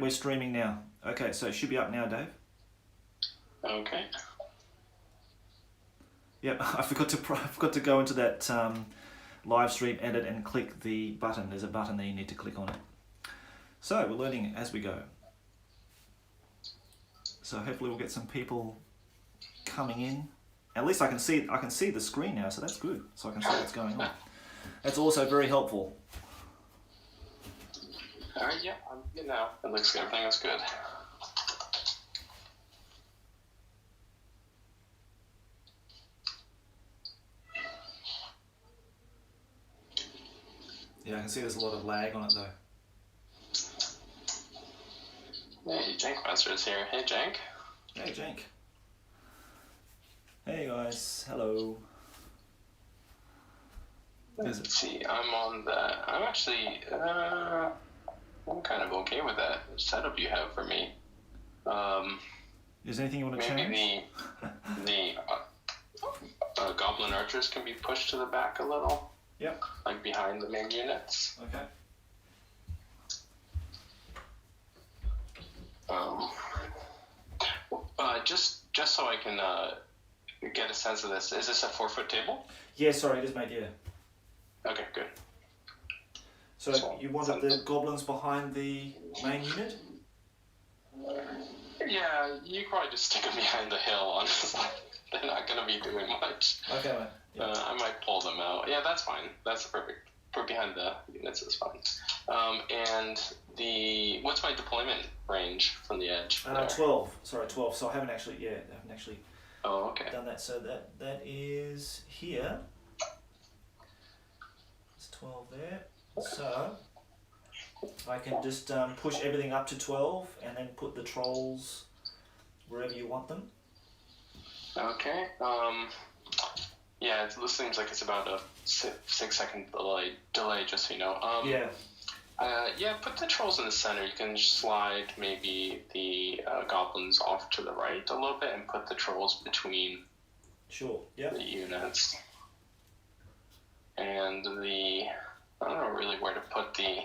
We're streaming now. Okay, so it should be up now, Dave. Okay. Yep, I forgot to go into that live stream edit and click the button. There's a button there, you need to click on it. So we're learning as we go. So hopefully we'll get some people coming in. At least I can see the screen now, so that's good. So I can see what's going on. That's also very helpful. All right, yeah, I'm good now. It looks good. Everything is good. Yeah, I can see there's a lot of lag on it though. Hey, Jankmaster is here. Hey, Jank. Hey, Jank. Hey guys, hello. Let's see, I'm actually, I'm kind of okay with that setup you have for me. Is there anything you want to change? Maybe the goblin archers can be pushed to the back a little. Yep. Like behind the main units. Okay. Just so I can get a sense of this, is this a 4-foot table? Yeah, sorry, it is made, yeah. Okay, good. So you wanted the goblins behind the main unit? Yeah, you probably just stick them behind the hill, honestly. They're not going to be doing much. Okay, mate. Yeah. I might pull them out. Yeah, that's fine. That's perfect. Put behind the units is fine. And what's my deployment range from the edge? 12. Sorry, 12. So I haven't actually Oh, okay. done that. So that is here. It's 12 there. So I can just push everything up to 12 and then put the trolls wherever you want them. Okay. Yeah, this seems like it's about a 6-second delay, just so you know. Yeah, put the trolls in the center. You can slide maybe the goblins off to the right a little bit and put the trolls between the units. And I don't know really where to put the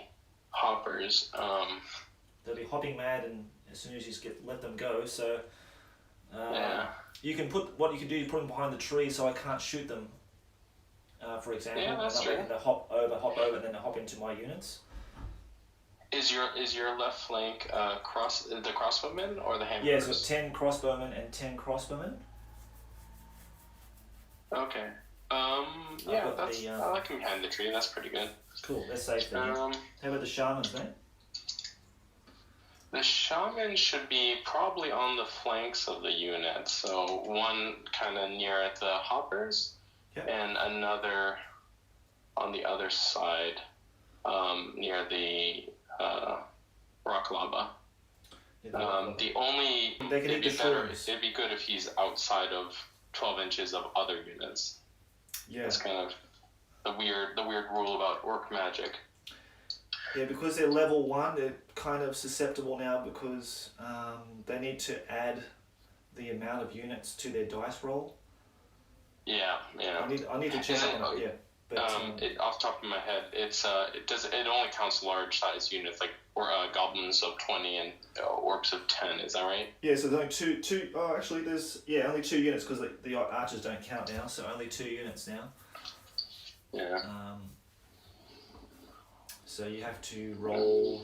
hoppers. They'll be hopping mad, and as soon as you let them go, so you can put you put them behind the tree so I can't shoot them. For example, yeah, that's true. And they hop over, and then they hop into my units. Is your left flank the crossbowmen or the hammers? Yeah, so 10 crossbowmen and 10 crossbowmen. Okay. Yeah, I like them behind the tree. That's pretty good. Cool. That's safe then. How about the shamans then? The shaman should be probably on the flanks of the unit. So one kind of near the hoppers, and another on the other side, near the rock lava. It'd be good if he's outside of 12 inches of other units. Yeah. That's kind of the weird rule about orc magic. Yeah, because they're level 1, they're kind of susceptible now because they need to add the amount of units to their dice roll. Yeah. I need to check on it. Yeah. But, off the top of my head, it only counts large size units like goblins of 20 and orcs of 10. Is that right? Yeah. So there's only two. Oh, actually, there's only 2 units because the archers don't count now. So only 2 units now. Yeah. So you have to roll.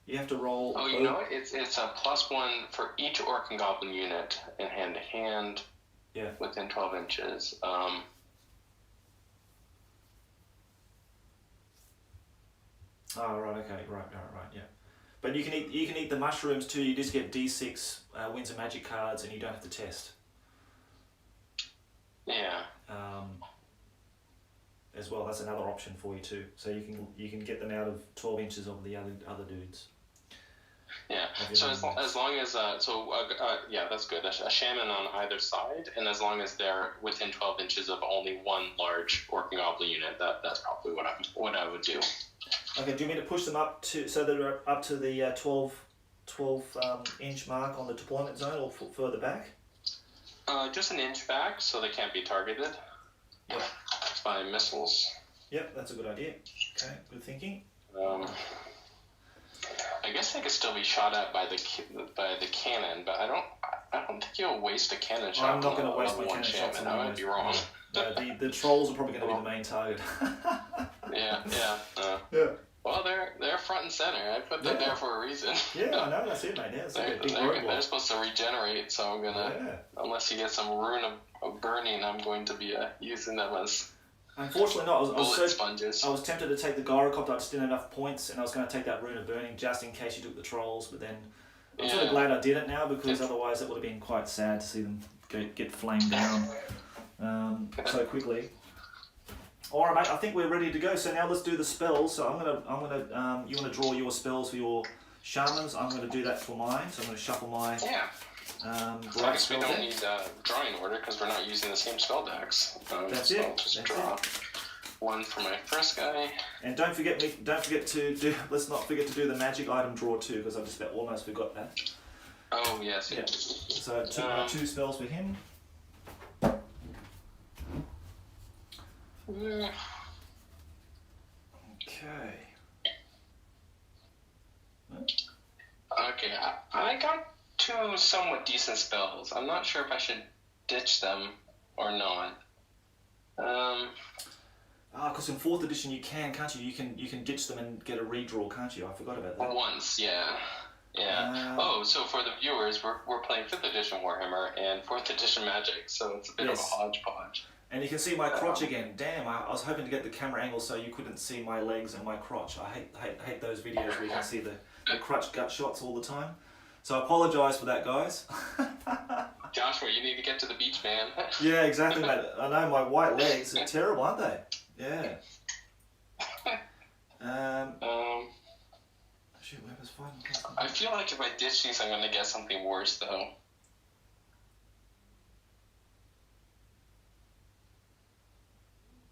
You have to roll. Oh, you know what? It's a +1 for each orc and goblin unit in hand to hand. Yeah. Within 12 inches. Oh, right. Okay. Right. Yeah. But you can eat the mushrooms too. You just get D6 Winds of Magic cards, and you don't have to test. Yeah. As well, that's another option for you too. So you can get them out of 12 inches of the other dudes. Yeah. So as long as that's good. A shaman on either side, and as long as they're within 12 inches of only one large orc and goblin unit, that's probably what I would do. Okay. Do you mean to push them up so they're up to the 12 inch mark on the deployment zone, or further back? Just an inch back, so they can't be targeted by missiles. Yep, that's a good idea. Okay, good thinking. I guess they could still be shot at by the cannon, but I don't think you'll waste a cannon shot. I'm not going to waste my cannon shots. I might be wrong. The trolls are probably going to be the main target. Yeah. Well, they're front and center. I put them there for a reason. Yeah, I know. That's it, mate. Yeah, they're supposed to regenerate, so I'm gonna. Unless you get some rune of burning, I'm going to be using them as. Unfortunately, not. Sponges. I was tempted to take the gyrocopter. I just didn't have enough points, and I was going to take that rune of burning just in case you took the trolls. But then I'm sort of glad I did it now, because otherwise it would have been quite sad to see them get flamed down so quickly. All right, mate. I think we're ready to go. So now let's do the spells. So you want to draw your spells for your shamans. I'm going to do that for mine. So I'm going to shuffle my. Yeah. I guess we don't need drawing order because we're not using the same spell decks. That's so it. I'll just draw one for my first guy. And don't forget to do. Let's not forget to do the magic item draw too, because I just almost forgot that. Oh yes. Yeah. So two spells for him. Okay. Okay, I got two somewhat decent spells. I'm not sure if I should ditch them or not. Because in 4th edition you can't you? You can ditch them and get a redraw, can't you? I forgot about that. Once, yeah. So for the viewers, we're playing 5th edition Warhammer and 4th edition Magic, so it's a bit of a hodgepodge. And you can see my crotch again. Damn, I was hoping to get the camera angle so you couldn't see my legs and my crotch. I hate those videos where you can see the crotch gut shots all the time. So I apologise for that, guys. Joshua, you need to get to the beach, man. Yeah, exactly, mate. I know my white legs are terrible, aren't they? Yeah. Shoot, weapons fighting. I feel like if I ditch these, I'm going to get something worse, though.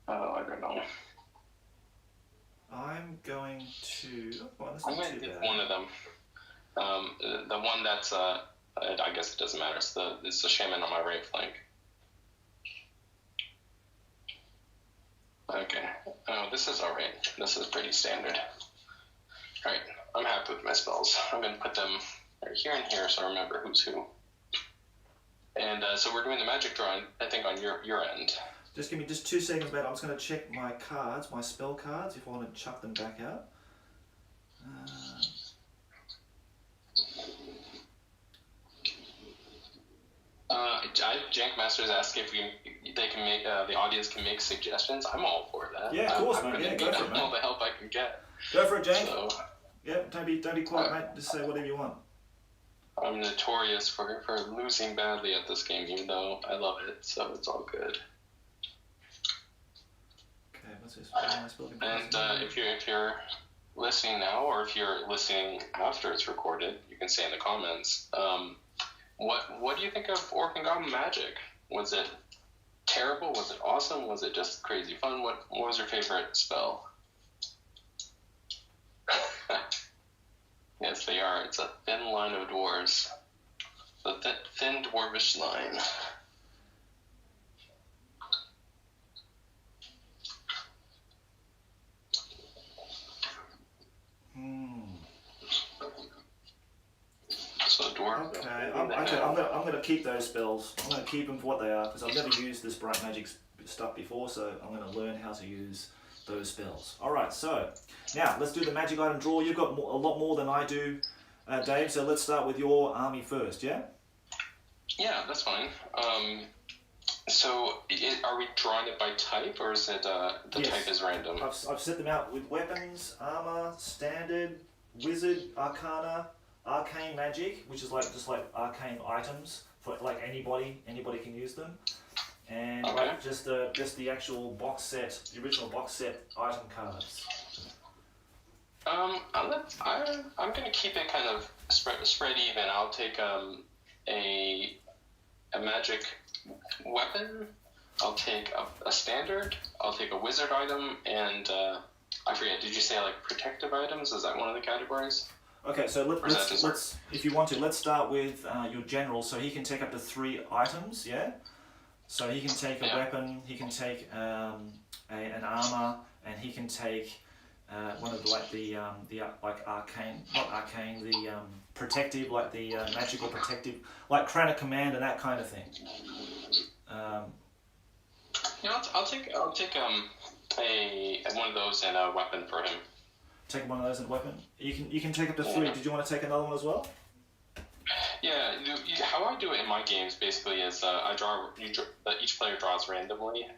Oh, I don't know. I'm going to. I'm going to do one of them. The one that's I guess it doesn't matter. It's the shaman on my right flank. Okay. Oh, this is all right. This is pretty standard. All right. I'm happy with my spells. I'm going to put them right here and here, so I remember who's who. And so we're doing the magic drawing, I think, on your end. Just give me 2 seconds, mate. I'm just going to check my cards, my spell cards, if I want to chuck them back out. Jankmaster's asking if they can make the audience can make suggestions. I'm all for that. Yeah, of course, mate. Yeah, go for it, mate. All the help I can get. Go for it, Jank. So, yeah, don't be quiet, mate. Just say whatever you want. I'm notorious for losing badly at this game, even though I love it, so it's all good. Okay, what's this? And if you're listening now, or if you're listening after it's recorded, you can say in the comments. What do you think of Orc and Goblin Magic? Was it terrible? Was it awesome? Was it just crazy fun? What was your favorite spell? Yes, they are. It's a thin line of dwarves. The thin dwarvish line. So dwarf. Okay, I'm gonna keep those spells. I'm gonna keep them for what they are, because I've never used this bright magic stuff before, so I'm gonna learn how to use those spells. All right, so now let's do the magic item draw. You've got a lot more than I do, Dave. So let's start with your army first. Yeah. Yeah, that's fine. So are we drawing it by type, or is it the type is random? I've set them out with weapons, armor, standard, wizard, arcana, arcane magic, which is just like arcane items for like anybody can use them, and like just the actual box set, the original box set item cards. I'm gonna keep it kind of spread even. I'll take a magic weapon. I'll take a standard. I'll take a wizard item, and I forget. Did you say like protective items? Is that one of the categories? Okay, so let's if you want to, let's start with your general. So he can take up to 3 items. Yeah. So he can take a weapon. He can take an armor, and he can take one of the arcane, not arcane, the protective, like the magical protective, like Crown of Command and that kind of thing. I'll take one of those and a weapon for him. Take one of those and a weapon. You can take up to 3. Did you want to take another one as well? Yeah, how I do it in my games basically is each player draws randomly,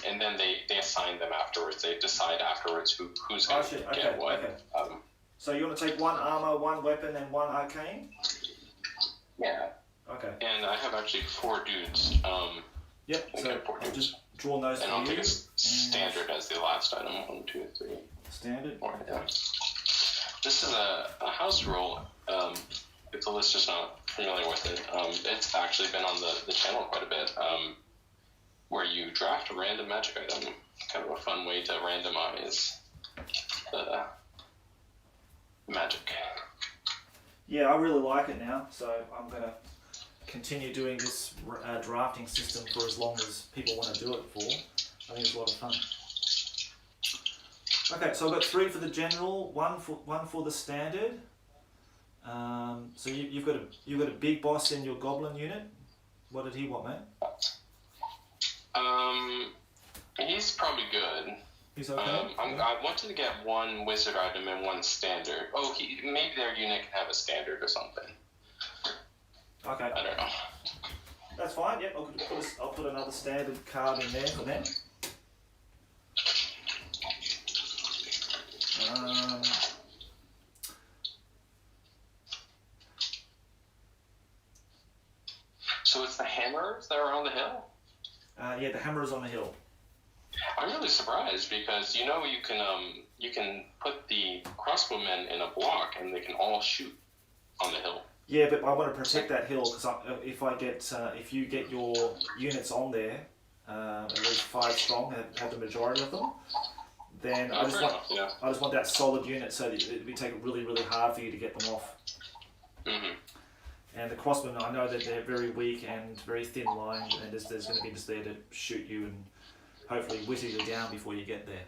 and then they assign them afterwards. They decide afterwards who's going to get what. Okay. So you want to take 1 armor, 1 weapon, and 1 arcane? Yeah. Okay. And I have actually 4 dudes. Yep. So I'll just draw those. And I'll take a standard as the last item. 1, 2, 3. Standard. Yeah. This is a house rule. If the listener's not familiar with it, it's actually been on the channel quite a bit, where you draft a random magic item. Kind of a fun way to randomize the magic. Yeah, I really like it now, so I'm going to continue doing this drafting system for as long as people want to do it for. I think it's a lot of fun. Okay, so I've got 3 for the general, 1 for the standard. So you've got a big boss in your goblin unit. What did he want, mate? He's probably good. He's okay. I wanted to get 1 wizard item and 1 standard. Oh, maybe their unit can have a standard or something. Okay. I don't know. That's fine. Yep. I'll put another standard card in there for them. So it's the hammers that are on the hill? Yeah, the hammer is on the hill. I'm really surprised because you can put the crossbowmen in a block and they can all shoot on the hill. Yeah, but I want to protect that hill because if you get your units on there, at least 5 strong, have the majority of them, then I just want that solid unit so that it would take it really, really hard for you to get them off. Mm-hmm. And the crossbow, I know that they're very weak and very thin lined, and there's going to be just there to shoot you and hopefully whittle you down before you get there.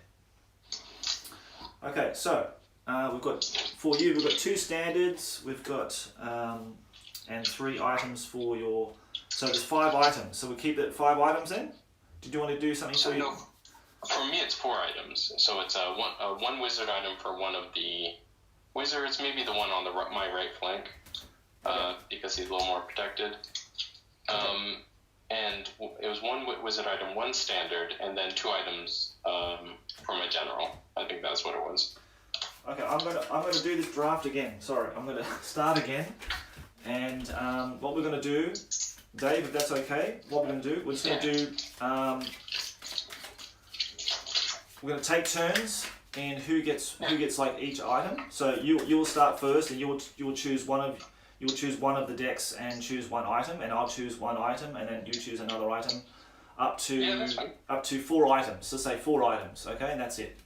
Okay, so we've got 2 standards, we've got and 3 items for your. So there's 5 items. So we keep it 5 items then. Did you want to do something? No, for me it's 4 items. So it's one wizard item for one of the wizards, maybe the one on my right flank. Because he's a little more protected. And it was 1 wizard item, 1 standard, and then 2 items for my general. I think that's what it was. Okay, I'm gonna do this draft again. Sorry, I'm gonna start again. And what we're gonna do, Dave, if that's okay, what we're gonna do, we're just gonna do. We're gonna take turns in who gets like each item. So you will start first, and you will choose one of the decks and choose 1 item, and I'll choose 1 item, and then you choose another item, up to 4 items. So say 4 items, okay, and that's it.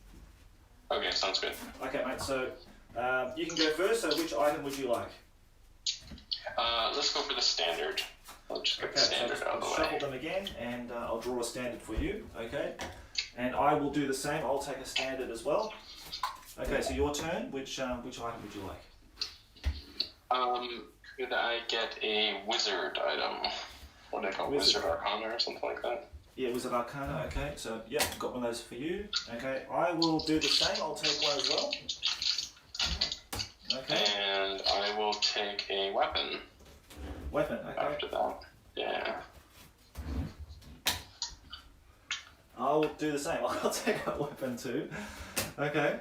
Okay, sounds good. Okay, mate. So you can go first. So which item would you like? Let's go for the standard. I'll just get the standard out of the way. Shuffle them again, and I'll draw a standard for you. Okay, and I will do the same. I'll take a standard as well. Okay, so your turn. Which item would you like? Could I get a wizard item? What do they call it? Wizard Arcana or something like that? Yeah, Wizard Arcana, okay. So, yeah, got one of those for you. Okay, I will do the same. I'll take 1 as well. Okay. And I will take a weapon. Weapon, okay. After that, yeah. I'll do the same. I'll take a weapon too. Okay.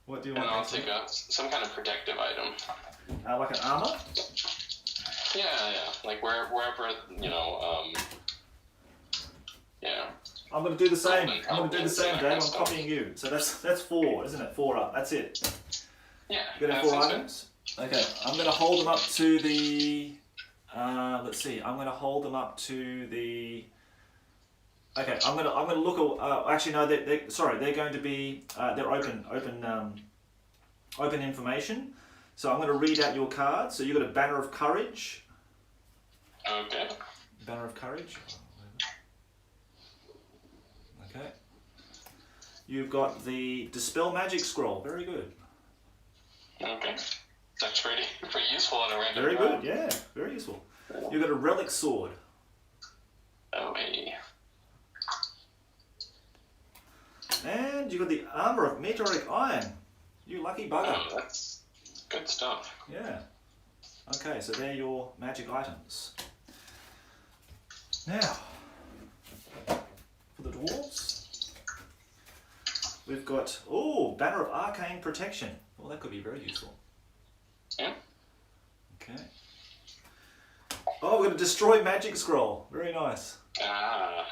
What do you want? And I'll take some kind of protective item. Like an armor? Yeah. Like wherever, yeah. I'm going to do the same. Dave. I'm copying you. So that's 4, isn't it? 4 up. That's it. Yeah. You got 4 items? Okay. I'm going to hold them up to the... let's see. I'm going to hold them up to the... Okay. I'm going to look... actually, no. They're going to be... they're open information. So I'm going to read out your cards. So you've got a Banner of Courage. Okay. Banner of Courage. Okay. you've got the Dispel Magic Scroll. Very good. Okay. That's pretty useful in a random Very good, yeah. Very useful. You've got a Relic Sword. Oh, hey. And you've got the Armour of Meteoric Iron. You lucky bugger. Oh, that's good stuff. Yeah. Okay, so they're your magic items. Now, for the Dwarves, we've got, Banner of Arcane Protection. Well, that could be very useful. Yeah. Okay. Oh, we've got a Destroy Magic Scroll. Very nice. Ah.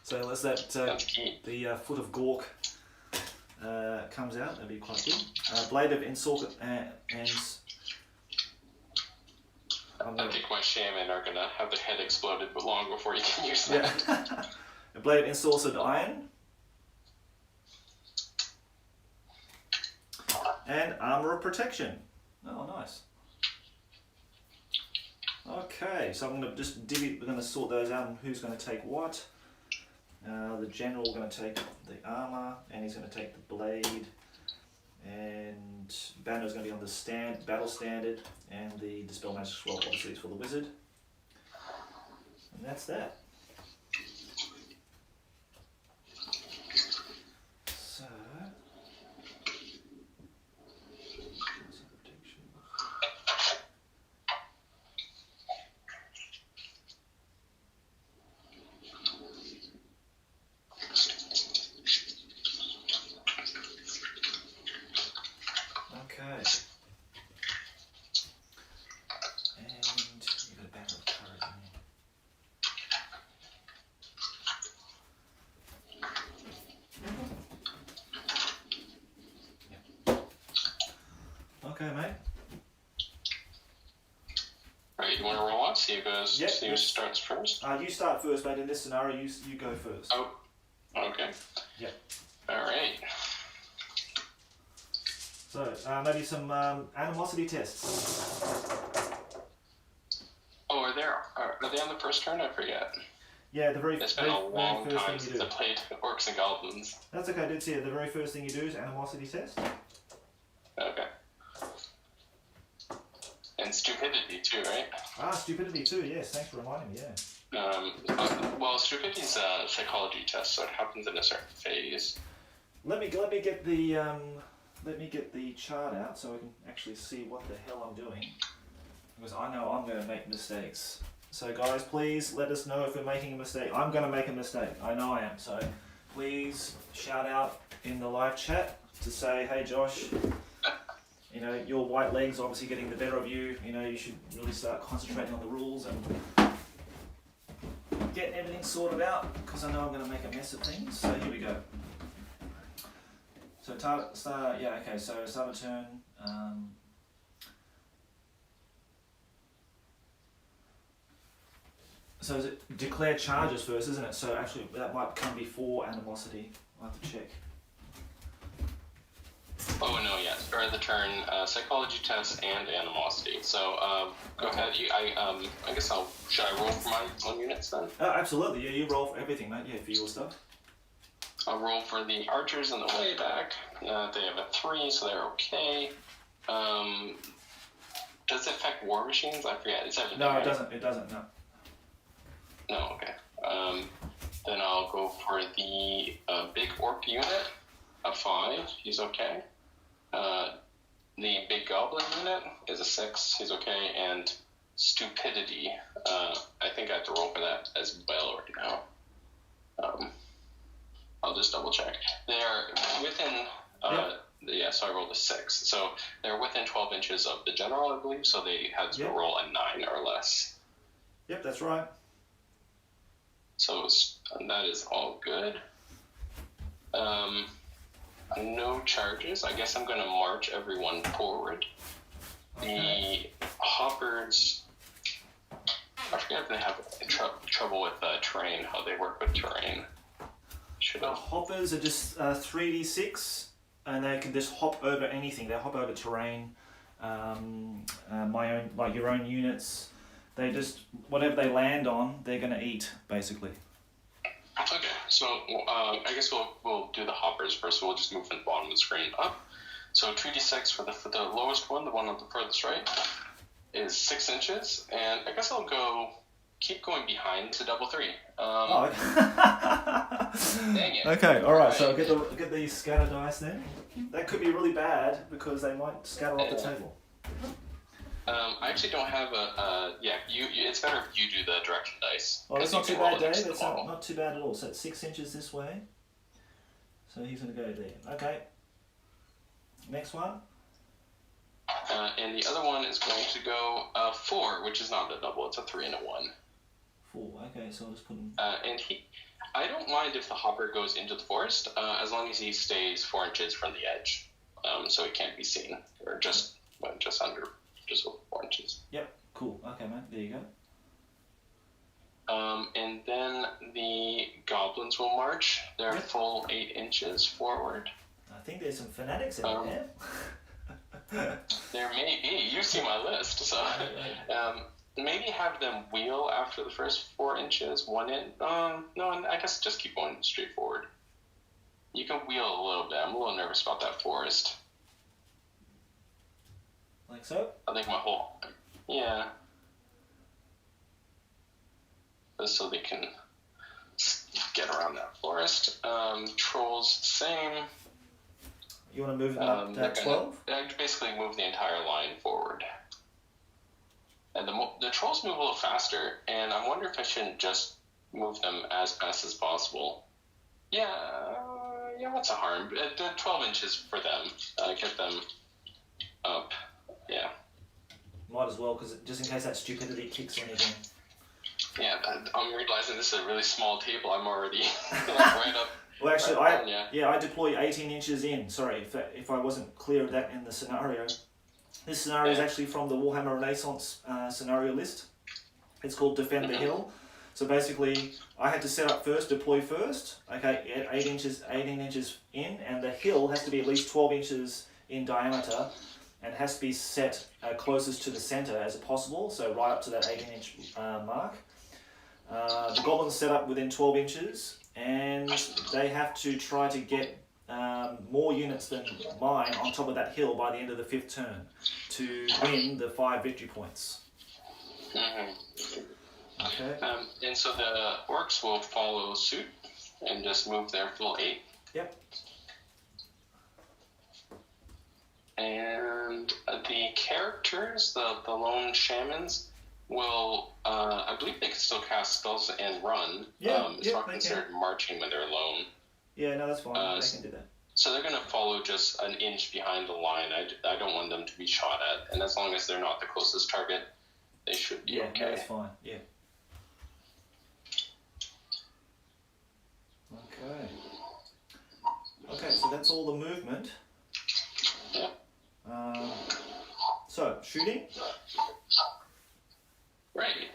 So unless the Foot of Gork comes out, that'd be quite good. Blade of Ensorcet and I think my shaman are gonna have their head exploded, but long before you can use that. Yeah. A Blade of Ensorcet Iron. And Armour of Protection. Oh, nice. Okay, so I'm going to just we're going to sort those out and who's going to take what. The general going to take the armour, and he's going to take the blade, and Banner's going to be on the battle standard, and the Dispel Magic Scroll obviously is for the wizard. And that's that. So... Okay, mate. Alright, you want to roll out? See who starts first? You start first, mate. In this scenario, you go first. Oh, okay. Yep. Alright. So, maybe some animosity tests. Oh, are they on the first turn? I forget. Yeah, the very It's been a long first time thing you since do. I played Orcs and Goblins. That's okay, dude. See, the very first thing you do is animosity test. Okay. And stupidity too, right? Stupidity too. Yes, thanks for reminding me. Yeah. Well, stupidity's a psychology test, so it happens in a certain phase. Let me get the chart out so I can actually see what the hell I'm doing, because I know I'm going to make mistakes. So guys, please let us know if we're making a mistake. I'm going to make a mistake. I know I am. So please shout out in the live chat to say, hey Josh, you know, your white leg's obviously getting the better of you. You know, you should really start concentrating on the rules and get everything sorted out, because I know I'm going to make a mess of things. So here we go. So start a turn. So is it declare charges first, isn't it? So actually that might come before animosity. I'll have to check. Oh no, yeah. Start of the turn, psychology test and animosity. So go ahead. I guess should I roll for my own units then? Absolutely. Yeah, you roll for everything, mate. Yeah, for your stuff. I'll roll for the archers on the way back. They have a 3, so they're okay. Does it affect war machines? I forget. No, it doesn't. It doesn't. No. No. Okay. Then I'll go for the big orc unit, a 5. He's okay. The big goblin unit is a 6. He's okay. And stupidity. I think I have to roll for that as well right now. I'll just double check. They're within, so I rolled a 6. So they're within 12 inches of the general, I believe, so they had to roll a 9 or less. Yep, that's right. So that is all good. No charges. I guess I'm going to march everyone forward. Okay. The hoppers, I forget if they have trouble with terrain, how they work with terrain. The hoppers are just 3d6, and they can just hop over anything. They hop over terrain, your own units. They just, whatever they land on, they're going to eat, basically. Okay. So I guess we'll do the hoppers first. We'll just move from the bottom of the screen up. So 2d6 for the lowest one, the one on the furthest right, is 6 inches, and I guess I'll keep going behind to double 3. Okay. Dang it. Okay, alright, so get the scatter dice then. That could be really bad because they might scatter off the table. I actually don't have it's better if you do the direction dice. Oh, that's not too bad, Dave. That's not too bad at all. So it's 6 inches this way. So he's going to go there. Okay. Next one. And the other one is going to go 4, which is not a double. It's a 3 and a 1. 4. Okay, so I'll just put him. And I don't mind if the hopper goes into the forest, as long as he stays 4 inches from the edge, so he can't be seen, or just under, just over 4 inches. Yep. Cool. Okay, man. There you go. And then the goblins will march. They're full 8 inches forward. I think there's some fanatics out there. There may be. You see my list, so maybe have them wheel after the first 4 inches. 1 in. No, I guess just keep going straight forward. You can wheel a little bit. I'm a little nervous about that forest. Like so? I think so they can get around that forest. Trolls, same. You want to move them up to 12? They basically move the entire line forward. And the trolls move a little faster, and I wonder if I shouldn't just move them as fast as possible. Yeah, what's a harm? 12 inches for them. Get them up. Yeah. Might as well, because just in case that stupidity kicks in again. Yeah, I'm realizing this is a really small table. I'm already right up. Well, actually, I deploy 18 inches in. Sorry, if I wasn't clear of that in the scenario. This scenario is actually from the Warhammer Renaissance scenario list. It's called Defend the Hill. So basically, I had to set up first, deploy first. Okay, 18 inches in, and the hill has to be at least 12 inches in diameter, and has to be set closest to the center as possible. So right up to that 18-inch mark. The goblins set up within 12 inches, and they have to try to get more units than mine on top of that hill by the end of the 5th turn to win the 5 victory points. Okay. And so the orcs will follow suit and just move their full 8. Yep. And the characters, the lone shamans, will, I believe they can still cast spells and run. It's not considered marching when they're alone. Yeah, no, that's fine. They can do that. So they're going to follow just an inch behind the line. I don't want them to be shot at. And as long as they're not the closest target, they should be okay. Yeah, that's fine. Yeah. Okay, so that's all the movement. Yeah. So, shooting? Right.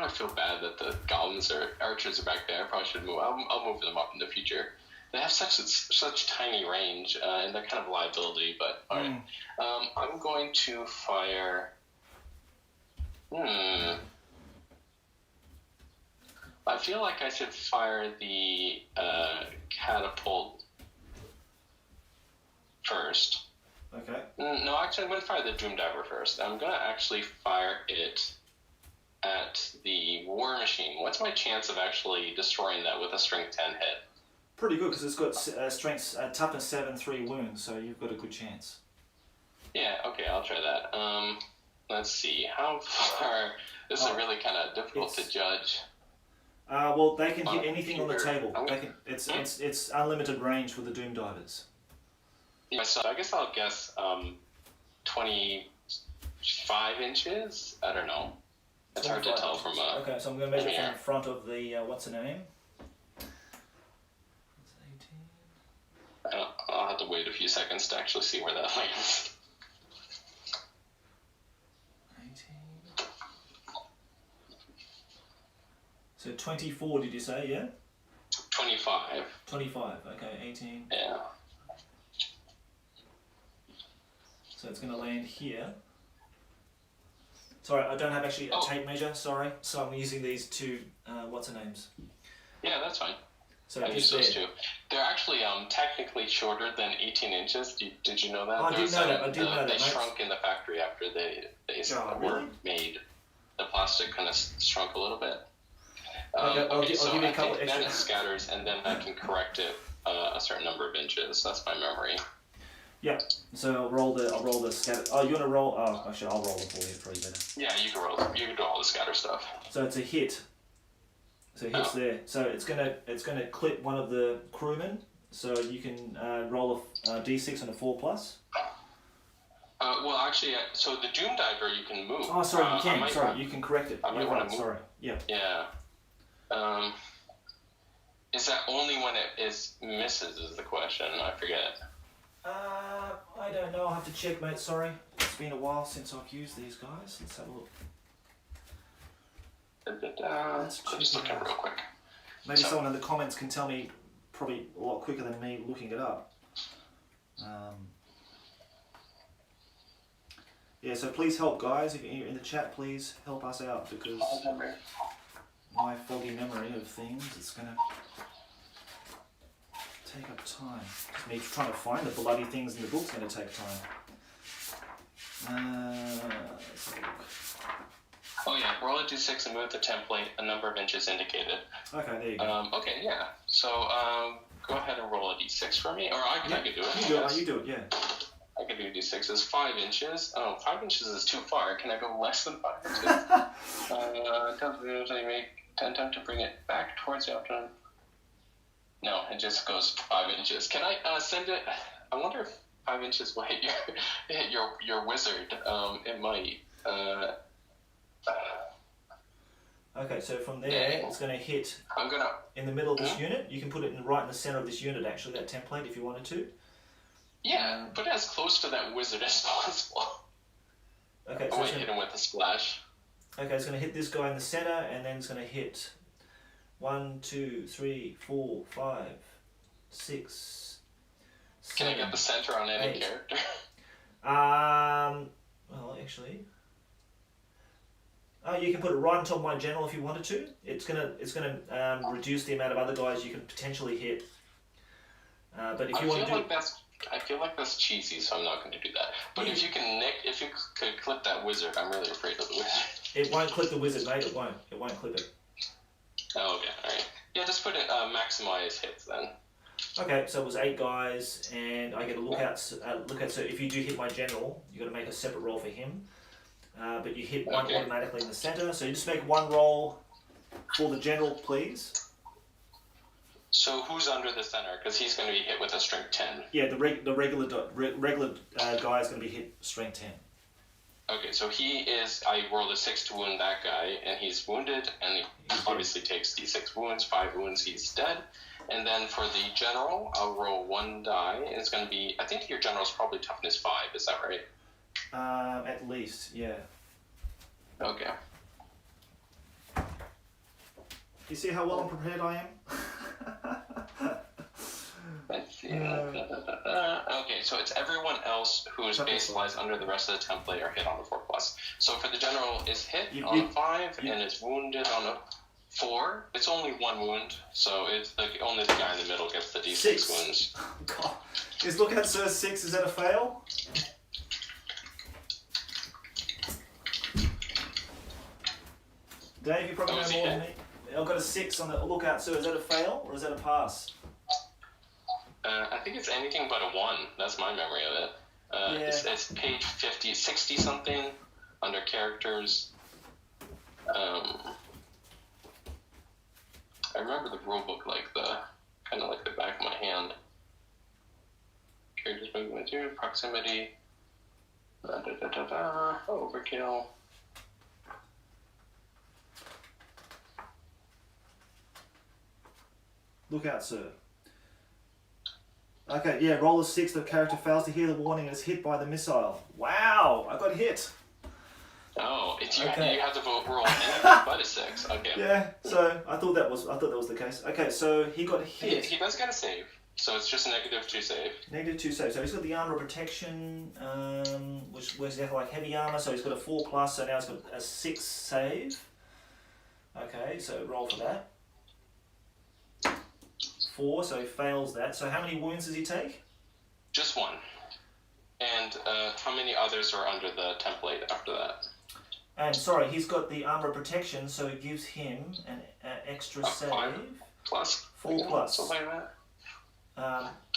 I feel bad that the goblins or archers are back there. I probably should move. I'll move them up in the future. They have such tiny range, and they're kind of a liability. But all right, I'm going to fire. I feel like I should fire the catapult first. Okay. No, actually, I'm going to fire the Doom Diver first. I'm going to actually fire it at the War Machine. What's my chance of actually destroying that with a Strength 10 hit? Pretty good, because it's got strength, toughness 7, 3 wounds, so you've got a good chance. Yeah, okay, I'll try that. Let's see, how far... This is really kind of difficult to judge. Well, they can hit anything on the table. It's unlimited range for the Doom Divers. Yeah, so I guess I'll guess 25 inches? I don't know. It's hard to tell from a... Okay, so I'm going to measure from the front of the... what's the name? It's 18. I'll have to wait a few seconds to actually see where that lands. 18. So 24, did you say, yeah? 25. 25, okay, 18. Yeah. So it's going to land here. Sorry, I don't have actually a tape measure. Sorry, so I'm using these two. What's her names? Yeah, that's fine. So I use those two. They're actually technically shorter than 18 inches. Did you know that? Oh, I didn't know that. I didn't know that. They shrunk in the factory after they were made. The plastic kind of shrunk a little bit. Okay, I'll give you a couple extra. Then it scatters, and then I can correct it a certain number of inches. That's my memory. Yeah. So I'll roll the scatter. Oh, you want to roll? Oh, actually, I'll roll it for you. It's probably better. Yeah, you can roll. You can do all the scatter stuff. So it's a hit. So it hits there. So it's gonna clip one of the crewmen. So you can roll a d6 and a 4+. Well, actually, so the Doom Diver you can move. Oh, sorry, you can. Sorry, you can correct it. I might want to move. Sorry. Yeah. Yeah. Is that only when it misses? Is the question? I forget. I don't know. I'll have to check, mate. Sorry. It's been a while since I've used these guys. Let's have a look. I'm just looking real quick. Maybe someone in the comments can tell me probably a lot quicker than me looking it up. Yeah, so please help, guys. If you're in the chat, please help us out because my foggy memory of things, it's going to take up time. Just me trying to find the bloody things in the book's going to take time. Let's have a look. Oh yeah, roll a d6 and move the template a number of inches indicated. Okay, there you go. Okay, yeah. So go ahead and roll a d6 for me, or I can do it. You do it, yeah. I can do d6. It's 5 inches. Oh, 5 inches is too far. Can I go less than 5 inches? Make attempt to bring it back towards the optimum. No, it just goes 5 inches. Can I send it? I wonder if 5 inches will hit your wizard. It might. Okay, so from there, it's going to hit in the middle of this unit. You can put it right in the center of this unit, actually, that template, if you wanted to. Yeah, put it as close to that wizard as possible. Okay, so I might hit him with a splash. Okay, it's going to hit this guy in the center, and then it's going to hit 1, 2, 3, 4, 5, 6, 7, Can I get the center on any character? Well, actually... you can put it right on top of my general if you wanted to. It's gonna reduce the amount of other guys you can potentially hit. But if you want to I feel like that's cheesy, so I'm not going to do that. But if you could clip that wizard, I'm really afraid of the wizard. It won't clip the wizard, mate. It won't clip it. Oh, okay, all right. Yeah, just put it maximize hits then. Okay, so it was 8 guys, and I get a lookout. So if you do hit my general, you got to make a separate roll for him. But you hit one automatically in the center, so you just make one roll for the general, please. So who's under the center? Because he's going to be hit with a strength 10. Yeah, the regular guy is going to be hit strength 10. Okay, so I rolled a 6 to wound that guy, and he's wounded, and he obviously takes the 6 wounds, 5 wounds, he's dead. And then for the general, I'll roll 1 die, and it's going to be, I think your general's probably toughness 5, is that right? At least, yeah. Okay. You see how well prepared I am? Let's see. Okay, so it's everyone else whose base lies under the rest of the template are hit on a 4+. So for the general is hit on a 5 and is wounded on a 4. It's only 1 wound, so it's only the guy in the middle gets the d6 wounds. Oh, God. Is lookout Sir 6, is that a fail? Dave, you probably know more than me. I've got a 6 on the lookout, so is that a fail or is that a pass? I think it's anything but a 1. That's my memory of it. It's page 60 something under characters. I remember the rule book kind of like the back of my hand. Characters movement 2, proximity, overkill. Lookout, sir. Okay, yeah, roll a 6, the character fails to hear the warning and is hit by the missile. Wow, I got hit. Oh, you have to roll anything but a 6. Okay. Yeah, so I thought that was the case. Okay, so he got hit. He does get a save. So it's just a -2 save. -2 save. So he's got the armor protection, which was like heavy armor. So he's got a 4+. So now he's got a 6 save. Okay, so roll for that. 4, so he fails that. So how many wounds does he take? Just 1. And how many others are under the template after that? And sorry, he's got the armor protection, so it gives him an extra save. 5+. 4+. Something like that.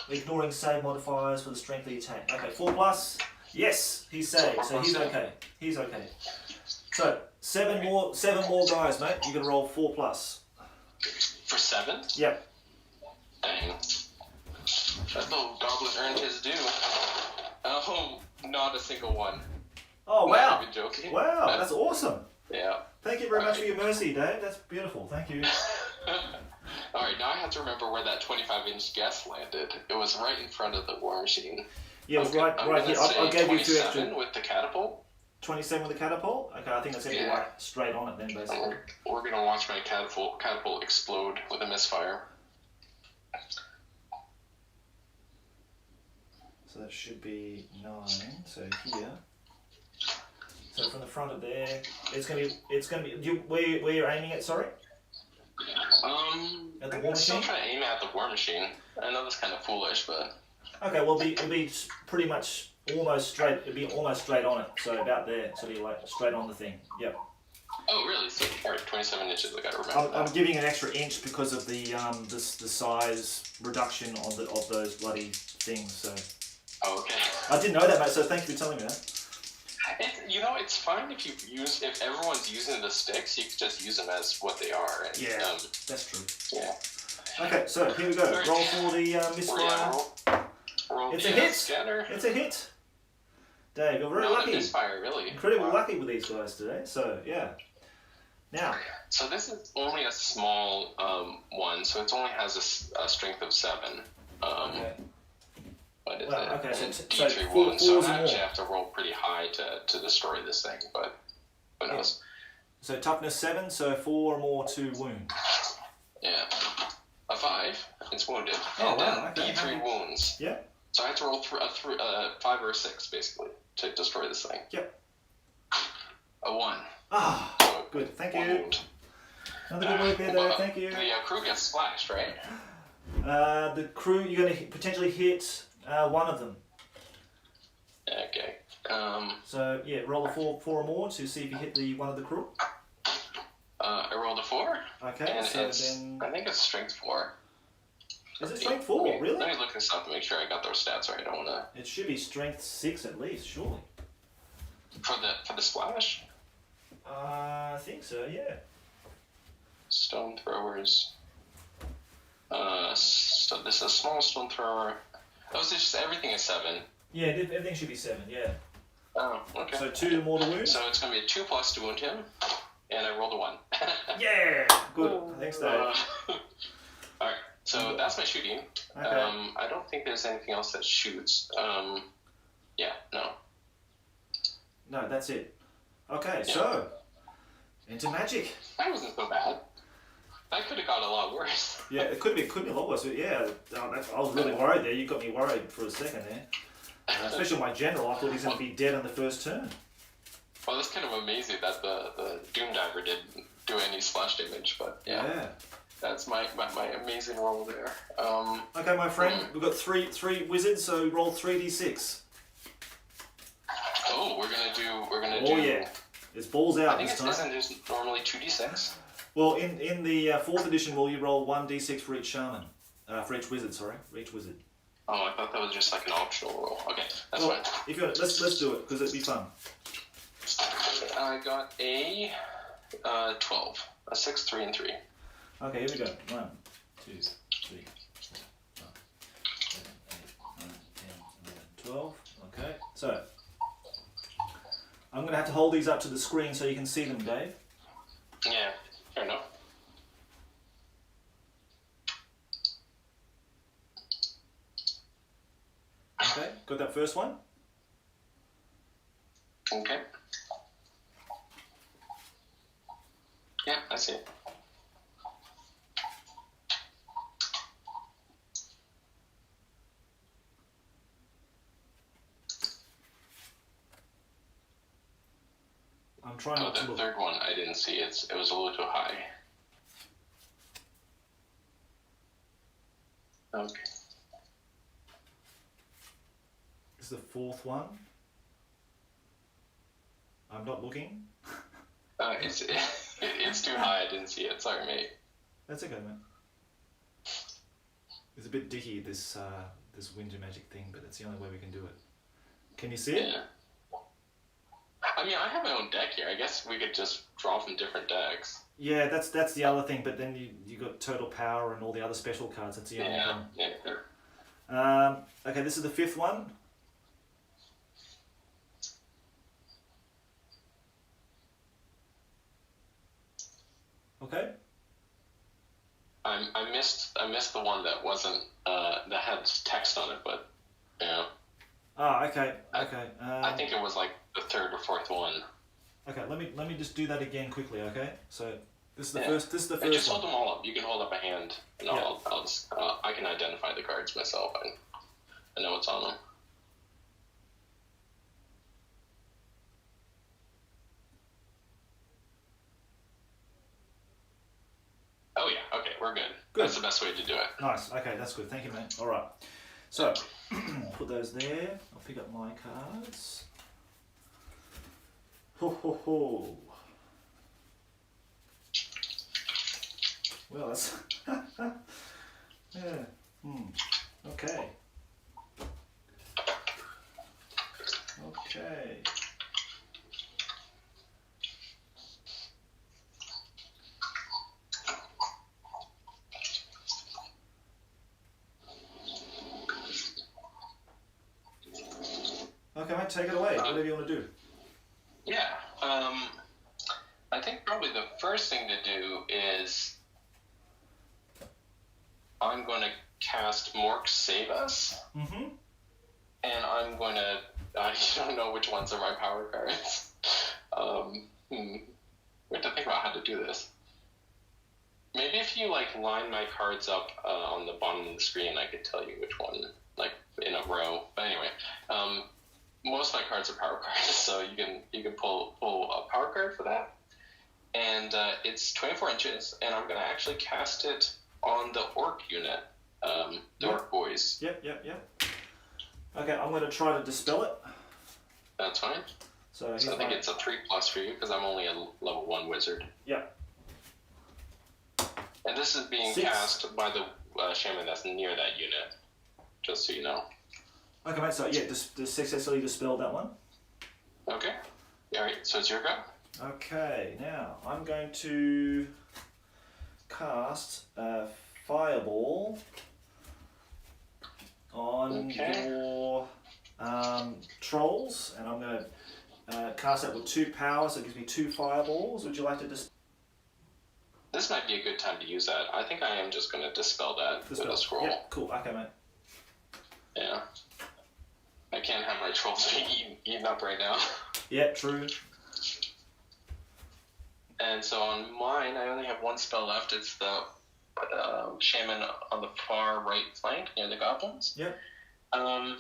Ignoring save modifiers for the strength of the attack. Okay, 4+. Yes, he's saved, so he's okay. He's okay. So 7 more guys, mate. You can roll 4+. For 7? Yep. Dang. That little goblin earned his due. Oh, not a single one. Oh, wow. Not even joking. Wow, that's awesome. Yeah. Thank you very much for your mercy, Dave. That's beautiful. Thank you. Alright, now I have to remember where that 25-inch guess landed. It was right in front of the war machine. Yeah, it was right here. I gave you 2 extra. 27 with the catapult. 27 with the catapult? Okay, I think that's going to be right straight on it then, basically. We're going to watch my catapult explode with a misfire. So that should be 9. So here. So from the front of there, it's going to be. Where you're aiming at? Sorry. At the war machine. I'm still trying to aim at the war machine. I know that's kind of foolish, but. Okay, well, it'll be pretty much almost straight. It'll be almost straight on it. So about there. So it'll be like straight on the thing. Yep. Oh really? So 27 inches. I got to remember. I'm giving an extra inch because of the size reduction of those bloody things. So. Oh, okay. I didn't know that, mate. So thank you for telling me that. It's fine if everyone's using the sticks, you can just use them as what they are. And, yeah, that's true. Yeah. Okay, so here we go. Roll for the misfire. Roll it's a hit. Scanner. It's a hit. Dave, you're very lucky. Misfire, really. Incredibly lucky with these guys today. So yeah. Now. So this is only a small one, so it only has a strength of 7. Okay. But it's okay, so D3 wounds, so I actually have to roll pretty high to destroy this thing, but who knows. So toughness 7, so 4 more to wound. Yeah. A 5, it's wounded. Oh, wow. Okay. D3 wounds. Yeah. So I have to roll a 5 or a 6, basically, to destroy this thing. Yep. A 1. Ah, so good. Thank you. Wound. Another good work there, Dave. Thank you. The crew gets splashed, right? The crew, you're going to potentially hit one of them. Okay. So yeah, roll a 4 or more to see if you hit the one of the crew. I rolled a 4. Okay, and so then I think it's strength 4. Is it strength 4? Really? Let me look this up to make sure I got those stats right. I don't want to. It should be strength 6 at least, surely. For the splash. I think so. Yeah. Stone throwers. So this is a small stone thrower. Oh, so just everything is 7. Yeah, everything should be 7. Yeah. Oh, okay. So 2 more to wound. So it's gonna be a 2+ to wound him, and I rolled a 1. Yeah. Good. Thanks, Dave. All right. So that's my shooting. Okay. I don't think there's anything else that shoots. Yeah. No. No, that's it. Okay, yeah. So into magic. That wasn't so bad. That could have got a lot worse. Yeah, it could be a lot worse. But yeah, I was really worried there. You got me worried for a second there. Especially my general. I thought he was going to be dead on the first turn. Well, that's kind of amazing that the Doom Diver didn't do any splash damage, but yeah. That's my amazing roll there. Okay, my friend, we've got three wizards, so roll 3d6. Oh, we're gonna do. Oh yeah, it's balls out. I think isn't just normally 2d6. Well, in the 4th edition rule, you roll 1d6 for each shaman, for each wizard. Sorry, for each wizard. Oh, I thought that was just like an optional roll. Okay, that's fine. If you let's do it because it'd be fun. I got a 12, a 6, 3, and 3. Okay, here we go. 1, 2, 3, 4, 5, 6, 7, 8, 9, 10, 11, 12. Okay, so I'm going to have to hold these up to the screen so you can see them, Dave. Yeah, fair enough. Okay, got that first one? Okay. Yeah, I see it. I'm trying not to look. The third one I didn't see. It was a little too high. Okay. Is the fourth one? I'm not looking. It's too high. I didn't see it. Sorry, mate. That's okay, man. It's a bit dicky, this winter magic thing, but it's the only way we can do it. Can you see it? Yeah. I mean, I have my own deck here. I guess we could just draw from different decks. Yeah, that's the other thing, but then you got total power and all the other special cards. That's the only thing. Yeah. Okay, this is the fifth one. Okay. I missed the one that wasn't that had text on it, but yeah. Ah, okay. I think it was like the third or fourth one. Okay, let me just do that again quickly. Okay, so this is the first. This is the first. Just hold them all up. You can hold up a hand, and I'll just I can identify the cards myself. I know what's on them. Oh yeah, okay, we're good. That's the best way to do it. Nice. Okay, that's good. Thank you, mate. All right. So put those there. I'll pick up my cards. Ho ho ho. Well, that's yeah. Okay. Okay. Okay, mate, take it away. Whatever you want to do. Yeah. I think probably the first thing to do is I'm going to cast Mork Save Us. Mm-hmm. And I'm going to... I don't know which ones are my power cards. We have to think about how to do this. Maybe if you, line my cards up on the bottom of the screen, I could tell you which one, in a row. But anyway, most of my cards are power cards, so you can pull a power card for that. And it's 24 inches, and I'm going to actually cast it on the orc unit, the orc boys. Yep. Okay, I'm going to try to dispel it. That's fine. So I think it's a 3+ for you, because I'm only a level 1 wizard. Yep. And this is being cast by the shaman that's near that unit, just so you know. Okay, mate, so yeah, just successfully dispelled that one. Okay. Alright, so it's your go. Okay, now I'm going to cast a fireball on your trolls, and I'm going to cast that with 2 power, so it gives me 2 fireballs. Would you like to This might be a good time to use that. I think I am just going to dispel that with a scroll. Yeah, cool. Okay, mate. Yeah. I can't have my trolls being eaten up right now. Yeah, true. And so on mine, I only have 1 spell left. It's the shaman on the far right flank near the goblins. Yep. And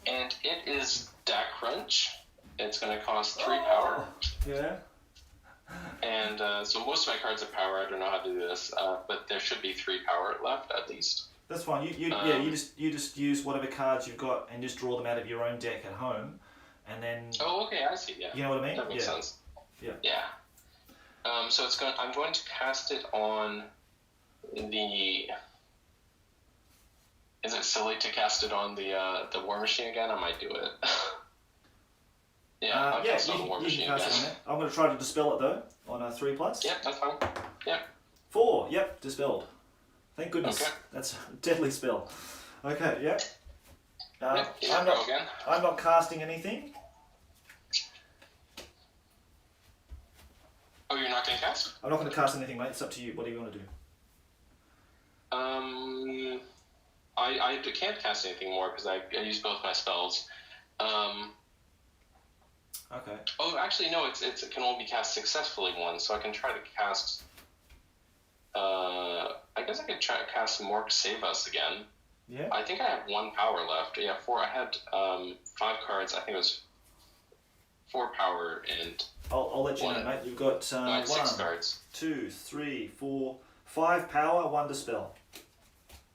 it is Dak Crunch. It's going to cost 3 power. Yeah. And so most of my cards are power. I don't know how to do this, but there should be 3 power left at least. That's fine. You just use whatever cards you've got and just draw them out of your own deck at home, and then. Oh, okay, I see. Yeah. You know what I mean? That makes sense. Yeah. Yeah. So I'm going to cast it on the. Is it silly to cast it on the War Machine again? I might do it. I'll cast it on the War Machine again. I'm going to try to dispel it though on a 3+. Yep, that's fine. Yep. 4. Yep, dispelled. Thank goodness. Okay. That's a deadly spell. Okay. Yep. I'm not casting anything. Oh, you're not going to cast? I'm not going to cast anything, mate. It's up to you. What do you want to do? I can't cast anything more because I use both my spells. Okay. Oh, actually, no. It can only be cast successfully once, so I can try to cast. I guess I could try to cast Mork Save Us again. Yeah. I think I have 1 power left. Yeah, 4. I had 5 cards. I think it was 4 power and. I'll let you know, mate. You've got 1, 2, 3, 4, 5 power, 1 dispel.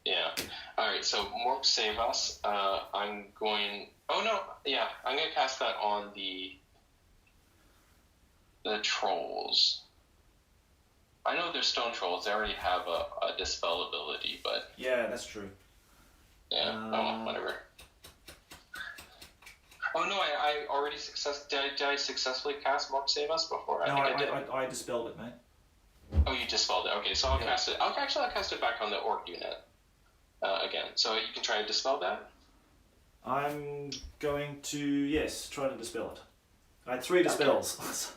Yeah. All right. So Mork Save Us. I'm going. Oh no. Yeah. I'm gonna cast that on the trolls. I know they're stone trolls. They already have a dispel ability, but. Yeah, that's true. Yeah. Whatever. Oh no! I already Did I successfully cast Mork Save Us before? No, I dispelled it, mate. Oh, you dispelled it. Okay, so I'll cast it. I'll cast it back on the orc unit again. So you can try to dispel that. I'm going to try to dispel it. I had 3 dispels.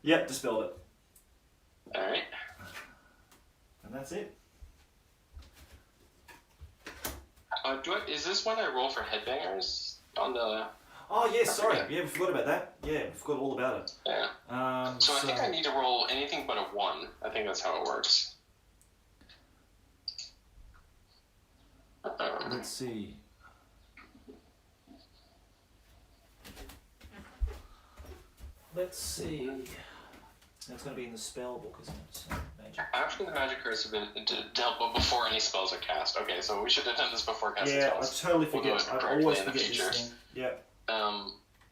Yep, dispelled it. All right. And that's it. Is this when I roll for headbangers on the? Oh yes, sorry. Yeah, we forgot about that. Yeah, we forgot all about it. Yeah. So I think I need to roll anything but a 1. I think that's how it works. Let's see. That's going to be in the spell book, isn't it? Magic. After the magic curse have been dealt with before any spells are cast. Okay, so we should have done this before casting spells. I totally forget. I always forget this thing. Yeah.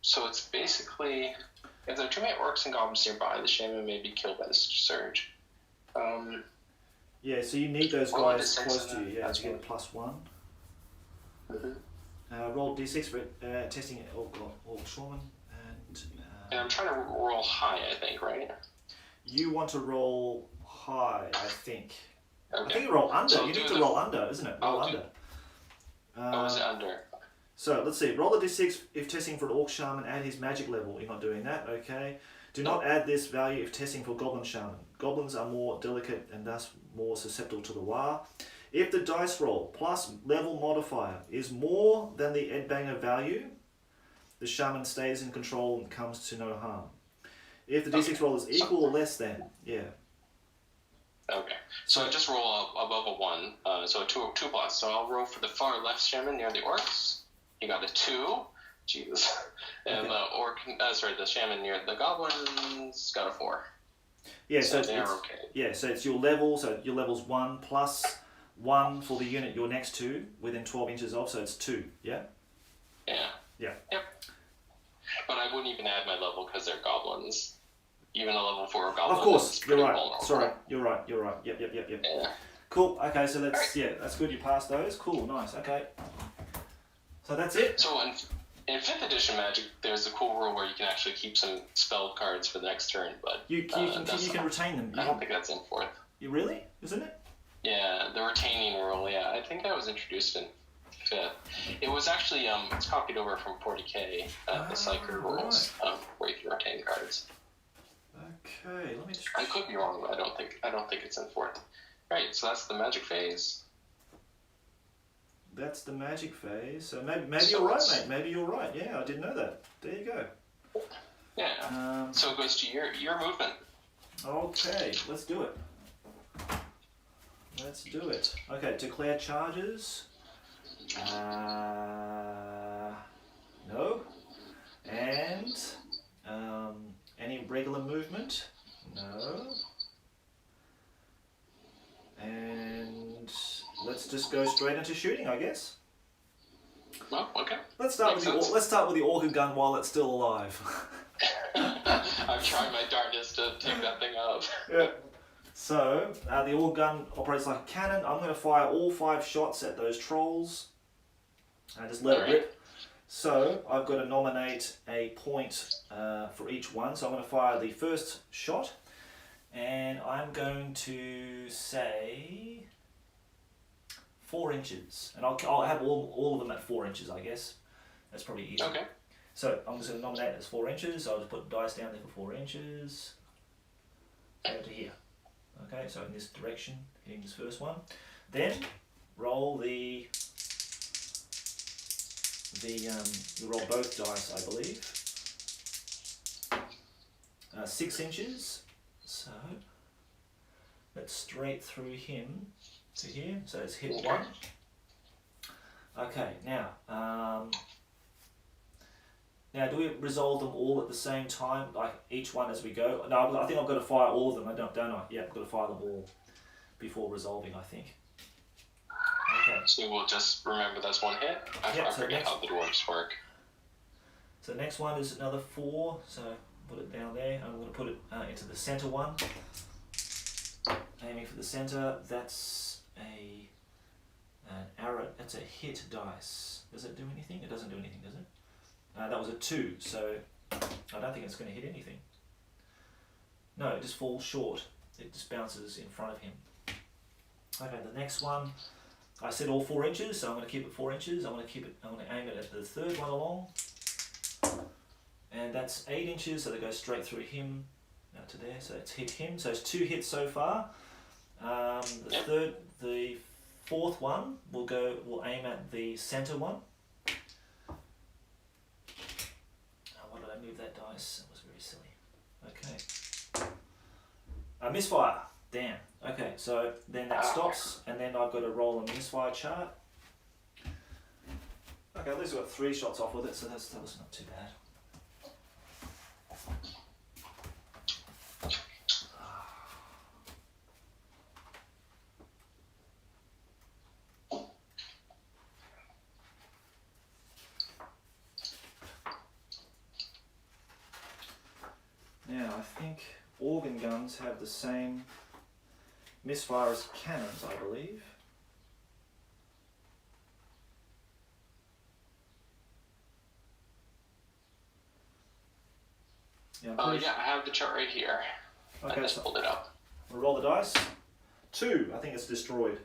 So it's basically, if there are too many orcs and goblins nearby, the shaman may be killed by the surge. Yeah, so you need those guys close to you, to get a +1. Mm-hmm. Roll d6 for testing Orc Shaman. And I'm trying to roll high, I think, right? You want to roll high, I think. Okay. I think you roll under. So you need to roll under, isn't it? Roll under. Is it under? So let's see. Roll a d6 if testing for an Orc Shaman, add his magic level. You're not doing that, okay. Do not add this value if testing for Goblin Shaman. Goblins are more delicate and thus more susceptible to the War. If the dice roll plus level modifier is more than the Edbanger value, the Shaman stays in control and comes to no harm. If the d6 roll is equal or less than, Okay, so I just roll above a 1, so 2 plus. So I'll roll for the far left shaman near the orcs. He got a 2, Jesus, and the shaman near the goblins got a 4. Yeah, so they're okay. Yeah, so it's your level. So your level's 1 plus 1 for the unit you're next to within 12 inches of. So it's 2. Yeah. Yeah. Yeah. Yep. But I wouldn't even add my level because they're goblins. Even a level 4 goblin. Of course, you're right. Vulnerable. Sorry, you're right. Yep. Yeah. Cool. Okay, so that's that's good. You passed those. Cool. Nice. Okay. So that's it. So in 5th edition Magic, there's a cool rule where you can actually keep some spell cards for the next turn, but you can retain them. I don't think that's in 4th. You really? Isn't it? Yeah, the retaining rule. Yeah, I think that was introduced in 5th. It was actually it's copied over from 40k, the Psyker rules, where you can retain cards. Okay, let me just... I could be wrong, but I don't think it's in 4th. Right, so that's the magic phase. That's the magic phase. So maybe you're right, mate. Maybe you're right. Yeah, I didn't know that. There you go. Yeah. So it goes to your movement. Okay, let's do it. Okay, declare charges. No. And any regular movement? No. And let's just go straight into shooting, I guess. Well, okay. Let's start with the Orca gun while it's still alive. I'm trying my darndest to take that thing up. Yeah. So the Orca gun operates like a cannon. I'm going to fire all 5 shots at those trolls. Just let it rip. So I've got to nominate a point for each one. So I'm going to fire the first shot, and I'm going to say 4 inches, and I'll have all of them at 4 inches, I guess. That's probably easy. Okay. So I'm just going to nominate it as 4 inches. So I'll just put dice down there for 4 inches. Over to here. Okay, so in this direction, hitting this first one. Then roll you roll both dice, I believe. 6 inches. So that's straight through him to here. So it's hit 1. Okay, now Now, do we resolve them all at the same time, like each one as we go? No, I think I've got to fire all of them, don't I? Yeah, I've got to fire them all before resolving, I think. Okay. So we'll just remember that's one hit. I forget how the dwarves work. So the next one is another 4, so put it down there. I'm going to put it into the center one. Aiming for the center, that's an arrow, that's a hit dice. Does it do anything? It doesn't do anything, does it? That was a 2, so I don't think it's going to hit anything. No, it just falls short. It just bounces in front of him. Okay, the next one, I said all 4 inches, so I'm going to keep it 4 inches. I'm going to aim it at the third one along. And that's 8 inches, so that goes straight through him to there. So it's hit him. So it's 2 hits so far. The fourth one we'll aim at the center one. Why did I move that dice? That was very silly. Okay. Misfire. Damn. Okay, so then that stops, and then I've got to roll a misfire chart. Okay, at least I've got 3 shots off with it, so that was not too bad. Now, I think organ guns have the same misfire as cannons, I believe. Yeah, I have the chart right here. Okay, I just pulled it up. We'll roll the dice. 2, I think it's destroyed.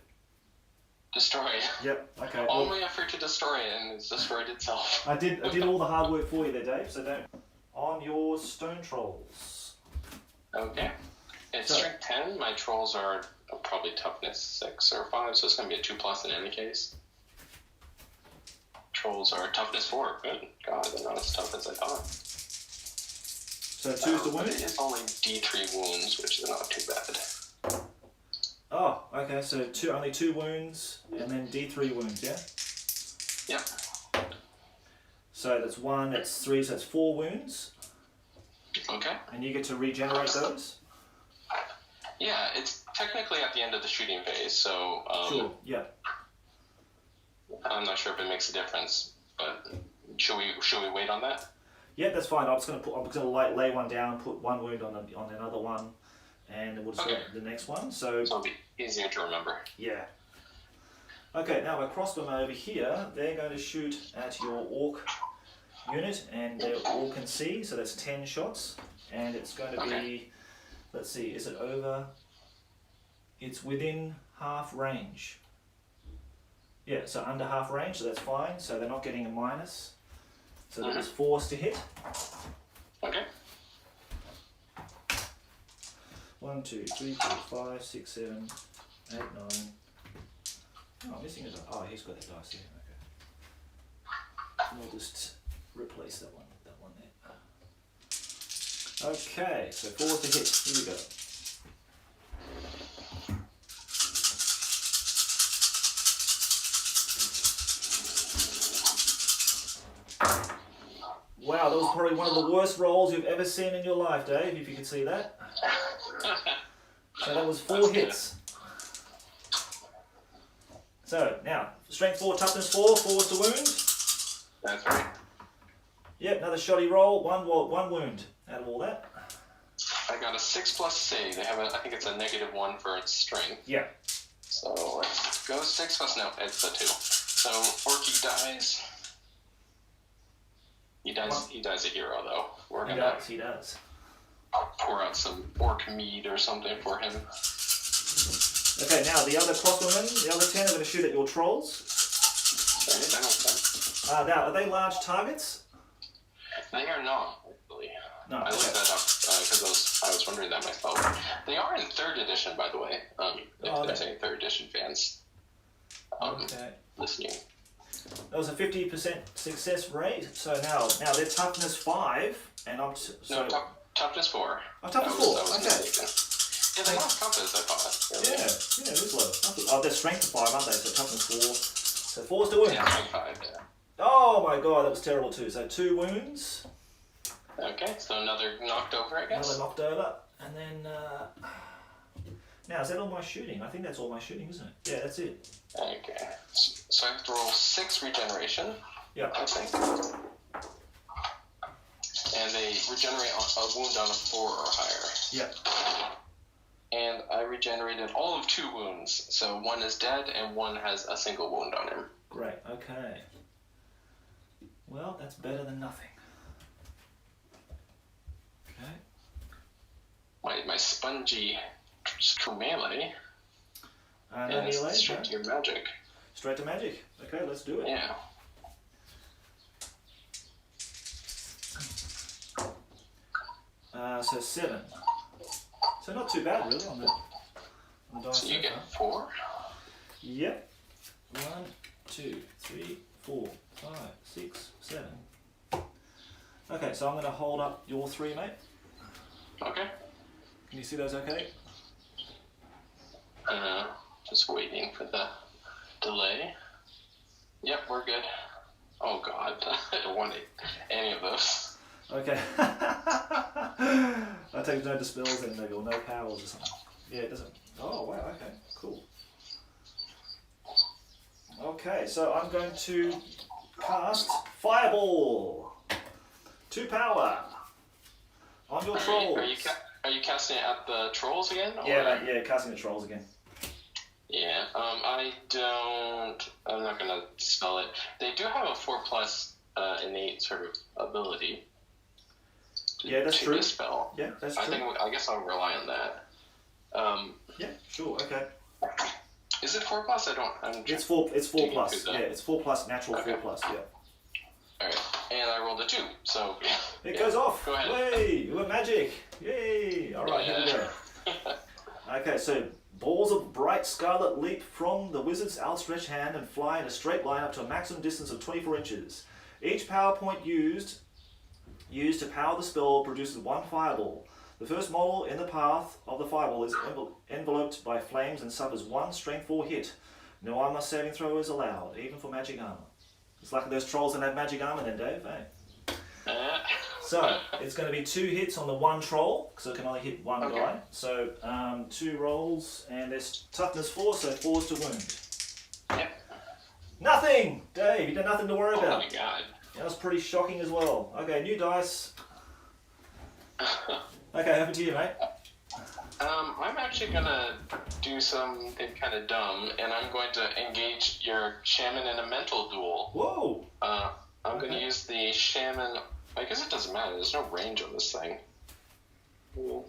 Destroyed? Yep, okay. All my effort to destroy it, and it's destroyed itself. I did all the hard work for you there, Dave, so don't. On your stone trolls. Okay. It's strength 10. My trolls are probably toughness 6 or 5, so it's going to be a 2+ in any case. Trolls are toughness 4. Good. God, they're not as tough as I thought. So 2's the wound? It is only D3 wounds, which is not too bad. Oh, okay, so only 2 wounds, and then D3 wounds, yeah? Yep. So that's 1, that's 3, so that's 4 wounds. Okay. And you get to regenerate those? Yeah, it's technically at the end of the shooting phase, so... sure, yeah. I'm not sure if it makes a difference, but should we wait on that? Yeah, that's fine. I'm just gonna lay one down, put 1 wound on another one, and we'll just go to the next one. So it'll be easier to remember. Yeah. Okay, now my crossbowmen over here, they're going to shoot at your orc unit, and they all can see, so that's 10 shots, and it's going to be, let's see, is it over? It's within half range. Yeah, so under half range, so that's fine. So they're not getting a minus. So that was forced to hit. Okay. 1, 2, 3, 4, 5, 6, 7, 8, 9. Oh, I'm missing a dice. Oh, he's got that dice here. Okay. We'll just replace that one there. Okay, so forced to hit. Here we go. Wow, that was probably one of the worst rolls you've ever seen in your life, Dave, if you could see that. So that was 4 hits. So, now, strength 4, toughness 4, 4 to wound. That's right. Yep, another shoddy roll, one wound out of all that. I got a 6+ save. They have I think it's a -1 for its strength. Yeah. So let's go 6+, no, it's a 2. So Orky dies. He dies a hero, though. He does. Pour out some orc mead or something for him. Okay, now the other crossbowmen, the other 10 are going to shoot at your trolls. Now, are they large targets? They are not, actually. No, I looked that up because I was wondering that myself. They are in 3rd edition, by the way, if there's any 3rd edition fans listening. That was a 50% success rate. So now they're toughness 5, and I'm toughness 4. Oh, toughness 4. Okay. Yeah, they're not tough as I thought. Yeah, it is low. Oh, they're strength 5, aren't they? So toughness 4. So 4's to wound. Yeah, strength 5. Yeah. Oh my god, that was terrible too. So 2 wounds. Okay, so another knocked over, I guess. Another knocked over. And then... now, is that all my shooting? I think that's all my shooting, isn't it? Yeah, that's it. Okay. So I have to roll 6 regeneration. Yeah. I think. And they regenerate a wound on a 4 or higher. Yep. And I regenerated all of 2 wounds. So 1 is dead and 1 has a single wound on him. Great, okay. Well, that's better than nothing. Okay. My spongy true melee. And melee, straight to your magic. Straight to magic. Okay, let's do it. Yeah. So 7. So not too bad really on the dice. So you get 4? Yep. 1, 2, 3, 4, 5, 6, 7. Okay, so I'm going to hold up your 3, mate. Okay. Can you see those okay? Just waiting for the delay. Yep, we're good. Oh god, I don't want any of those. Okay. I take no dispels then maybe, or no powers or something. Yeah, it doesn't... Oh, wow, okay, cool. Okay, so I'm going to cast Fireball. 2 power. On your trolls. Are you casting it at the trolls again? Or? Yeah, casting the trolls again. Yeah, I'm not gonna spell it. They do have a 4+ innate sort of ability. Yeah, that's true. Spell. Yeah, that's true. I guess I'll rely on that. Yeah, sure, okay. Is it 4+? It's 4+. Yeah, it's 4+, natural okay. 4+, yeah. Alright, and I rolled a 2, so... It goes off! Go ahead. Yay! We're magic! Yay! Alright, here we go. Okay, so balls of bright scarlet leap from the wizard's outstretched hand and fly in a straight line up to a maximum distance of 24 inches. Each power point used to power the spell produces 1 fireball. The first model in the path of the fireball is enveloped by flames and suffers 1 strength 4 hit. No armor saving throw is allowed, even for magic armor. It's like those trolls that have magic armor then, Dave, eh? So, it's going to be 2 hits on the 1 troll, because it can only hit 1 guy. So, 2 rolls, and there's toughness 4, so 4's to wound. Yep. Nothing! Dave, you got nothing to worry about. Oh my god. That was pretty shocking as well. Okay, new dice. Okay, over to you, mate. I'm actually gonna do something kind of dumb, and I'm going to engage your shaman in a mental duel. Whoa! I'm going to use the shaman... I guess it doesn't matter. There's no range on this thing. Yeah,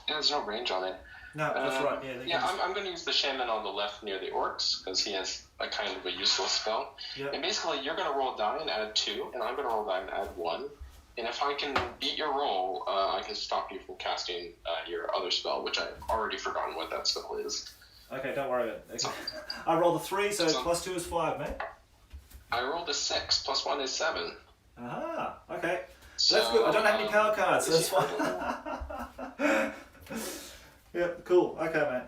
there's no range on it. No, that's right. Yeah, I'm going to use the shaman on the left near the orcs, because he has a kind of a useless spell. Yep. And basically, you're going to roll die and add 2, and I'm going to roll die and add 1. And if I can beat your roll, I can stop you from casting your other spell, which I've already forgotten what that spell is. Okay, don't worry about it. Okay. I rolled a 3, so +2 is 5, mate. I rolled a 6, +1 is 7. Aha, okay. So, that's good. I don't have any power cards, so that's fine. Yep, cool. Okay, man.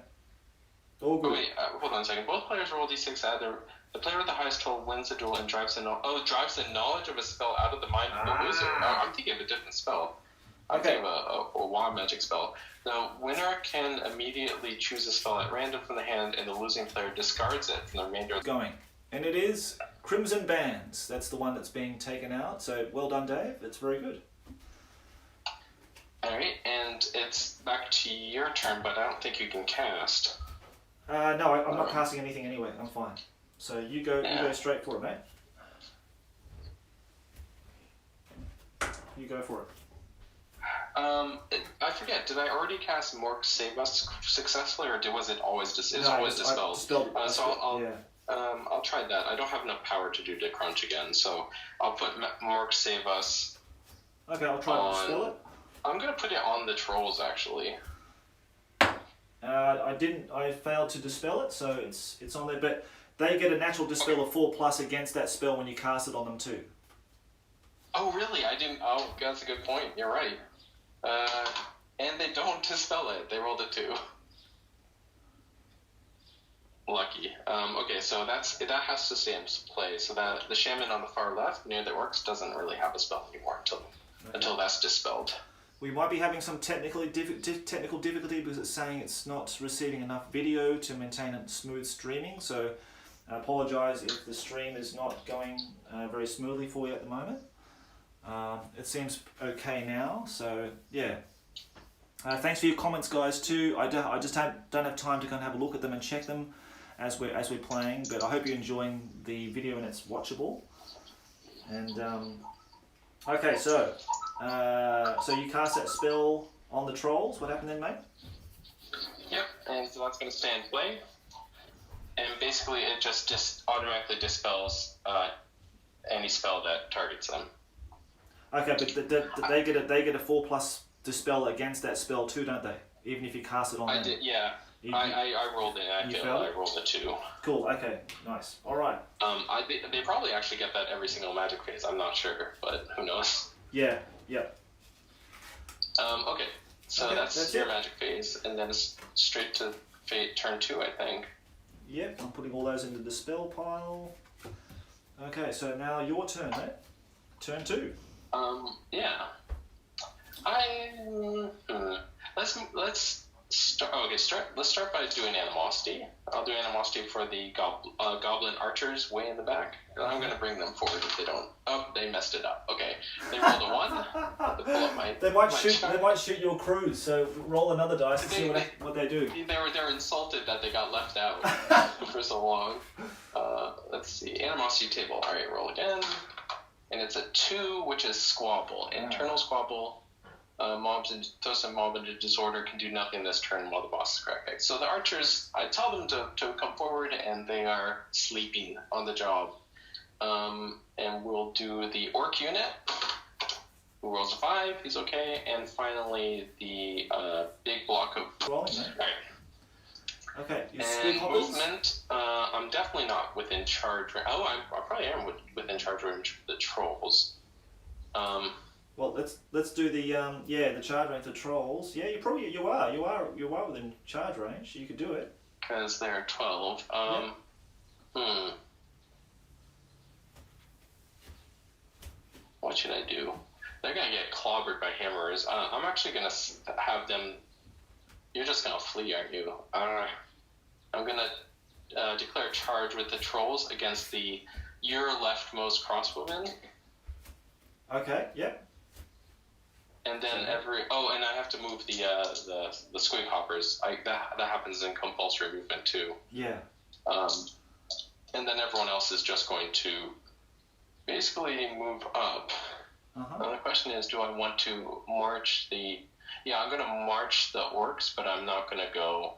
All good. Oh, wait, hold on a second. Both players roll d6 either. The player with the highest total wins the duel and drives the knowledge of a spell out of the mind of the loser. I'm thinking of a different spell. I'm thinking of a wild magic spell. The winner can immediately choose a spell at random from the hand, and the losing player discards it from the remainder of the going. And it is Crimson Bands. That's the one that's being taken out. So well done, Dave. It's very good. Alright, and it's back to your turn, but I don't think you can cast. No, I'm not casting anything anyway. I'm fine. So you go straight for it, mate. You go for it. I forget. Did I already cast Mork Save Us successfully, or was it always always dispelled? I'll try that. I don't have enough power to do the crunch again, so I'll put Mork Save Us. Okay, I'll try to dispel it. I'm gonna put it on the trolls actually. I failed to dispel it, so it's on there, but they get a natural dispel of 4+ against that spell when you cast it on them too. Oh really? I didn't. Oh, that's a good point. You're right. And they don't dispel it. They rolled a 2. lucky. Okay, so that has to stay in play. So that the shaman on the far left near the orcs doesn't really have a spell anymore until that's dispelled. We might be having some technical difficulty because it's saying it's not receiving enough video to maintain a smooth streaming. So I apologise if the stream is not going very smoothly for you at the moment. It seems okay now. So yeah. Thanks for your comments, guys. Too. I just don't have time to kind of have a look at them and check them as we're playing. But I hope you're enjoying the video and it's watchable. And okay, so you cast that spell on the trolls. What happened then, mate? Yep, and so that's going to stay in play. And basically, it just automatically dispels any spell that targets them. Okay, but they get a 4+ dispel against that spell too, don't they? Even if you cast it on them. I did, yeah. I rolled it. I rolled a 2. Cool. Okay. Nice. All right. They probably actually get that every single magic phase. I'm not sure, but who knows? Yeah. Yeah. Okay. So that's your magic phase, and then it's straight to turn 2, I think. Yep. I'm putting all those into the spell pile. Okay. So now your turn, mate. Turn 2. Yeah. Let's start. Okay, let's start by doing animosity. I'll do animosity for the goblin archers way in the back. I'm gonna bring them forward if they don't. Oh, they messed it up. Okay, they rolled a 1. The bullet might. They might shoot your crews. So roll another dice and see what they do. They're insulted that they got left out for so long. Let's see, animosity table. All right, roll again, and it's a 2, which is squabble. Internal squabble. Mobs and those in mob into disorder can do nothing this turn while the boss is correcting. So the archers, I tell them to come forward, and they are sleeping on the job. And we'll do the orc unit, who rolls a 5, he's okay, and finally the big block of... Rolling, mate. Right. Okay, and movement, I'm definitely not within charge range. Oh, I probably am within charge range for the trolls. Well, let's do the the charge range for trolls. Yeah, you are within charge range. You could do it. Because they're 12. What should I do? They're gonna get clobbered by hammers. I'm actually gonna have them. You're just gonna flee, aren't you? I'm gonna declare charge with the trolls against your leftmost crossbowmen. Okay. Yep. And then and I have to move the squig hoppers. That happens in compulsory movement too. Yeah. And then everyone else is just going to basically move up. The question is, do I want to march I'm going to march the orcs, but I'm not going to go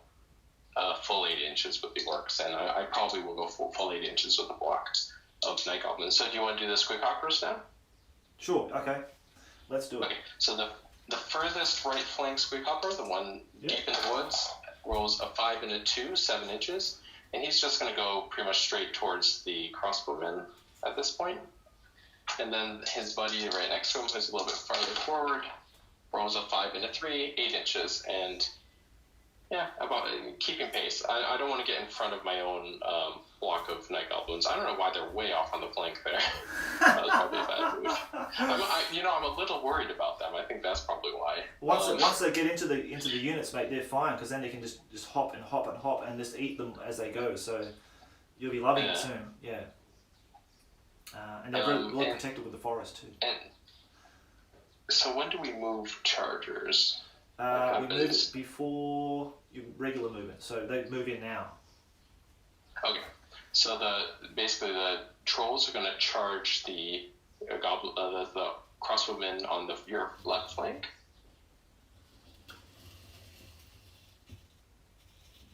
full 8 inches with the orcs, and I probably will go full 8 inches with the block of night goblins. So do you want to do the squig hoppers now? Sure. Okay. Let's do it. Okay, so the furthest right flank squig hopper, the one deep in the woods, rolls a 5 and a 2, 7 inches, and he's just going to go pretty much straight towards the crossbowmen at this point. And then his buddy right next to him, who's a little bit farther forward, rolls a 5 and a 3, 8 inches, and about keeping pace. I don't want to get in front of my own block of night goblins. I don't know why they're way off on the flank there. That was probably a bad move. I'm a little worried about them. I think that's probably why. Once they get into the units, mate, they're fine because then they can just hop and hop and hop and just eat them as they go. So you'll be loving it soon. Yeah. And they're really well protected with the forest too. And so when do we move chargers? We move it before your regular movement, so they move in now. Okay, so basically the trolls are going to charge the crossbowmen on your left flank.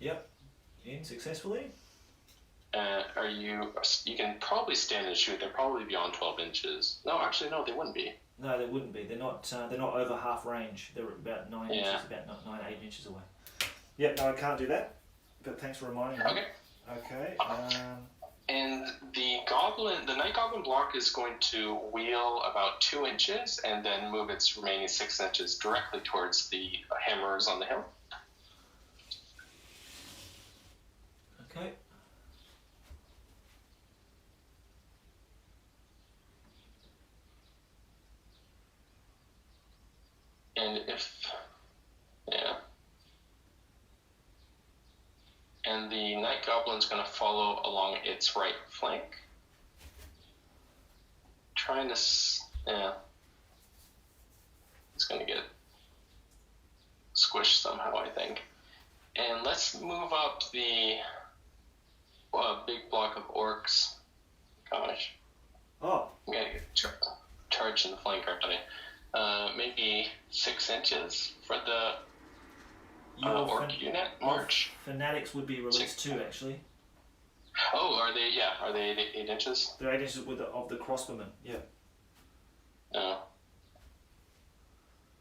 Yep, in successfully. You can probably stand and shoot. They're probably beyond 12 inches. No, actually, no, they wouldn't be. No, they wouldn't be. They're not over half range. They're about 9 inches, about 8 inches away. Yep, no, I can't do that. But thanks for reminding me. Okay. And the night goblin block is going to wheel about 2 inches and then move its remaining 6 inches directly towards the hammerers on the hill. Okay. And and the Night Goblin's going to follow along its right flank. Trying to, it's going to get squished somehow, I think. And let's move up the big block of orcs. Gosh. Oh. I'm going to get charged in the flank, aren't I? Maybe 6 inches for the orc unit march. Fanatics would be released too, actually. Oh, are they? Yeah, are they 8 inches? They're 8 inches of the crossbowmen. Yeah. Oh.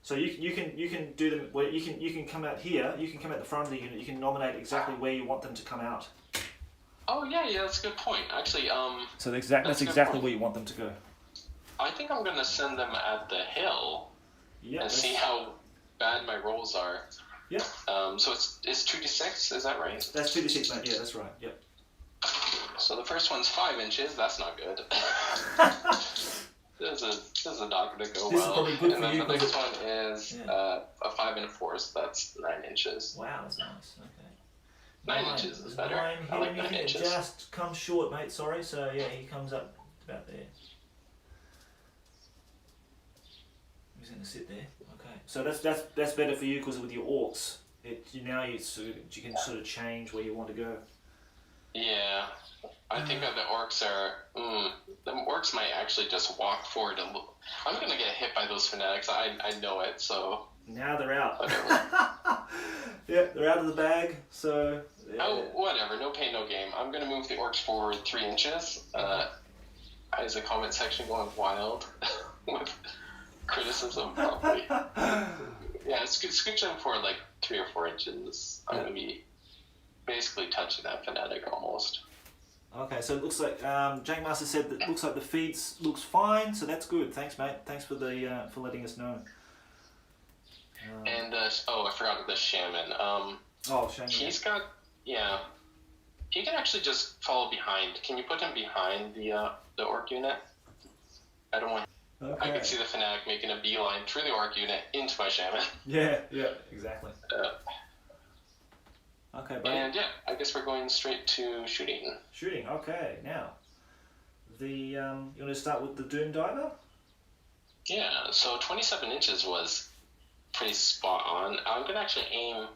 So you can do them. Well, you can come out here. You can come out the front of the unit. You can nominate exactly where you want them to come out. Oh yeah, that's a good point. Actually, So that's exactly where you want them to go. I think I'm gonna send them at the hill. Yeah. And see how bad my rolls are. Yeah. So it's 2d6, is that right? That's 2d6, mate. Yeah, that's right. Yep. So the first one's 5 inches. That's not good. This is not going to go well. This is probably good and for then you. The next one is a 5 and a 4, so that's 9 inches. Wow, that's nice. Okay. 9 inches is better. 9 I like 9 inches. Just comes short, mate. Sorry. So yeah, he comes up about there. He's going to sit there. Okay. So that's better for you because with your orcs, you can sort of change where you want to go. Yeah. I think that the orcs the orcs might actually just walk forward and look. I'm going to get hit by those fanatics. I know it, so. Now they're out. Yeah, they're out of the bag, so. Yeah. Oh, whatever. No pain, no game. I'm going to move the orcs forward 3 inches. Is the comment section going wild with criticism, probably. Yeah, scooch them forward like 3 or 4 inches. I'm going to be basically touching that fanatic almost. Okay, so it looks like Jake Master said that it looks like the feeds looks fine, so that's good. Thanks, mate. Thanks for for letting us know. And I forgot the shaman. Shaman. He's got he can actually just follow behind. Can you put him behind the orc unit? I don't want. Okay. I can see the fanatic making a beeline through the orc unit into my shaman. Yeah, exactly. Okay, buddy. And I guess we're going straight to shooting. Shooting, okay. Now, you want to start with the Doom Diver? Yeah, so 27 inches was pretty spot on. I'm going to actually aim,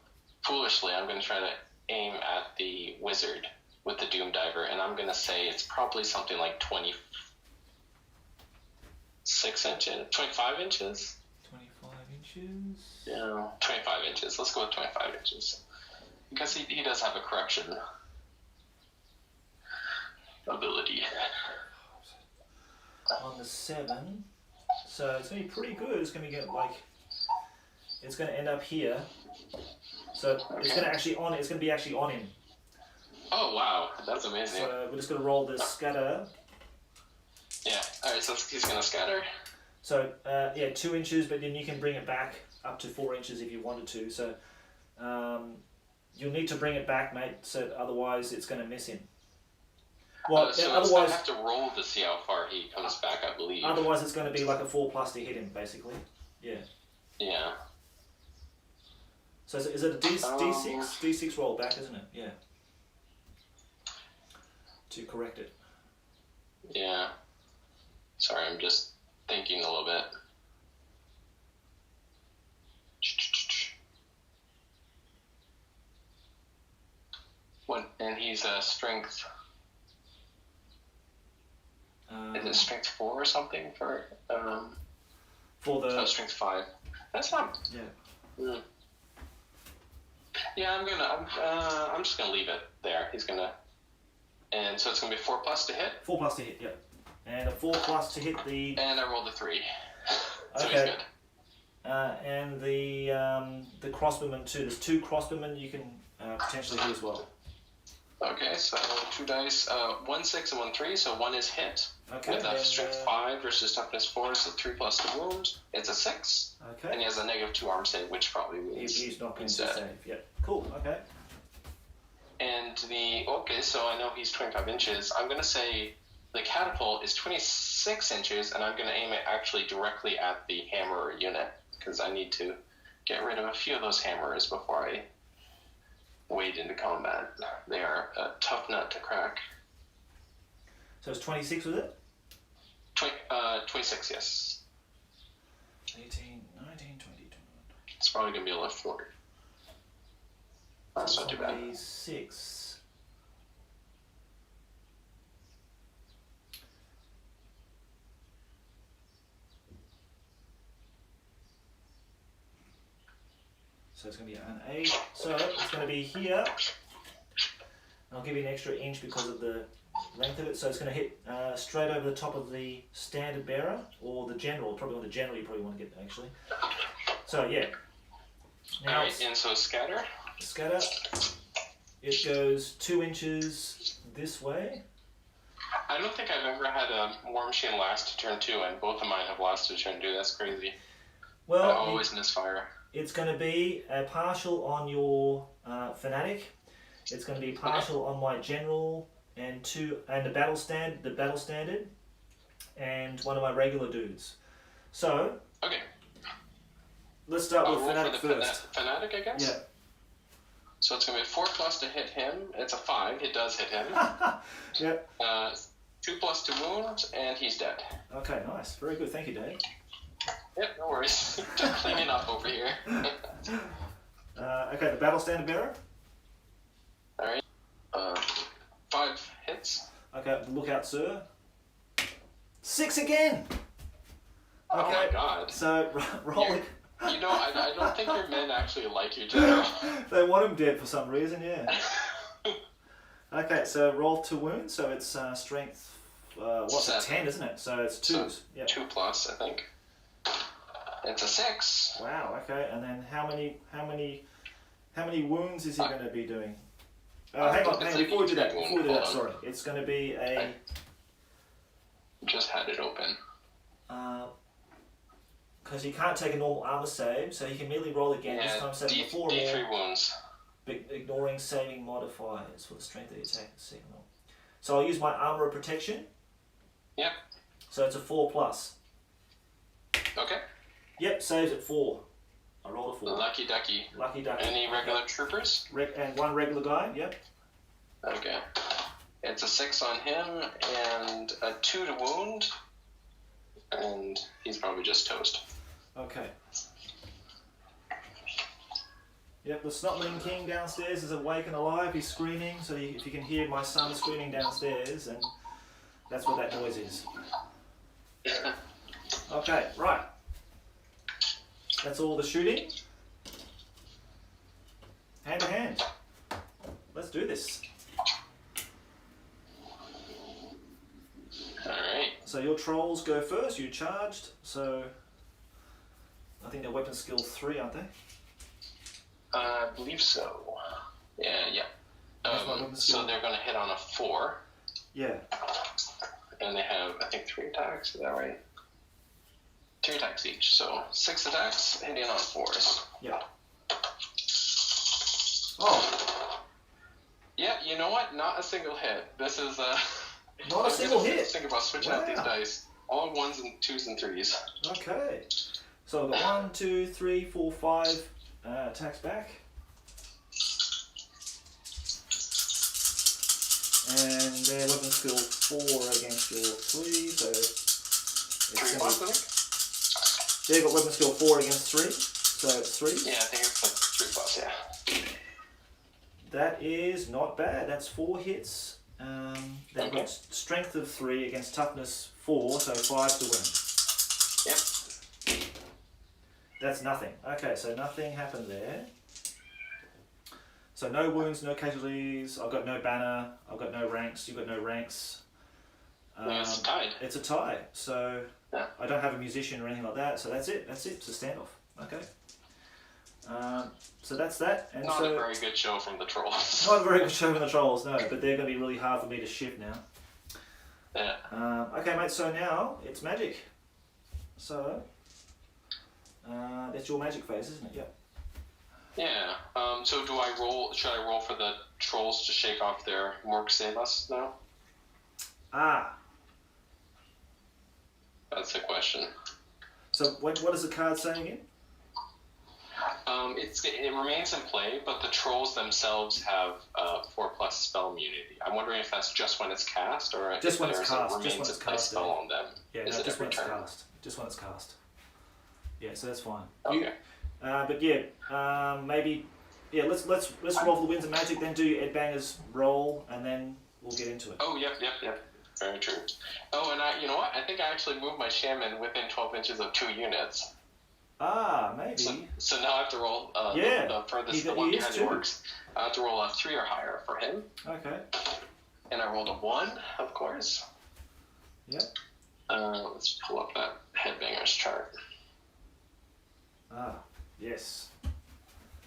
foolishly, I'm going to try to aim at the wizard with the Doom Diver, and I'm going to say it's probably something like 26 inches, 25 inches? 25 inches? Yeah, 25 inches. Let's go with 25 inches. Because he does have a correction ability. On the 7, so it's going to be pretty good. It's going to get it's going to end up here. So it's going to be actually on him. Oh wow, that's amazing. So we're just going to roll this scatter. Yeah. All right. So he's going to scatter. So 2 inches, but then you can bring it back up to 4 inches if you wanted to. So. You'll need to bring it back, mate, so otherwise it's going to miss him. Well, otherwise I have to roll to see how far he comes back, I believe. Otherwise it's going to be like a 4+ to hit him, basically. Yeah. Yeah. So is it a D6? D6 roll back, isn't it? Yeah. To correct it. Yeah. Sorry, I'm just thinking a little bit. And he's strength. Is it strength 4 or something for the? Strength 5. That's not. Yeah. Yeah, I'm just gonna leave it there. He's gonna. And so it's gonna be 4+ to hit. 4+ to hit, yeah. And a 4+ to hit the. And I rolled a 3. So okay. He's good. And the crossbowmen too. There's 2 crossbowmen you can potentially hit as well. Okay, so 2 dice, 1 6 and 1 3, so 1 is hit. Okay. With a strength 5 versus toughness 4, so 3+ to wound. It's a 6. Okay. And he has a -2 arm save, which probably means he's not going to save. Yeah. Cool. Okay. And so I know he's 25 inches. I'm going to say the catapult is 26 inches, and I'm going to aim it actually directly at the hammer unit. because I need to get rid of a few of those hammers before I wade into combat. They are a tough nut to crack. So it's 26, was it? 26, yes. 18, 19, 20, 21. It's probably going to be a left 40. That's not too bad. 26. So it's going to be an 8. So it's going to be here. I'll give you an extra inch because of the length of it. So it's going to hit straight over the top of the standard bearer, or the general. Probably the general you probably want to get, actually. So yeah. Now alright, and so scatter. Scatter. It goes 2 inches this way. I don't think I've ever had a War Machine last to turn 2, and both of mine have lasted to turn 2. That's crazy. Well, I always misfire. It's going to be a partial on your fanatic. It's going to be partial on my general and the battle standard, and one of my regular dudes. So okay, let's start with fanatic first. Fanatic, I guess. Yeah. So it's going to be 4+ to hit him. It's a 5. It does hit him. Yep. 2+ to wound, and he's dead. Okay, nice. Very good. Thank you, Dave. Yep, no worries. Just cleaning up over here. Okay, the battle standard bearer. Alright. 5 hits. Okay, look out, sir. 6 again! Okay. Oh my god. So, roll. You know, I don't think your men actually like you, general. They want him dead for some reason, yeah. Okay, so roll to wound, so it's strength, what's 7. it, 10, isn't it? So it's 2s. So, Yep. 2+, I think. It's a 6. Wow, okay, and then how many wounds is he going to be doing? Hang on, before we do that, sorry. It's going to be a... Just had it open. Because he can't take a normal armor save, so he can immediately roll again, this time saving 4 D3 wounds. Ignoring saving modifiers for the strength of the attack signal. So I'll use my armor of protection. Yep. So it's a 4+. Okay. Yep, saves at 4. I rolled a 4. Lucky ducky. Lucky ducky. Any regular troopers? And 1 regular guy, yep. Okay. It's a 6 on him, and a 2 to wound, and he's probably just toast. Okay. Yep, the Snotling King downstairs is awake and alive. He's screaming, so if you can hear my son screaming downstairs, and that's what that noise is. Okay, right. That's all the shooting. Hand to hand. Let's do this. Alright. So your trolls go first, you charged, so I think they're weapon skill 3, aren't they? I believe so. Yeah. So they're going to hit on a 4. Yeah. And they have, I think, 3 attacks, is that right? 2 attacks each, so 6 attacks hitting on 4s. Yeah. Oh. Yeah, you know what? Not a single hit. This is not a single hit. Think about switching out these dice. All 1s and 2s and 3s. Okay. So I've got 1, 2, 3, 4, 5 attacks back. And their weapon skill 4 against your 3, so it's 3+, I think? They've got weapon skill 4 against 3, so it's 3. Yeah, I think it's like 3+, yeah. That is not bad. That's 4 hits. They've got strength of 3 against toughness 4, so 5 to win. Yep. That's nothing. Okay, so nothing happened there. So no wounds, no casualties. I've got no banner. I've got no ranks. You've got no ranks. It's tied. It's a tie. So yeah. I don't have a musician or anything like that. So that's it. That's it. It's a standoff. Okay. So that's that. And not a very good show from the trolls. Not a very good show from the trolls, no. But they're going to be really hard for me to shift now. Yeah. Okay, mate. So now it's magic. So that's your magic phase, isn't it? Yep. Yeah. So do I roll? Should I roll for the trolls to shake off their Mork Sabus now? That's the question. So what does the card say again? It remains in play, but the trolls themselves have 4+ spell immunity. I'm wondering if that's just when it's cast, or just if when it's cast. remains Just when it's in play cast. spell on them. Yeah, Is no, it just when every it's turn? cast. Just when it's cast. Yeah, so that's fine. Okay. But yeah, maybe. Yeah, let's roll for the winds of magic, then do Ed Banger's roll, and then we'll get into it. Oh, yep. Very true. Oh, and you know what? I think I actually moved my shaman within 12 inches of 2 units. Ah, maybe. So now I have to roll the furthest, the one behind the orcs. I have to roll a 3 or higher for him. Okay. And I rolled a 1, of course. Yep. Let's pull up that headbanger's chart. Ah, yes.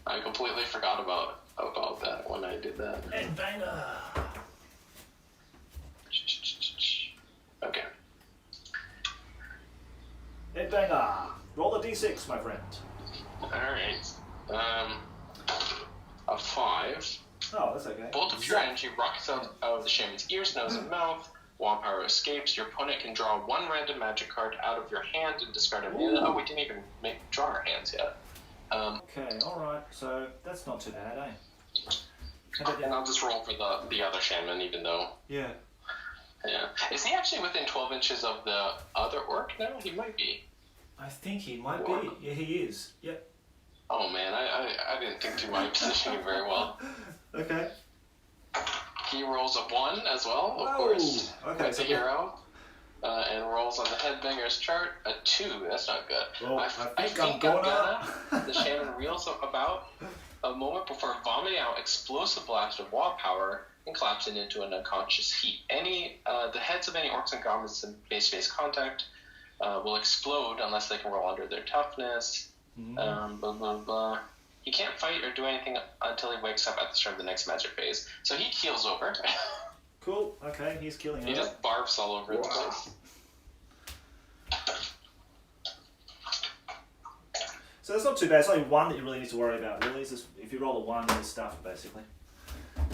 I completely forgot about that when I did that. Headbanger. Okay. Headbanger. Roll a d6, my friend. Alright. A 5. Oh, that's okay. Bolt of pure energy rockets out of the shaman's ears, nose, and mouth. While power escapes, your opponent can draw 1 random magic card out of your hand and discard it. Oh, we didn't even draw our hands yet. Okay, alright. So, that's not too bad, eh? And I'll just roll for the other shaman, even though... Yeah. Yeah. Is he actually within 12 inches of the other orc now? He might be. I think he might be. Yeah, he is. Yep. Oh, man, I didn't think through my positioning very well. Okay. He rolls a 1 as well, of course. Okay, with the hero. And rolls on the headbanger's chart a 2. That's not good. Well, I think I'm gonna... The shaman reels about a moment before vomiting out explosive blast of wall power and collapsing into an unconscious heap. The heads of any orcs and goblins in base-to-base contact will explode unless they can roll under their toughness. Blah, blah, blah. He can't fight or do anything until he wakes up at the start of the next magic phase. So he keels over. Cool. Okay, he's killing it. He just barfs all over the place. So that's not too bad. It's only 1 that you really need to worry about, really. It's just, if you roll a 1, you're stuffed, basically.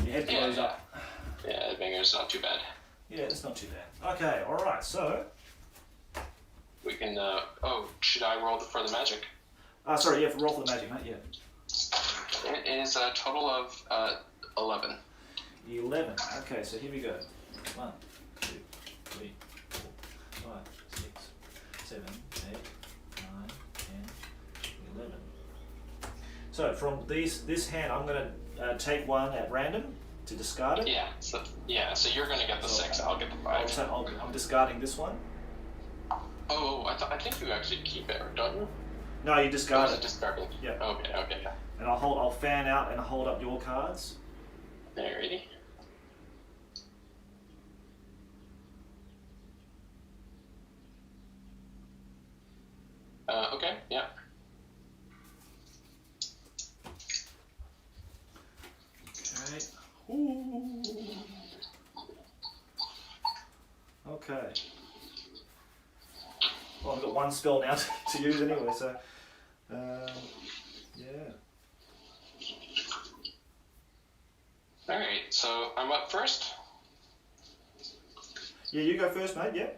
Your head blows up. Yeah, Headbanger's not too bad. Yeah, it's not too bad. Okay, alright, so... We can, should I roll for the magic? Sorry, yeah, roll for the magic, mate, yeah. It is a total of 11. 11. Okay, so here we go. 1, 2, 3, 4, 5, 6, 7, 8, 9, 10, 11. So from this hand, I'm going to take 1 at random to discard it. Yeah. So you're going to get the 6. I'll get the 5. I'm discarding this one. Oh, I think you actually keep it, don't you? No, you discard it. Discarded. Yeah. Okay, yeah. And I'll fan out and hold up your cards. Alrighty. Okay, yeah. Okay. Ooh. Okay. Well, I've got 1 spell now to use anyway, so... yeah. Alright, so I'm up first. Yeah, you go first, mate, yeah.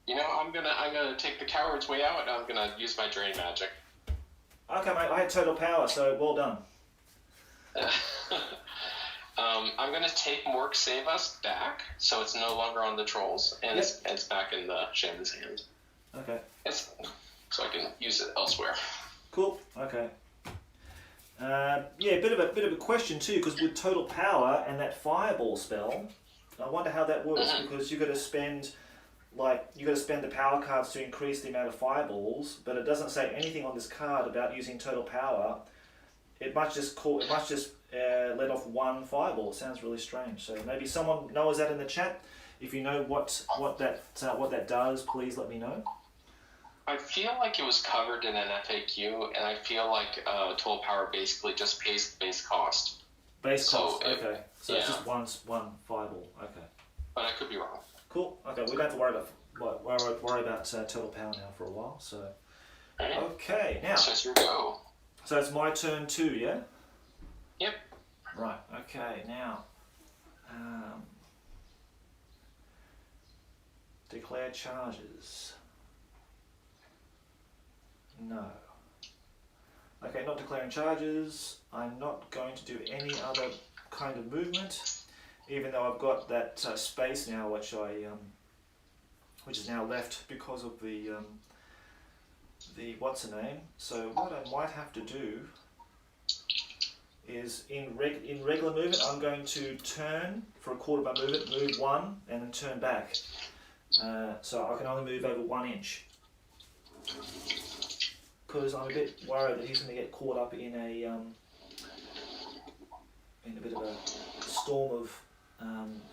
You know, I'm gonna take the coward's way out, and I'm gonna use my drain magic. Okay, mate, I had total power, so well done. I'm gonna take Mork Save Us back, so it's no longer on the trolls, and it's back in the shaman's hand. Okay. So I can use it elsewhere. Cool. Okay. Yeah, bit of a question too, because with total power and that fireball spell, I wonder how that works, because you got to spend the power cards to increase the amount of fireballs, but it doesn't say anything on this card about using total power. It must just let off 1 fireball. It sounds really strange. So maybe someone knows that in the chat. If you know what that does, please let me know. I feel like it was covered in an FAQ, and I feel like total power basically just pays the base cost. Base cost. Okay. So it's just one fireball. Okay. But I could be wrong. Cool. Okay. We don't have to worry about total power now for a while. So. Right. Okay. Now. So it's your go. So it's my turn too, yeah? Yep. Right, okay, now... Declare charges. No. Okay, not declaring charges. I'm not going to do any other kind of movement, even though I've got that space now, which is now left because of the what's the name. So what I might have to do is in regular movement, I'm going to turn for a quarter of my movement, move 1, and then turn back. So I can only move over 1 inch. Because I'm a bit worried that he's going to get caught up in a bit of a storm of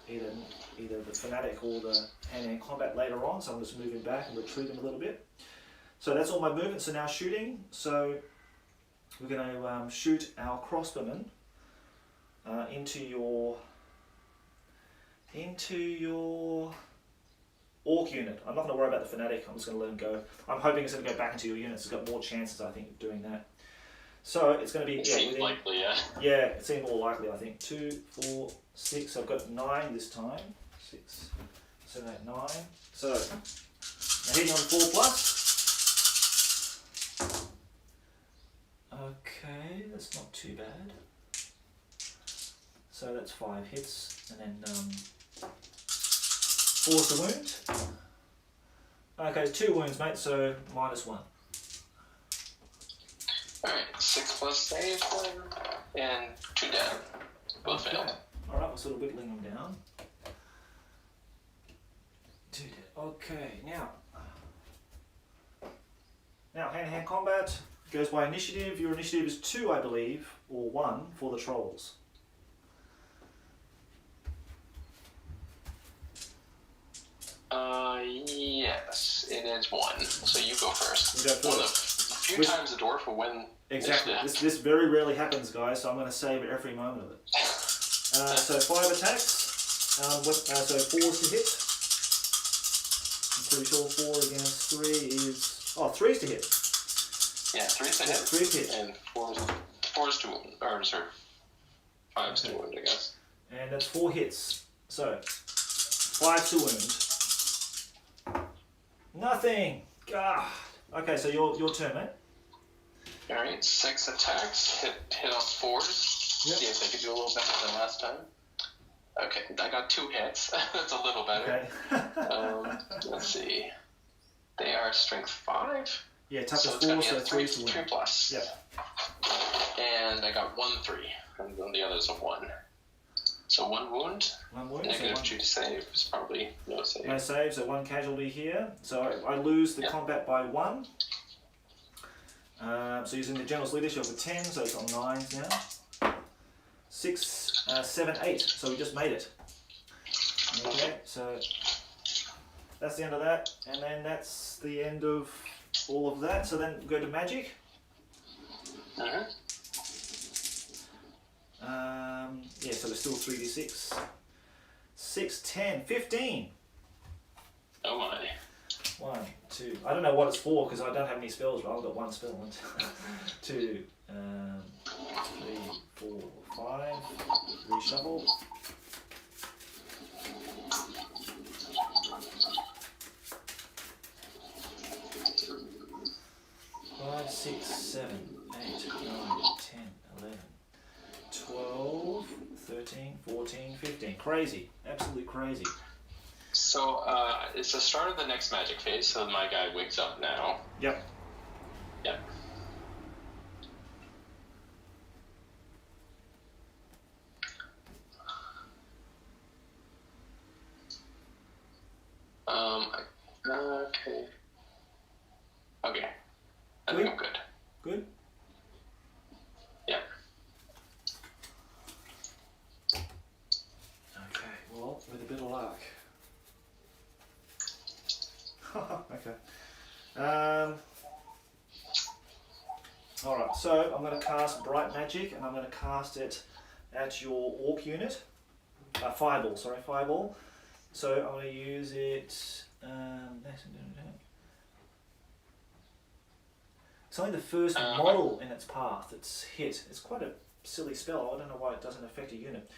either the fanatic or the hand-to-hand combat later on. So I'm just moving back and retreating a little bit. So that's all my movements are now shooting. So we're going to shoot our crossbowmen into your orc unit. I'm not going to worry about the fanatic. I'm just going to let him go. I'm hoping it's going to go back into your units. It's got more chances, I think, of doing that. So it's going to be... It seems likely, yeah. Yeah, it seems more likely, I think. 2, 4, 6. I've got 9 this time. 6, 7, 8, 9. So, now hitting on 4+. Okay, that's not too bad. So that's 5 hits, and then 4's the wound. Okay, 2 wounds, mate, so -1. Alright, 6 plus save, and 2 down. Both failed. Alright, we're sort of whittling them down. 2 dead. Okay, now hand-to-hand combat goes by initiative. Your initiative is 2, I believe, or 1 for the trolls. Yes, it is 1. So you go first. You go first. A few times a dwarf will win. Exactly. This very rarely happens, guys, so I'm going to save every moment of it. So 5 attacks. So 4's to hit. I'm pretty sure 4 against 3 is... Oh, 3's to hit. Yeah, 3's to hit. 3's to hit. And 4's to wound. Or, sorry, 5's to wound, I guess. And that's 4 hits. So, 5 to wound. Nothing! God. Okay, so your turn, mate. Alright, 6 attacks. Hit on 4s. Yep. See if they could do a little better than last time. Okay, I got 2 hits. That's a little better. Okay. Let's see. They are strength 5. Yeah, toughness so 4, so 3 to win. 3 plus. Yep. And I got 1 3, and then the others are 1. So 1 wound. 1 wound. Negative so 2 to save is probably no save. No save, so 1 casualty here. So I lose the combat by 1. So using the general's leadership of 10, so it's on 9s now. 6, 7, 8. So we just made it. Okay, so that's the end of that, and then that's the end of all of that. So then go to magic. Yeah, so we're still 3d6. 6, 10, 15. Oh my. 1, 2. I don't know what it's for because I don't have any spells. Right? I've got 1 spell. 1, 2, 3, 4, 5. Reshuffle. 5, 6, 7, 8, 9, 10, 11, 12, 13, 14, 15. Crazy. Absolutely crazy. So, it's the start of the next magic phase, so my guy wakes up now. Yep. Yep. Okay. Okay. I think I'm good. Good? Yeah. Okay, well, with a bit of luck. Okay. Alright, so I'm going to cast Bright Magic, and I'm going to cast it at your orc unit. Fireball, sorry, Fireball. So I'm going to use it... it's only the first model in its path that's hit. It's quite a silly spell. I don't know why it doesn't affect a unit.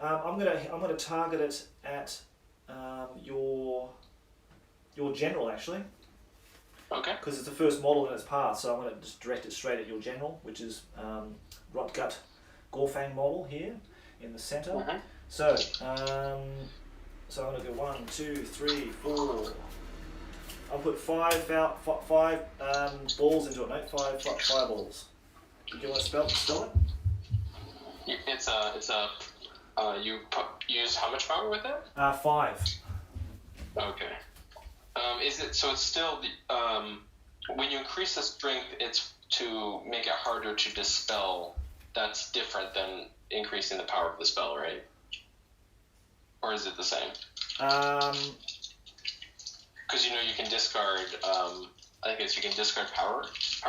I'm gonna target it at your your general actually. Okay. Because it's the first model in its path, so I'm going to just direct it straight at your general, which is Rotgut Gorfang model here in the center. Mm-hmm. So, so I'm going to go 1, 2, 3, 4. I'll put five balls into it, mate. Five fireballs. Do you want to spell it? You use how much power with it? 5. Okay. Is it so? It's still when you increase the strength, it's to make it harder to dispel. That's different than increasing the power of the spell, right? Or is it the same? Because you can discard. I think you can discard power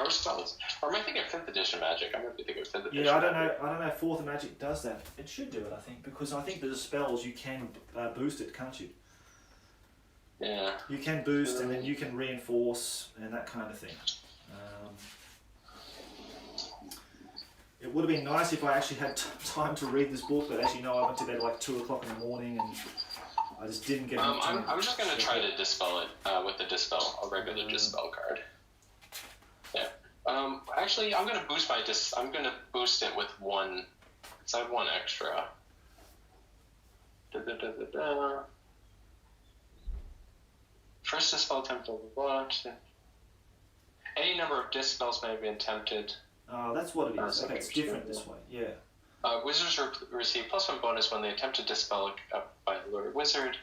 spells. Or am I thinking of 5th edition magic? I might be thinking of 5th edition. Yeah, I don't know. I don't know if 4th magic does that. It should do it, I think, because I think the spells you can boost it, can't you? Yeah. You can boost and then you can reinforce and that kind of thing. It would have been nice if I actually had time to read this book, but as you know, I went to bed like 2 o'clock in the morning and I just didn't get enough time. I'm just going to try to dispel it with a dispel, a regular dispel card. Yeah. Actually, I'm going to boost I'm going to boost it with 1, because I have 1 extra. First dispel attempt of what? Any number of dispels may have been attempted. Oh, that's what it is. Okay, it's different this way. Yeah. Wizards receive +1 bonus when they attempt to dispel by the Lord Wizard.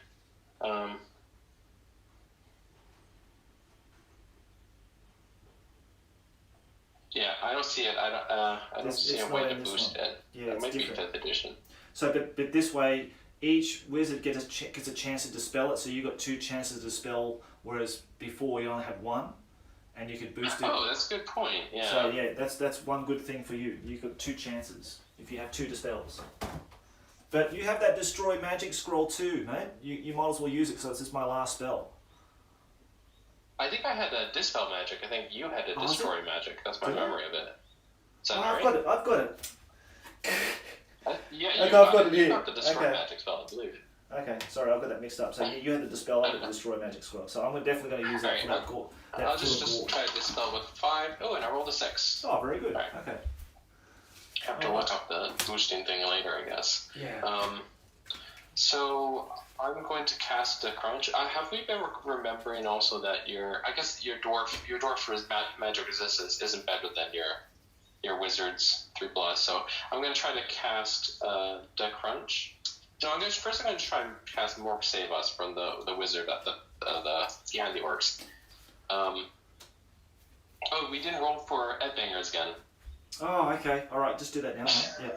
Yeah, I don't see it. I don't see a way to boost it. Yeah, it might different. be 5th edition. So, but this way, each wizard gets a chance to dispel it. So you got 2 chances to dispel, whereas before you only had 1, and you could boost it. Oh, that's a good point. Yeah. So yeah, that's one good thing for you. You got 2 chances if you have 2 dispels. But you have that destroy magic scroll too, mate. You might as well use it because this is my last spell. I think I had a dispel magic. I think you had a destroy magic. That's my memory of it. Is that right? I've got it. Yeah, I've got it here. You got the destroy magic spell, I believe. Okay, sorry, I've got that mixed up. So you had the dispel, I had the destroy magic spell. So I'm definitely going to use that for that core. I'll just try to dispel with 5. Oh, and I rolled a 6. Oh, very good. Right. Okay. Have to look up the boosting thing later, I guess. Yeah. So I'm going to cast a crunch. Have we been remembering also that your dwarf magic resistance isn't better than your wizard's 3+? So I'm going to try to cast the crunch. No, I'm going to try and cast Mork Save Us from the wizard at the behind the orcs. We didn't roll for Edbangers again. Oh, okay. All right, just do that now, mate. Yeah.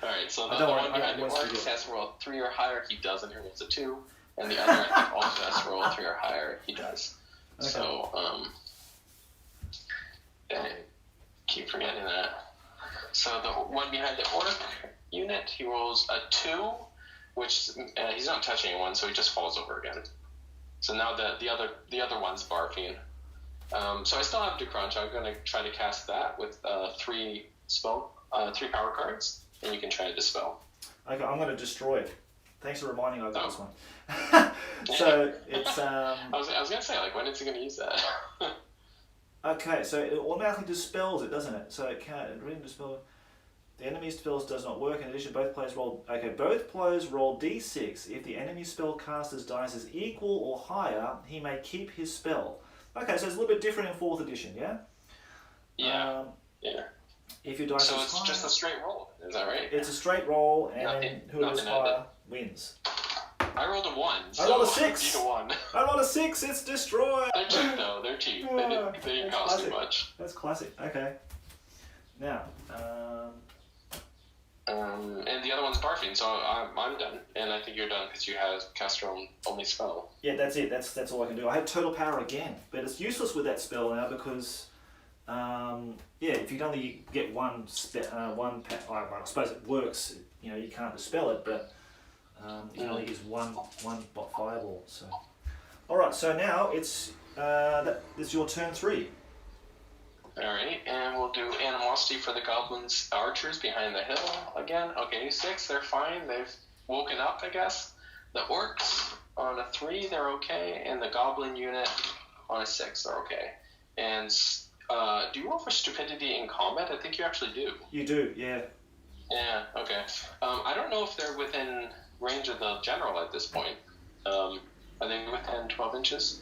All right, so the one behind the orcs has to roll 3 or higher. He doesn't. He rolls a 2, and the other I think also has to roll 3 or higher. He does. Okay. So I keep forgetting that. So the one behind the orc unit, he rolls a 2, which he's not touching anyone, so he just falls over again. So now the other one's barfing. So I still have to crunch. I'm going to try to cast that with 3 power cards, and you can try to dispel. Okay, I'm going to destroy it. Thanks for reminding me of this one. So it's. I was going to say, when is he going to use that? Okay, so it automatically dispels it, doesn't it? So it can't really dispel. The enemy's spells does not work. In addition, both players roll d6. If the enemy spellcaster's dice is equal or higher, he may keep his spell. Okay, so it's a little bit different in 4th edition, yeah? Yeah. Yeah. If your dice so is it's higher, just a straight roll, is that right? It's a straight roll, and whoever's higher wins. I rolled a 1. I rolled a 6. I rolled a 6. It's destroyed. They're cheap though. They're cheap. They didn't cost too much. That's classic. Okay. Now. And the other one's barfing, so I'm done, and I think you're done because you have cast your only spell. Yeah, that's it. That's all I can do. I had total power again, but it's useless with that spell now because, if you can only get one, I suppose it works. You can't dispel it, but you can only use one fireball. So, all right. So now it's your turn 3. Alright, and we'll do Animosity for the Goblins Archers behind the hill again. Okay, 6, they're fine. They've woken up, I guess. The Orcs, on a 3, they're okay, and the goblin unit on a 6, they're okay. And do you roll for stupidity in combat? I think you actually do. You do, yeah. Yeah, okay. I don't know if they're within range of the general at this point. Are they within 12 inches?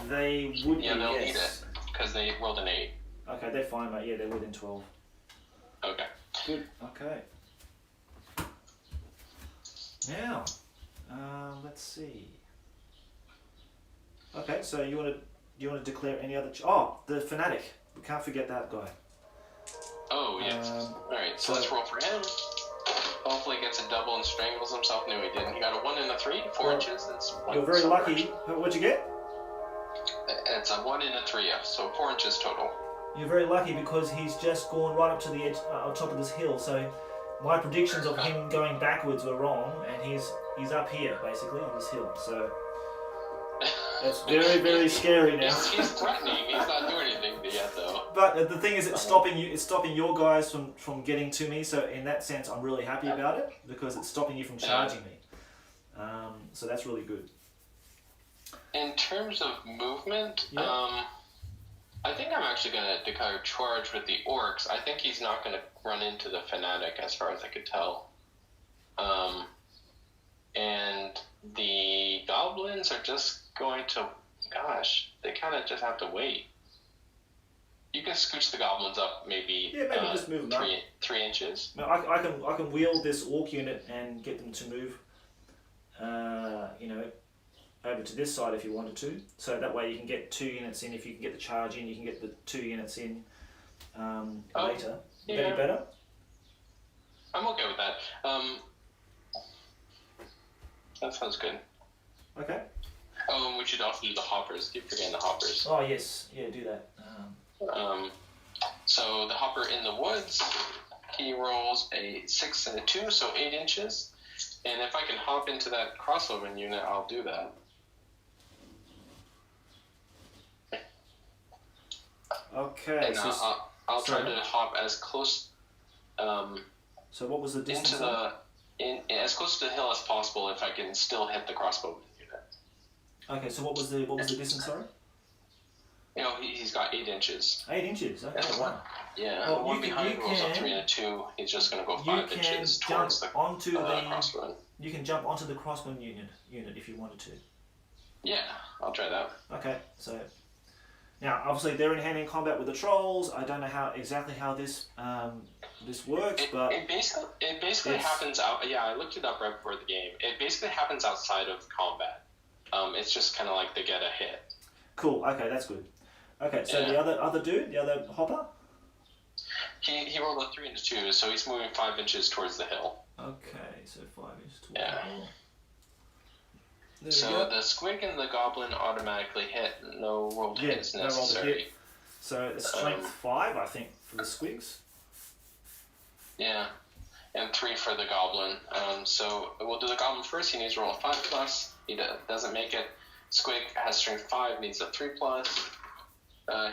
They would be, they'll yes. need it, because they rolled an 8. Okay, they're fine, mate. Yeah, they're within 12. Okay. Good, okay. Now, let's see. Okay, so you want to declare any other... the fanatic. We can't forget that guy. Oh, yes. Alright, so let's roll for him. Hopefully he gets a double and strangles himself. No, he didn't. He got a 1 and a 3, 4 inches. That's you're very lucky. What'd you get? It's a 1 and a 3, so 4 inches total. You're very lucky because he's just gone right up to the edge, on top of this hill. So my predictions of him going backwards were wrong, and he's up here basically on this hill. So that's very, very scary now. He's threatening. He's not doing anything yet, though. But the thing is, it's stopping you. It's stopping your guys from getting to me. So in that sense, I'm really happy about it because it's stopping you from charging me. So that's really good. In terms of movement, I think I'm actually going to declare charge with the orcs. I think he's not going to run into the fanatic, as far as I could tell. And the goblins are just going to... Gosh, they kind of just have to wait. You can scooch the goblins up maybe just move them up. 3 inches. No, I can wield this orc unit and get them to move, over to this side if you wanted to. So that way you can get 2 units in. If you can get the charge in, you can get the 2 units in later. Yeah. That'd be better. I'm okay with that. That sounds good. Okay. Oh, and we should also do the hoppers. Keep forgetting the hoppers. Oh, yes. Yeah, do that. So the hopper in the woods, he rolls a 6 and a 2, so 8 inches. And if I can hop into that crossover unit, I'll do that. Okay. And I'll try to hop as close. So what was the distance? As close to the hill as possible, if I can still hit the crossbow unit. Okay. So what was the distance? Sorry. He's got 8 inches. 8 inches. Okay. Wow. Yeah. Well, one behind rolls a 3 and a 2. He's just going to go 5 inches towards the crossbow. You can jump onto the crossbow unit if you wanted to. Yeah, I'll try that. Okay. So now, obviously, they're in hand-to-hand combat with the trolls. I don't know exactly how this works, but it basically happens out. Yeah, I looked it up right before the game. It basically happens outside of combat. It's just kind of like they get a hit. Cool. Okay, that's good. Okay, so the other dude, the other hopper, he rolled a 3 and a 2, so he's moving 5 inches towards the hill. Okay, so 5 inches towards the hill. So the squig and the goblin automatically hit. No rolled hit is necessary. No hit. So it's strength 5, I think, for the squigs. Yeah, and 3 for the goblin. So we'll do the goblin first. He needs to roll a 5+. He doesn't make it. Squig has strength 5, needs a 3+.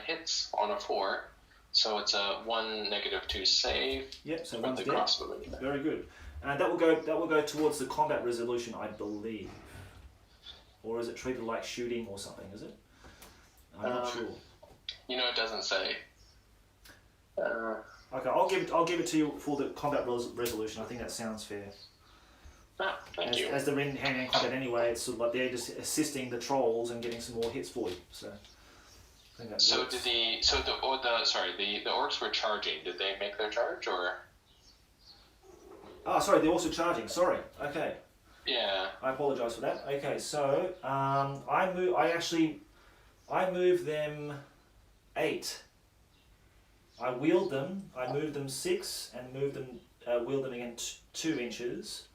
Hits on a 4. So it's a 1 -2 save. Yep, so one's dead. Very good. And that will go towards the combat resolution, I believe. Or is it treated like shooting or something, is it? I'm not sure. It doesn't say. Okay, I'll give it to you for the combat resolution. I think that sounds fair. Thank you. As they're in hand-to-hand combat anyway, it's sort of like they're just assisting the trolls and getting some more hits for you. So I think that works. The orcs were charging. Did they make their charge or? Oh, sorry, they're also charging. Sorry. Okay. Yeah. I apologise for that. Okay, so I moved them 8. I wheeled them. I moved them 6 and wheeled them again 2 inches.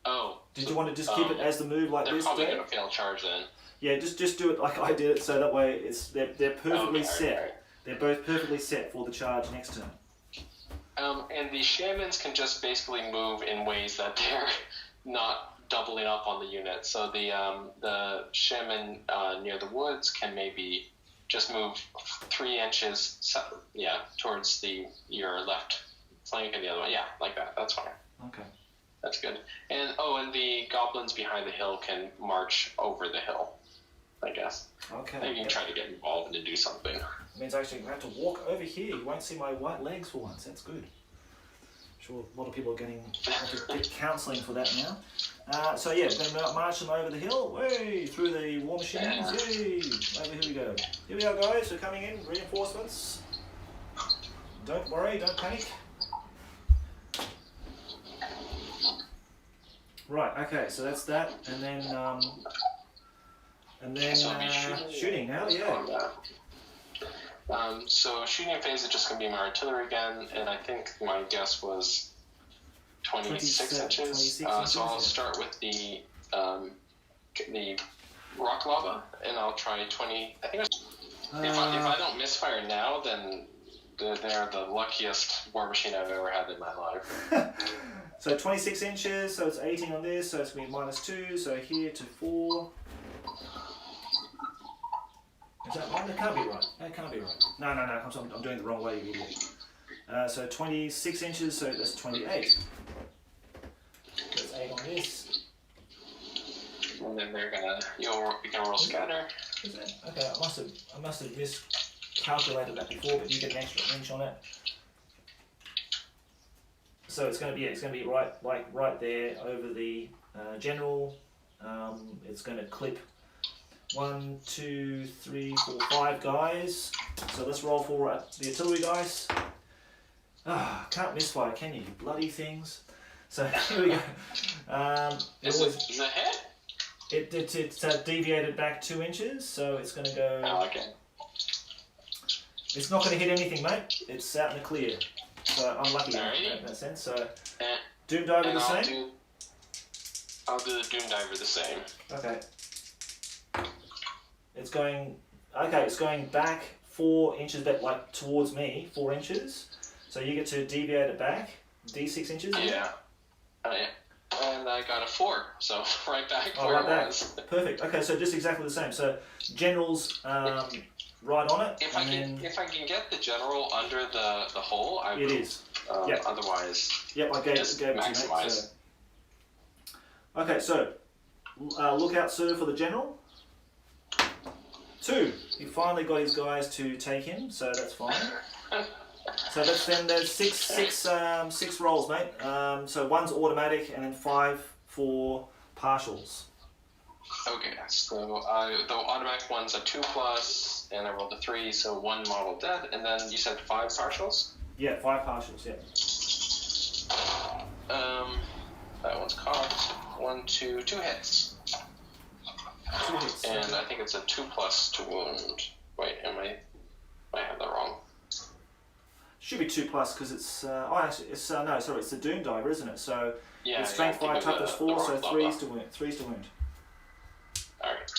Oh. Did you want to just keep it as the move like they're this? They're probably going to fail charge then. Yeah, just do it like I did it, so that way they're perfectly set. Right. They're both perfectly set for the charge next turn. And the shamans can just basically move in ways that they're not doubling up on the unit. So the shaman near the woods can maybe just move 3 inches, towards your left flank and the other one. Yeah, like that. That's fine. Okay. That's good. And the goblins behind the hill can march over the hill, I guess. Okay. Maybe you can try to get involved and do something. It means I actually have to walk over here. You won't see my white legs for once. That's good. I'm sure a lot of people are getting counselling for that now. So yeah, we're going to march them over the hill, way through the war machines. Yay! Over here we go. Here we are, guys. We're coming in. Reinforcements. Don't worry. Don't panic. Right. Okay. So that's that, and then shooting now. Yeah. So shooting phase is just going to be my artillery again, and I think my guess was 26 inches. So I'll start with the rock lava, and I'll try 20. I think if I don't misfire now, then they're the luckiest war machine I've ever had in my life. So 26 inches, so it's 18 on this, so it's going to be -2, so here to 4. Is that right? That can't be right. That can't be right. No, I'm doing it the wrong way, you idiot. So 26 inches, so that's 28. That's 8 on this. And then you can roll scatter. Is that? Okay, I must have miscalculated that before, but you get an extra inch on it. So it's going to be right there over the general. It's going to clip 1, 2, 3, 4, 5 guys. So let's roll for the artillery dice. Can't misfire, can you bloody things? So here we go. Is it a hit? It's deviated back 2 inches, so it's going to go. Oh, okay. It's not going to hit anything, mate. It's out in the clear. So I'm lucky in that sense. So Doom Diver the same? I'll do the Doom Diver the same. Okay. It's going back 4 inches, like towards me, 4 inches. So you get to deviate it back, D6 inches. Yeah. And I got a 4, so right back where it was. Perfect. Okay, so just exactly the same. So generals right on it. If I can get the general under the hole, I will. It is. Yep. Otherwise, I gave it to you, mate. So. Okay, so look out, sir, for the general. 2. He finally got his guys to take him, so that's fine. So there's six rolls, mate. So 1's automatic, and then 5 for partials. Okay, so the automatic one's a 2+, and I rolled a 3, so 1 model dead, and then you said 5 partials? Yeah, 5 partials, yeah. That one's cocked. 1, 2, 2 hits. 2 hits. And I think it's a 2+ to wound. Wait, I have that wrong. Should be 2+ because it's it's the Doom Diver, isn't it? So yeah, it's strength 5, toughness 4, so 3's to wound. 3's to wound. All right.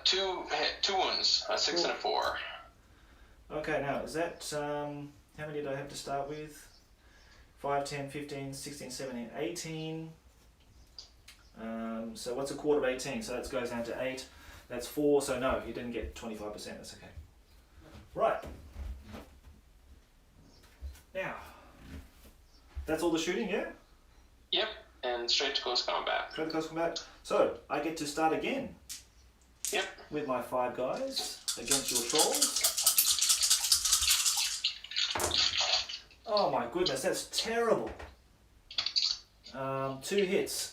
2 wounds, a 6 and a 4. Okay, now is that how many did I have to start with? 5, 10, 15, 16, 17, 18. So what's a quarter of 18? So that goes down to 8. That's 4. So no, you didn't get 25%. That's okay. Right. Now, that's all the shooting, yeah? Yep, and straight to close combat. Straight to close combat. So, I get to start again. Yep. With my 5 guys against your trolls. Oh my goodness, that's terrible. 2 hits.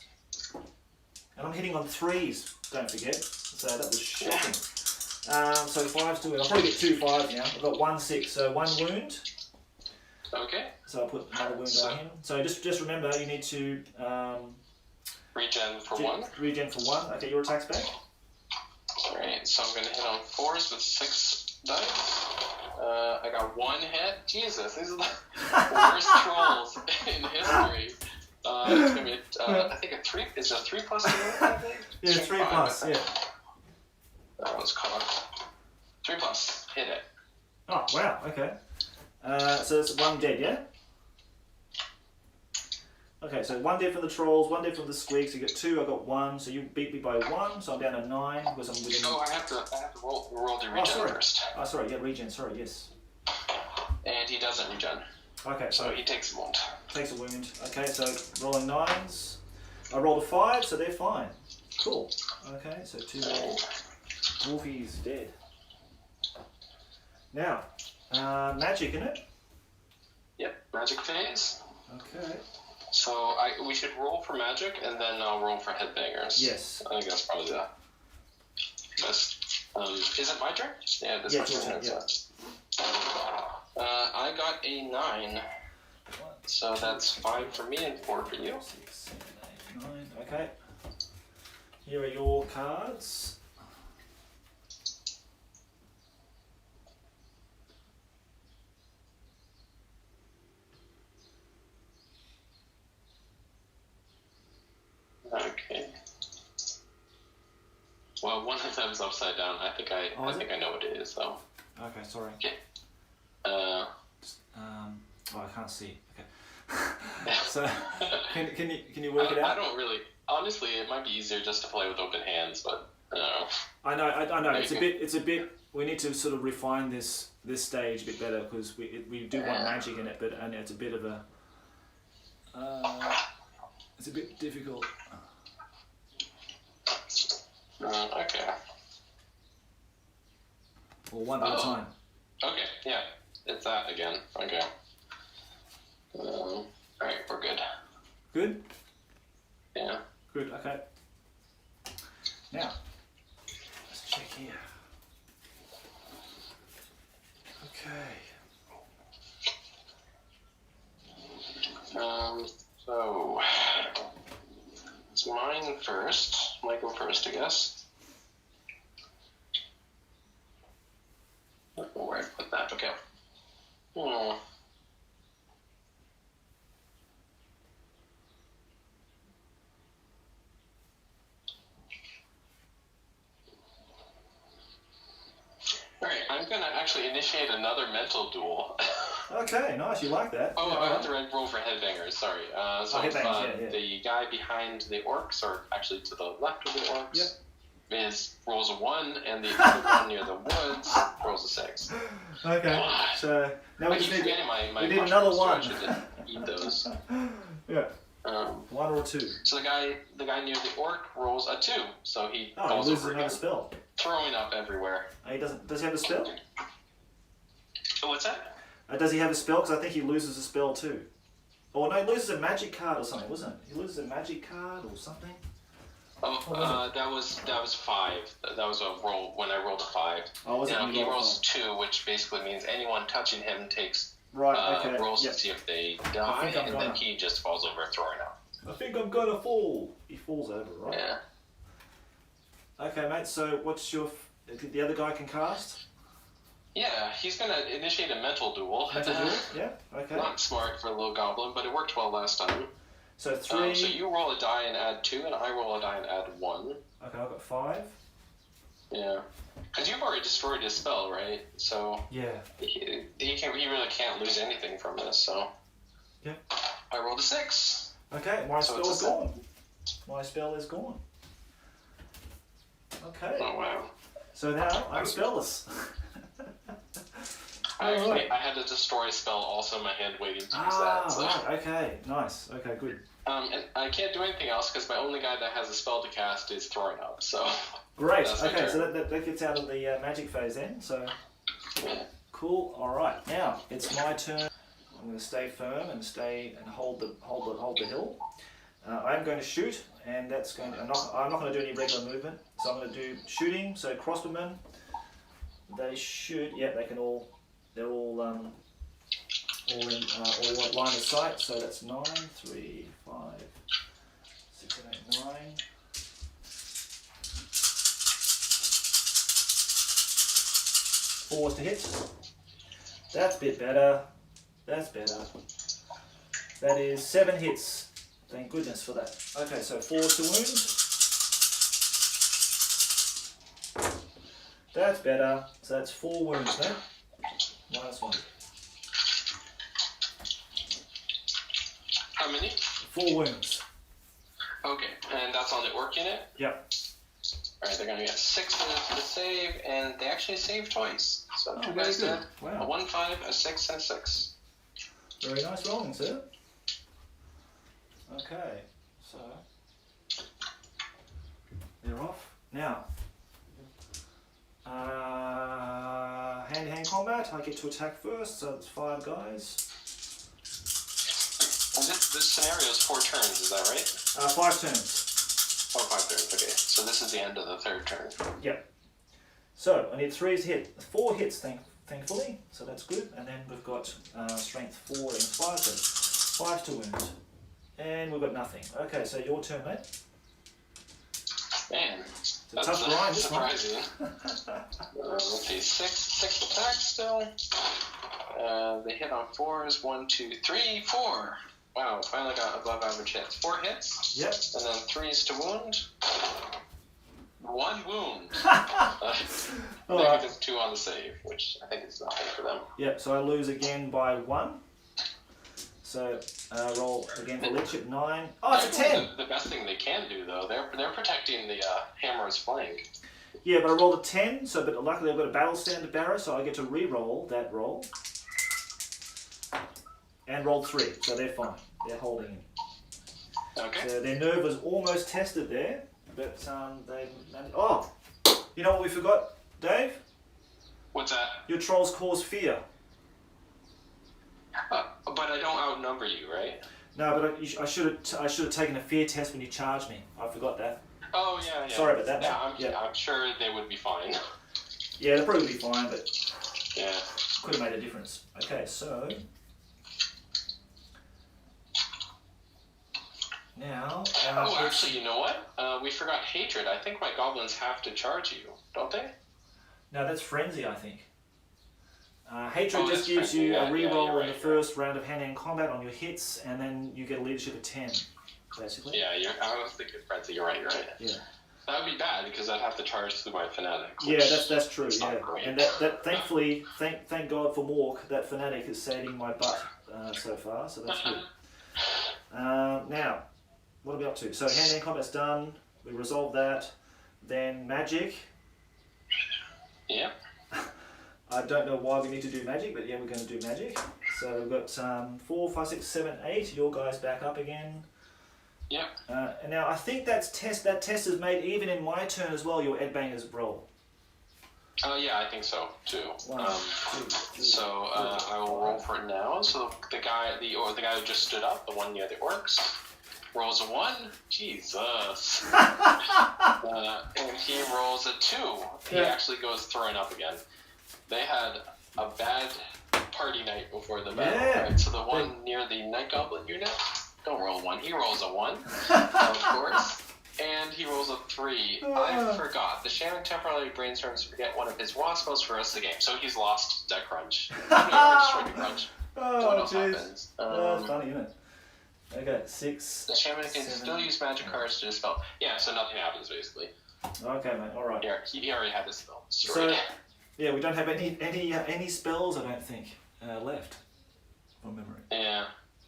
And I'm hitting on 3s, don't forget. So that was shocking. So 5's to win. I'll probably get 2 5s now. I've got 1 6, so 1 wound. Okay. So I'll put another wound on him. So just remember, you need to regen for 1. Regen for 1. Okay, your attack's back. Alright, so I'm going to hit on 4s with 6 dice. I got 1 hit. Jesus, these are the worst trolls in history. It's going to be, I think a 3. Is it a 3+? I think? Yeah, 3+. Yeah. That one's cocked. 3+. Hit it. Oh wow. Okay. So it's 1 dead, yeah? Okay, so 1 dead from the trolls, 1 dead from the squigs. You got 2, I got 1. So you beat me by 1, so I'm down to 9 because I'm within. Oh, I have to roll the regen first. Oh, sorry. Yeah, regen. Sorry. Yes. And he doesn't regen. Okay. So he takes a wound. Takes a wound. Okay, so rolling 9s. I rolled a 5, so they're fine. Cool. Okay, so 2 more. Wolfie's dead. Now, magic, isn't it? Yep, magic phase. Okay. So we should roll for magic, and then I'll roll for headbangers. Yes. I think that's probably the best. Is it my turn? Yeah, this is my turn. Yeah. I got a 9. So that's 5 for me and 4 for you. 6, 7, 8, 9. Okay. Here are your cards. Okay. Well, one of them's upside down. I think I know what it is, though. Okay, sorry. Okay. Oh, I can't see. Okay. So, can you work it out? I don't really. Honestly, it might be easier just to play with open hands, but I don't know. I know. It's a bit. We need to sort of refine this stage a bit better because we do want magic in it, but and it's a bit of a. It's a bit difficult. Okay. Well, one at a time. Okay, yeah. It's that again. Okay. Alright, we're good. Good? Yeah. Good, okay. Now, let's check here. Okay. So it's mine first. Might go first, I guess. I don't know where I put that. Okay. Alright, I'm gonna actually initiate another mental duel. Okay, nice. You like that? Oh, I have to roll for headbangers. Sorry. The guy behind the orcs, or actually to the left of the orcs, rolls a 1, and the other one near the woods rolls a 6. Okay. So now we just need another 1. Eat those. Yeah. 1 or 2. So the guy near the orc rolls a 2, so he falls loses over another spell. Throwing up everywhere. He doesn't. Does he have a spell? What's that? Does he have a spell? Because I think he loses a spell too. Oh no, he loses a magic card or something, wasn't it? He loses a magic card or something. Oh, that was 5. That was a roll when I rolled a 5. Oh, was it? He rolls 2, which basically means anyone touching him takes rolls to see if they die, and then he just falls over throwing up. I think I'm gonna fall. He falls over, right? Yeah. Okay, mate. So what's your? The other guy can cast. Yeah, he's gonna initiate a mental duel. Mental duel? Yeah, okay. Not smart for a little goblin, but it worked well last time. So 3... so you roll a die and add 2, and I roll a die and add 1. Okay, I've got 5. Yeah. Because you've already destroyed his spell, right? So... Yeah. He really can't lose anything from this, so... Yeah. I rolled a 6. Okay, my spell is gone. My spell is gone. Okay. Oh, wow. So now I'm spellless. I had to destroy a spell also in my hand waiting to use that. So. Right. Okay, nice. Okay, good. And I can't do anything else because my only guy that has a spell to cast is throwing up, so... Great, okay, so that gets out of the magic phase then, so... Yeah. Cool, alright. Now, it's my turn. I'm going to stay firm and hold the hill. I'm going to shoot, and that's going to... I'm not going to do any regular movement, so I'm going to do shooting, so crossbowmen, they shoot, yeah, they can all... They're all in line of sight, so that's 9, 3, 5, 6, 8, 9. Fours to hit. That's a bit better. That's better. That is 7 hits. Thank goodness for that. Okay, so 4s to wound. That's better. So that's 4 wounds, no? -1. How many? 4 wounds. Okay, and that's on the orc unit? Yep. Alright, they're gonna get 6 minutes to save, and they actually save twice. So 2 guys dead. Wow. A 1, 5, a 6, and a 6. Very nice rolling, sir. Okay, so they're off. Now, hand-to-hand combat. I get to attack first, so it's 5 guys. And this scenario is 4 turns, is that right? 5 turns. Oh, 5 turns, okay. So this is the end of the 3rd turn. Yep. So I need 3 to hit. 4 hits, thankfully, so that's good. And then we've got strength 4 and Inspire, so 5 to wound. And we've got nothing. Okay, so your turn, mate. Man, it's a tough grind, this one. Surprising. Okay, 6 attacks still. They hit on 4s. 1, 2, 3, 4. Wow, finally got above average hits. 4 hits. Yep. And then 3s to wound. 1 wound. Negative 2 on the save, which I think is nothing for them. Yep, so I lose again by 1. So roll again for leadership 9. Oh, it's a 10! The best thing they can do, though, they're protecting the hammer's flank. Yeah, but I rolled a 10, so but luckily I've got a battle standard barrow, so I get to re-roll that roll. And rolled 3, so they're fine. They're holding in. Okay. So their nerve was almost tested there, but they managed. Oh! You know what we forgot, Dave? What's that? Your trolls cause fear. But I don't outnumber you, right? No, but I should have taken a fear test when you charged me. I forgot that. Oh yeah. Sorry about that. Yeah, I'm sure they would be fine. Yeah, they'll probably be fine, but yeah, could have made a difference. Okay, so now. Actually, you know what? We forgot hatred. I think my goblins have to charge you, don't they? No, that's frenzy, I think. Hatred just gives you a reroll in the first round of hand-to-hand combat on your hits, and then you get a leadership of 10, basically. Yeah, I was thinking frenzy. You're right. Yeah. That would be bad because I'd have to charge through my fanatic. Yeah, that's true. Yeah, and that thankfully, thank God for Mork, that fanatic is saving my butt so far, so that's good. Now, what are we up to? So hand-to-hand combat's done. We resolved that. Then magic. Yeah. I don't know why we need to do magic, but yeah, we're going to do magic. So we've got 4, 5, 6, 7, 8. Your guys back up again. Yeah. And now I think that test is made even in my turn as well. Your Edbanger's roll. Yeah, I think so too. 1, 2, 3, so I will roll for it now. So the guy who just stood up, the one near the orcs, rolls a 1. Jesus. And he rolls a 2. He actually goes throwing up again. They had a bad party night before the battle, right? So the one near the Night Goblin unit, don't roll 1. He rolls a 1, of course. And he rolls a 3. I forgot. The Shaman temporarily brainstorms to forget one of his wasp spells for the rest of the game. So he's lost that crunch. Crunch. Oh, jeez. That's funny, isn't it? Okay, 6. The Shaman can still use magic cards to dispel. Yeah, so nothing happens, basically. Okay, mate, alright. Yeah, he already had the spell. So, yeah, we don't have any spells, I don't think, left, from memory. Yeah.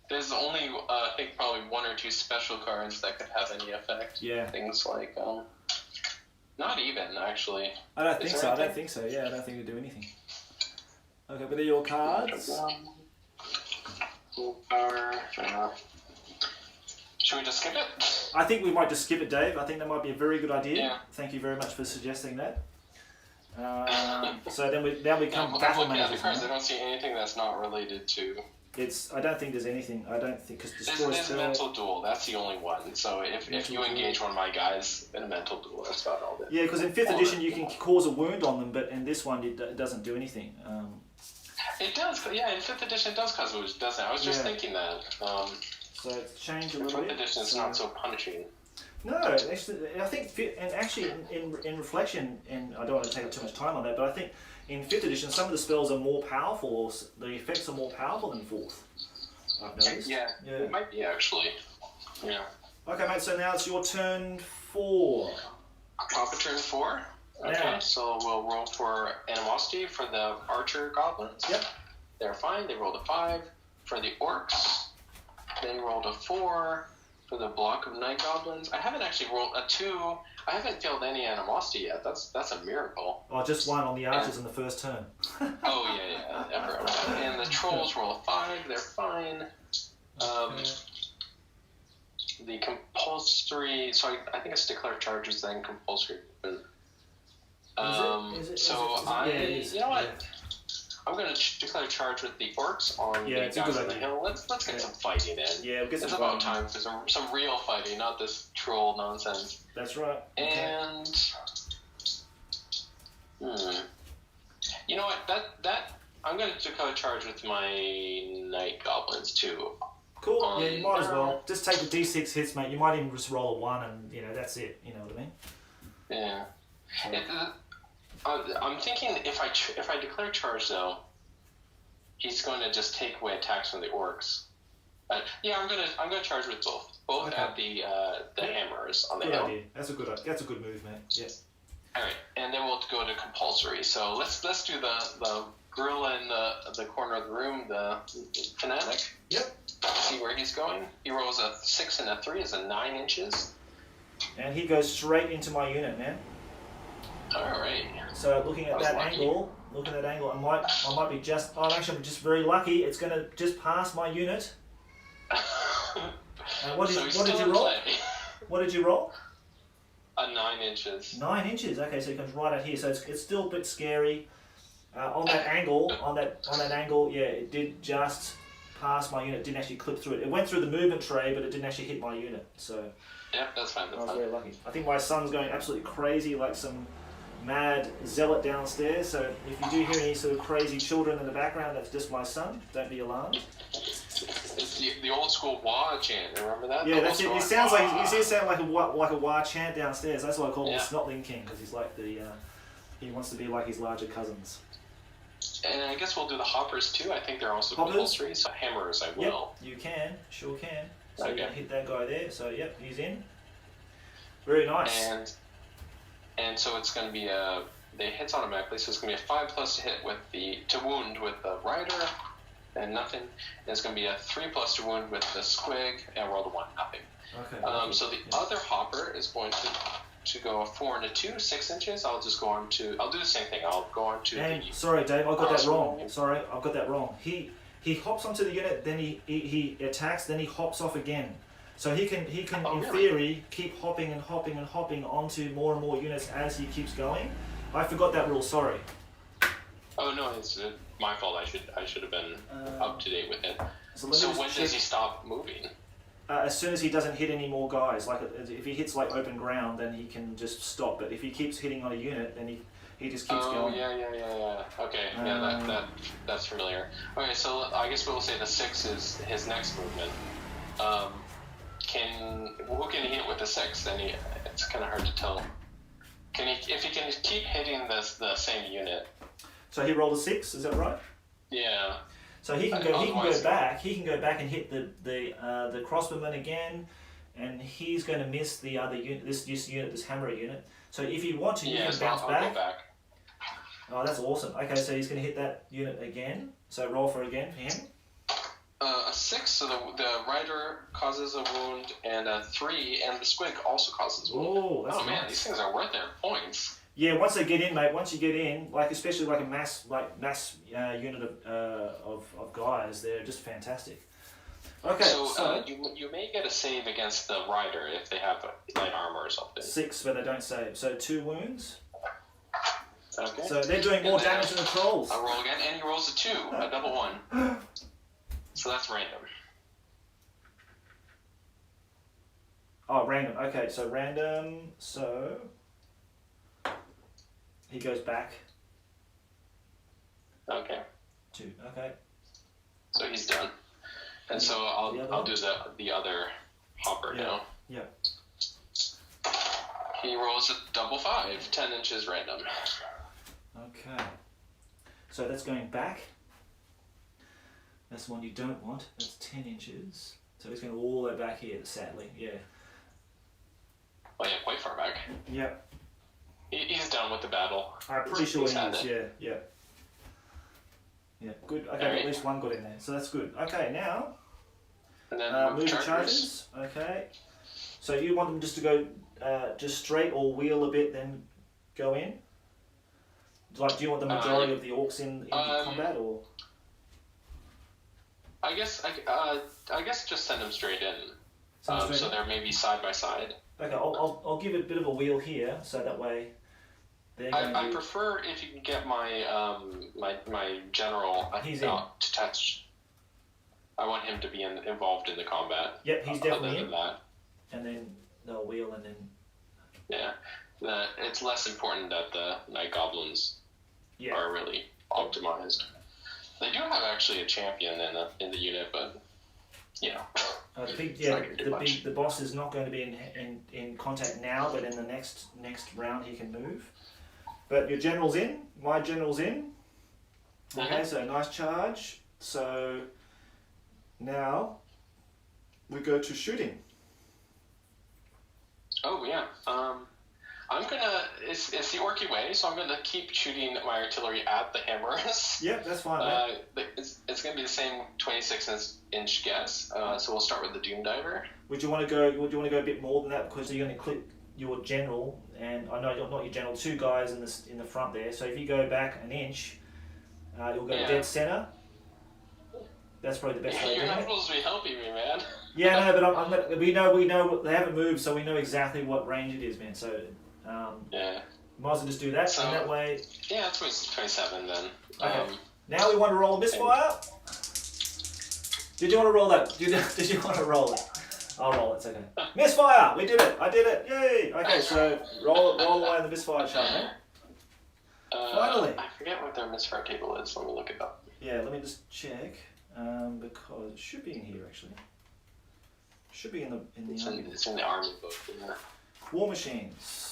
There's only, I think, probably 1 or 2 special cards that could have any effect. Yeah. Things like, not even, actually. I don't think so, yeah, I don't think we do anything. Okay, but they're your cards. Full power, should we just skip it? I think we might just skip it, Dave. I think that might be a very good idea. Yeah. Thank you very much for suggesting that. So then we come battle managers. I don't see anything that's not related to. I don't think there's anything. I don't think because there's mental duel. That's the only one. So if you engage one of my guys in a mental duel, that's about all. Yeah, because in 5th edition you can cause a wound on them, but in this one it doesn't do anything. It does. Yeah, in 5th edition it does cause wounds, doesn't it? I was just thinking that. So it's changed a little bit. 5th edition is not so punishing. No, actually, I think, in reflection, and I don't want to take up too much time on that, but I think in 5th edition, some of the spells are more powerful, or the effects are more powerful than 4th. I've noticed. Yeah, it might be actually. Yeah. Okay, mate, so now it's your turn 4. Top of turn 4? Okay, so we'll roll for Animosity for the Archer Goblins. Yep. They're fine, they rolled a 5. For the Orcs, they rolled a 4. for the block of night goblins. I haven't actually rolled a 2. I haven't failed any animosity yet. That's a miracle. Oh, just one on the archers in the first turn. Oh yeah. And the trolls roll a 5. They're fine. The compulsory. So I think it's declare charges then compulsory. You know what? I'm going to declare charge with the orcs on the guys on the hill. Let's get some fighting in. Yeah, we'll get some It's about time for some real fighting, not this troll nonsense. That's right. And you know what? That I'm going to declare charge with my night goblins too. Cool. Yeah, you might as well. Just take the D6 hits, mate. You might even just roll a 1, and that's it. You know what I mean? Yeah. I'm thinking if I declare charge though, he's going to just take away attacks from the orcs. I'm gonna charge with both at the hammers on the hill. Idea. That's a good move, man. Yeah. All right, and then we'll go to compulsory. So let's do the gorilla in the corner of the room, the fanatic. Yep. See where he's going. He rolls a 6 and a 3 is a 9 inches. And he goes straight into my unit, man. Alright. So looking at that angle, I might be just. I'm just very lucky. It's going to just pass my unit. What did you roll? What did you roll? A 9 inches. 9 inches. Okay, so it comes right out here. So it's still a bit scary. On that angle, yeah, it did just pass my unit. It didn't actually clip through it. It went through the movement tray, but it didn't actually hit my unit. So. Yeah, that's fine. I was very lucky. I think my son's going absolutely crazy, like some mad zealot downstairs. So if you do hear any sort of crazy children in the background, that's just my son. Don't be alarmed. It's the old school wah chant. Remember that? Yeah, that's it. It sounds like a wah chant downstairs. That's why I call him the Snotling King, because he's like he wants to be like his larger cousins. And I guess we'll do the hoppers too. I think they're also compulsory. So hammers, I will. Yep, you can, sure can. So okay. You hit that guy there. So yep, he's in. Very nice. And so it's going to be they hits automatically. So it's going to be a 5+ to hit to wound with the rider, and nothing. And it's going to be a 3+ to wound with the squig, and roll the 1, nothing. Okay. So the other hopper is going to go a 4 and a 2, 6 inches. I'll do the same thing. I'll go on to sorry, Dave, I got that wrong. Sorry, I've got that wrong. He hops onto the unit, then he attacks, then he hops off again. So he can in theory keep hopping and hopping and hopping onto more and more units as he keeps going. I forgot that rule. Sorry. Oh no, it's my fault. I should have been up to date with it. So when does he stop moving? As soon as he doesn't hit any more guys. Like if he hits like open ground, then he can just stop. But if he keeps hitting on a unit, then he just keeps going. Yeah. Okay, that's familiar. Okay, so I guess we'll say the 6 is his next movement. Who can he hit with the 6? Then it's kind of hard to tell. If he can keep hitting the same unit? So he rolled a 6. Is that right? Yeah. So he can go. He can go back. He can go back and hit the crossbowman again, and he's going to miss the other unit. This hammer unit. So if you want to, you can bounce back. Go back. Oh, that's awesome. Okay, so he's going to hit that unit again. So roll for again for him. A 6, so the rider causes a wound, and a 3, and the squig also causes a wound. Oh, that's nice. Man, these things are worth their points. Yeah, once they get in, mate. Once you get in, like especially like a mass unit of guys, they're just fantastic. Okay, so you may get a save against the rider if they have light armor or something. 6, but they don't save. So 2 wounds. Okay. So they're doing more damage than the trolls. I'll roll again, and he rolls a 2, a double 1. So that's random. Oh, random. Okay, so random. So he goes back. Okay. 2. Okay. So he's done. And so I'll do the other hopper now. Yeah. He rolls a double 5, 10 inches random. Okay. So that's going back. That's the one you don't want. That's 10 inches. So he's going all the way back here, sadly. Yeah. Oh yeah, quite far back. Yep. He's done with the battle. I'm pretty sure he is. Yeah. Yeah, good. Okay, right. At least one got in there. So that's good. Okay, now and then move charges. Okay. So you want them just to go just straight or wheel a bit, then go in? Like, do you want the majority of the orcs in combat, or? I guess just send them straight in. So they're maybe side by side. Okay, I'll give it a bit of a wheel here, so that way. I prefer if you can get my my general to touch. I want him to be involved in the combat. Yep, he's definitely in. That. And then they'll wheel and then. Yeah, it's less important that the night goblins are really optimized. They do have actually a champion in the unit, but the boss is not going to be in contact now, but in the next round he can move. But your general's in. My general's in. Okay, so nice charge. So now we go to shooting. Oh yeah. I'm gonna. It's the orky way, so I'm gonna keep shooting my artillery at the hammers. Yep, that's fine. It's gonna be the same 26-inch guess. So we'll start with the Doom Diver. Would you want to go a bit more than that, because you're going to click your general, and I know you're not your general. 2 guys in the front there. So if you go back an inch, you'll go dead center. That's probably the best way. You're not supposed to be helping me, man. Yeah, no, but I'm gonna, we know they haven't moved, so we know exactly what range it is, man. So might as well just do that, so, and that way. Yeah, it's 27 then. Okay. Now we want to roll a misfire. Did you want to roll that? Did you want to roll it? I'll roll it. It's okay. Misfire! We did it. I did it. Yay! Okay, so roll away on the misfire chart, man. Finally. I forget what their misfire table is. Let me look it up. Yeah, let me just check. Because it should be in here actually. Should be in the army. It's in the army book. Yeah. War machines.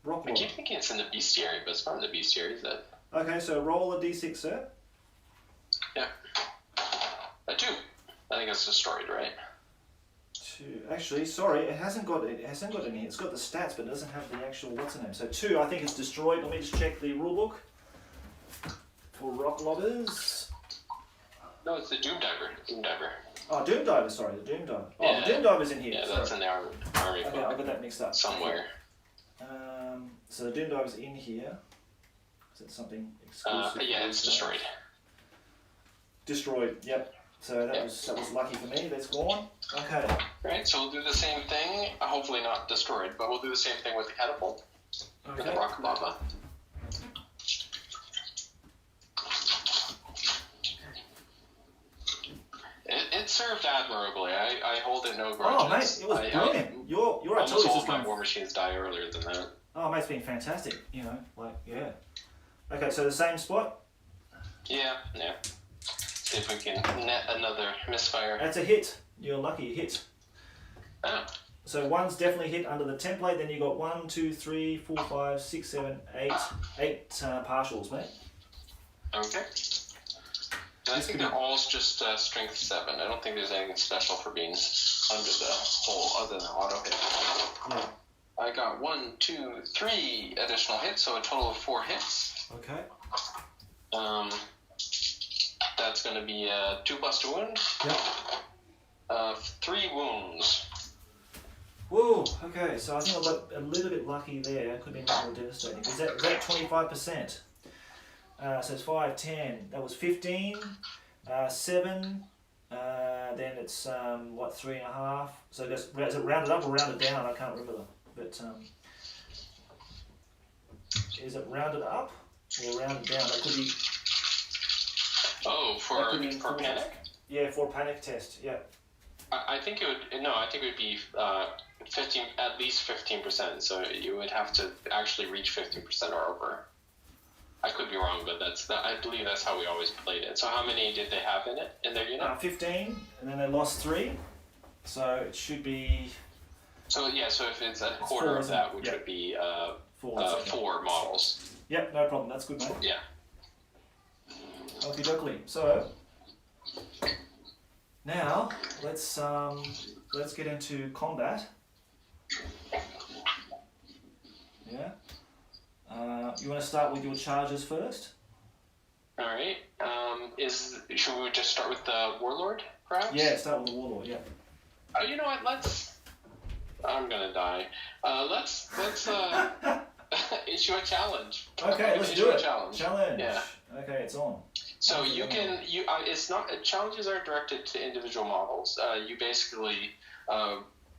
Rock I keep thinking it's in the bestiary, but it's not in the bestiary, is it? Okay, so roll a d6, sir. Yeah. A 2. I think it's destroyed, right? 2. Actually, sorry, it hasn't got any. It's got the stats, but it doesn't have the actual what's the name. So 2, I think it's destroyed. Let me just check the rulebook for rock lobbers. No, it's the Doom Diver. Doom Diver. Oh, Doom Diver. Sorry, the Doom Diver. Oh, the Doom Diver's in here. Yeah, that's in the army. Okay, I got that mixed up. Somewhere. So the Doom Diver's in here. Is it something exclusive? Yeah, it's destroyed. Destroyed. Yep. So that was lucky for me. That's gone. Okay. Right. So we'll do the same thing. Hopefully not destroyed, but we'll do the same thing with the catapult. Okay. With the rocket lava. It served admirably. I hold it no grudges. Oh, mate, it was brilliant. Your artillery all my war machines die earlier than that. Oh, mate, it's been fantastic. Okay, so the same spot? Yeah. See if we can net another misfire. That's a hit. You're lucky, hit. Oh. So one's definitely hit under the template. Then you got 1, 2, 3, 4, 5, 6, 7, 8 partials, mate. Okay. And I think they're all just strength 7. I don't think there's anything special for being under the hole other than auto hit. Yeah. I got 1, 2, 3 additional hits, so a total of 4 hits. Okay. That's going to be 2 plus 2 wound. Yep. 3 wounds. Whoa. Okay, so I think I got a little bit lucky there. Could have been more devastating. Is that 25%? So it's 5, 10. That was 15. 7. Then it's 3.5. So is it rounded up or rounded down? I can't remember. But is it rounded up or rounded down? That could be. Oh, for panic? Yeah, for panic test. Yeah. I think it would. No, I think it would be 15, at least 15%. So you would have to actually reach 15% or over. I could be wrong, but I believe that's how we always played it. So how many did they have in their unit? 15, and then they lost 3. So it should be. So if it's a quarter of that, which would be 4 models. Yep, no problem. That's good, mate. Yeah. Okie dokie. So now let's get into combat. Yeah. You want to start with your charges first? All right. Should we just start with the warlord, perhaps? Yeah, start with the warlord. Yeah. You know what? I'm gonna die. Let's issue a challenge. Okay, let's do it. Challenge. Yeah. Okay, it's on. So it's not challenges aren't directed to individual models. You basically,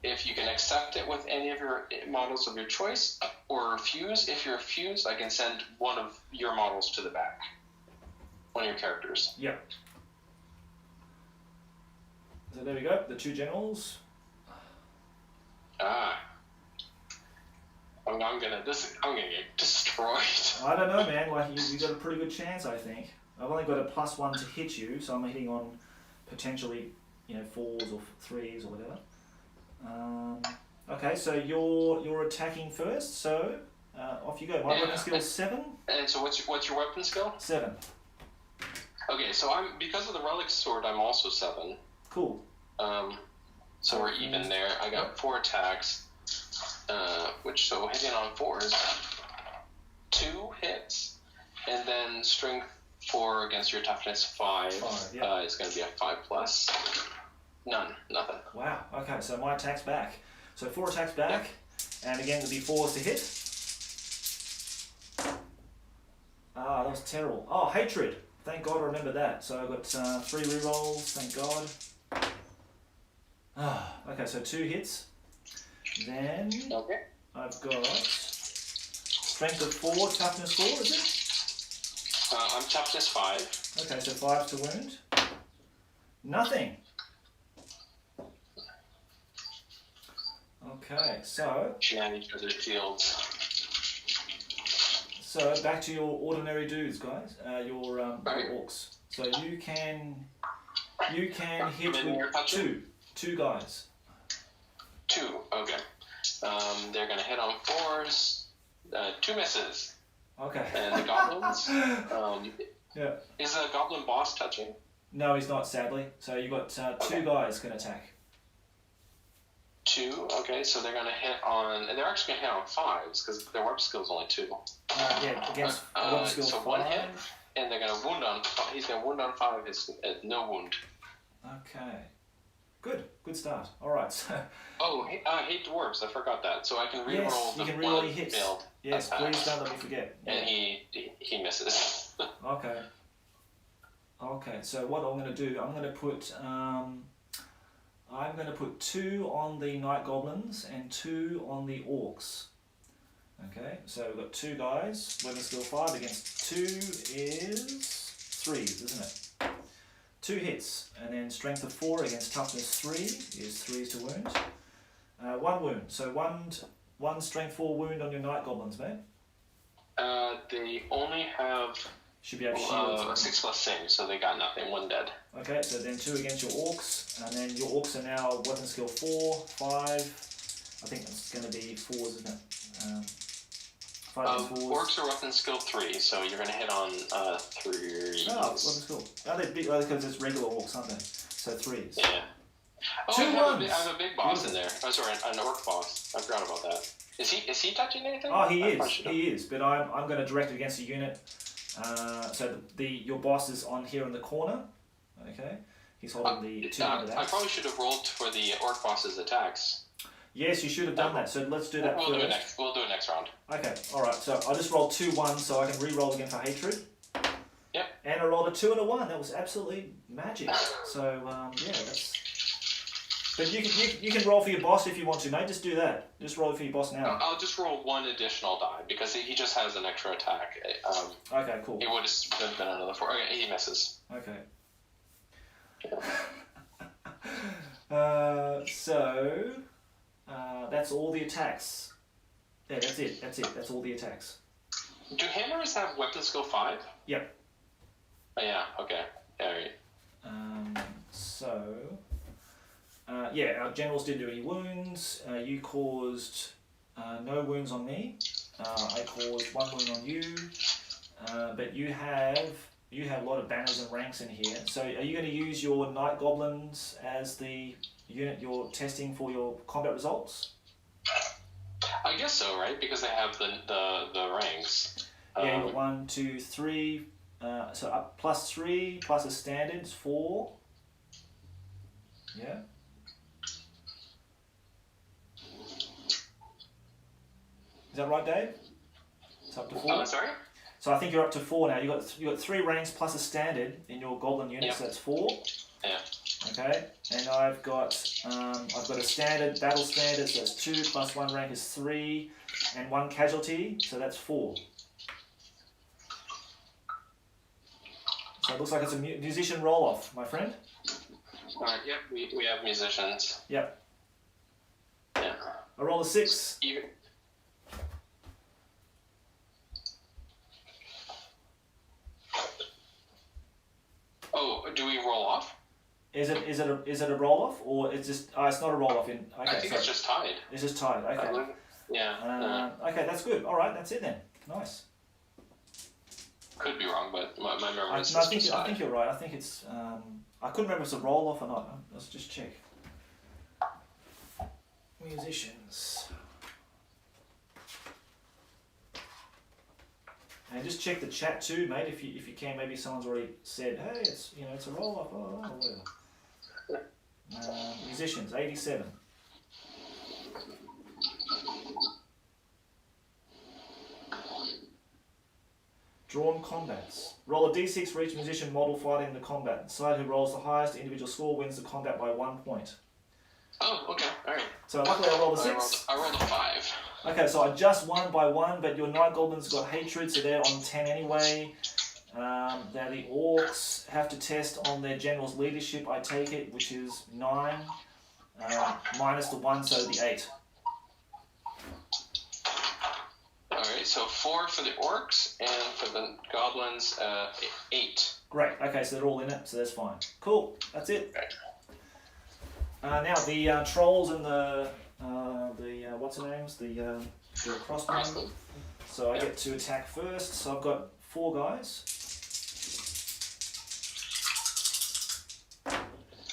if you can accept it with any of your models of your choice, or refuse. If you refuse, I can send one of your models to the back. One of your characters. Yeah. So there we go. The 2 generals. I'm gonna get destroyed. I don't know, man. Like you got a pretty good chance, I think. I've only got a +1 to hit you, so I'm hitting on potentially, 4s or 3s or whatever. Okay, so you're attacking first. So off you go. My weapon skill is 7. And so what's your weapon skill? 7. Okay, so because of the relic sword, I'm also 7. Cool. So we're even there. I got 4 attacks, so hitting on 4s, 2 hits, and then strength 4 against your toughness 5. It's going to be a 5+. Nothing. Wow. Okay, so my attack's back. So 4 attacks back, and again it'll be 4s to hit. That was terrible. Oh, hatred. Thank God I remember that. So I've got 3 rerolls. Thank God. Okay, so 2 hits. Then I've got strength of 4, toughness 4, is it? I'm toughness 5. Okay, so 5 to wound. Nothing. Okay, so... Shenanigans of shields. So back to your ordinary dudes, guys. Your orcs. So you can hit with 2 guys. 2, okay. They're gonna hit on 4s. 2 misses. Okay. And the goblins. Yeah. Is the goblin boss touching? No, he's not, sadly. So you got 2 guys can attack. 2, okay. So they're gonna hit on, and they're actually gonna hit on 5s because their warp skill is only 2. Against warp skill so 5. 1 hit, and they're gonna wound on. He's gonna wound on 5. His no wound. Okay. Good start. All right. So. I hate dwarves. I forgot that. So I can reroll the one hits. failed Yes, attack. please don't let me forget. Yeah. And he misses. Okay. So what I'm going to do, I'm going to put 2 on the night goblins and 2 on the orcs. Okay. So we've got 2 guys. Weapon skill 5 against 2 is 3s, isn't it? 2 hits, and then strength of 4 against toughness 3 is 3s to wound. 1 wound, so one strength 4 wound on your night goblins, mate. They only have should be able to shield 6+ save, so they got nothing. 1 dead. Okay, so then 2 against your orcs, and then your orcs are now weapon skill 4, 5. I think it's going to be 4s, isn't it? 5 4s. Orcs are weapon skill 3, so you're going to hit on 3s. Oh, weapon skill. Are they big? Because it's regular orcs, aren't they? So 3s. Yeah. I have a big boss in there. Oh, sorry, an orc boss. I forgot about that. Is he touching anything? Oh, he is. But I'm going to direct it against a unit. So your boss is on here in the corner. Okay. He's holding the 200 axe. I probably should have rolled for the orc boss's attacks. Yes, you should have done that. So let's do that first. We'll do it next round. Okay. All right. So I just rolled 2 1s, so I can re-roll again for hatred. Yep. And I rolled a 2 and a 1. That was absolutely magic. So that's. But you can roll for your boss if you want to, mate. Just do that. Just roll for your boss now. I'll just roll 1 additional die because he just has an extra attack. Okay, cool. It would have been another 4. Okay, he misses. Okay. Yeah. That's all the attacks. Yeah, that's it. That's all the attacks. Do hammers have weapon skill 5? Yep. Oh, yeah, okay. Alright. Our generals didn't do any wounds. You caused no wounds on me. I caused 1 wound on you. But you have a lot of banners and ranks in here. So are you going to use your night goblins as the unit you're testing for your combat results? I guess so, right? Because they have the ranks. Yeah, 1, 2, 3, so up +3 plus a standard is 4. Yeah. Is that right, Dave? It's up to 4. Sorry. So I think you're up to 4 now. You got 3 ranks plus a standard in your goblin unit, Yep. so that's 4. Yeah. Okay, and I've got a standard battle standard, so that's 2 plus 1 rank is 3, and 1 casualty, so that's 4. So it looks like it's a musician roll off, my friend. Alright, yep, we have musicians. Yep. Yeah. I roll a 6. Oh, do we roll off? Is it a roll off, or it's just it's not a roll off in? Okay, I think it's just tied. It's just tied. Okay. Yeah. Okay, that's good. All right, that's it then. Nice. Could be wrong, but my memory is I think you're right. I think it's. I couldn't remember if it's a roll off or not. Let's just check. Musicians. And just check the chat too, mate. If you can, maybe someone's already said, hey, it's it's a roll off. Oh, whatever. Musicians, 87. Drawn combats. Roll a d6 for each musician model fighting in the combat. The side who rolls the highest individual score wins the combat by 1 point. Oh, okay, alright. So luckily I rolled a 6. I rolled a 5. Okay, so I just won by 1, but your Night Goblins got hatred, so they're on 10 anyway. Now the orcs have to test on their general's leadership, I take it, which is 9. Minus the 1, so the 8. Alright, so 4 for the orcs, and for the goblins, 8. Great, okay, so they're all in it, so that's fine. Cool, that's it. Now the trolls and the what's the names? The crossbow. So I get to attack first. So I've got 4 guys.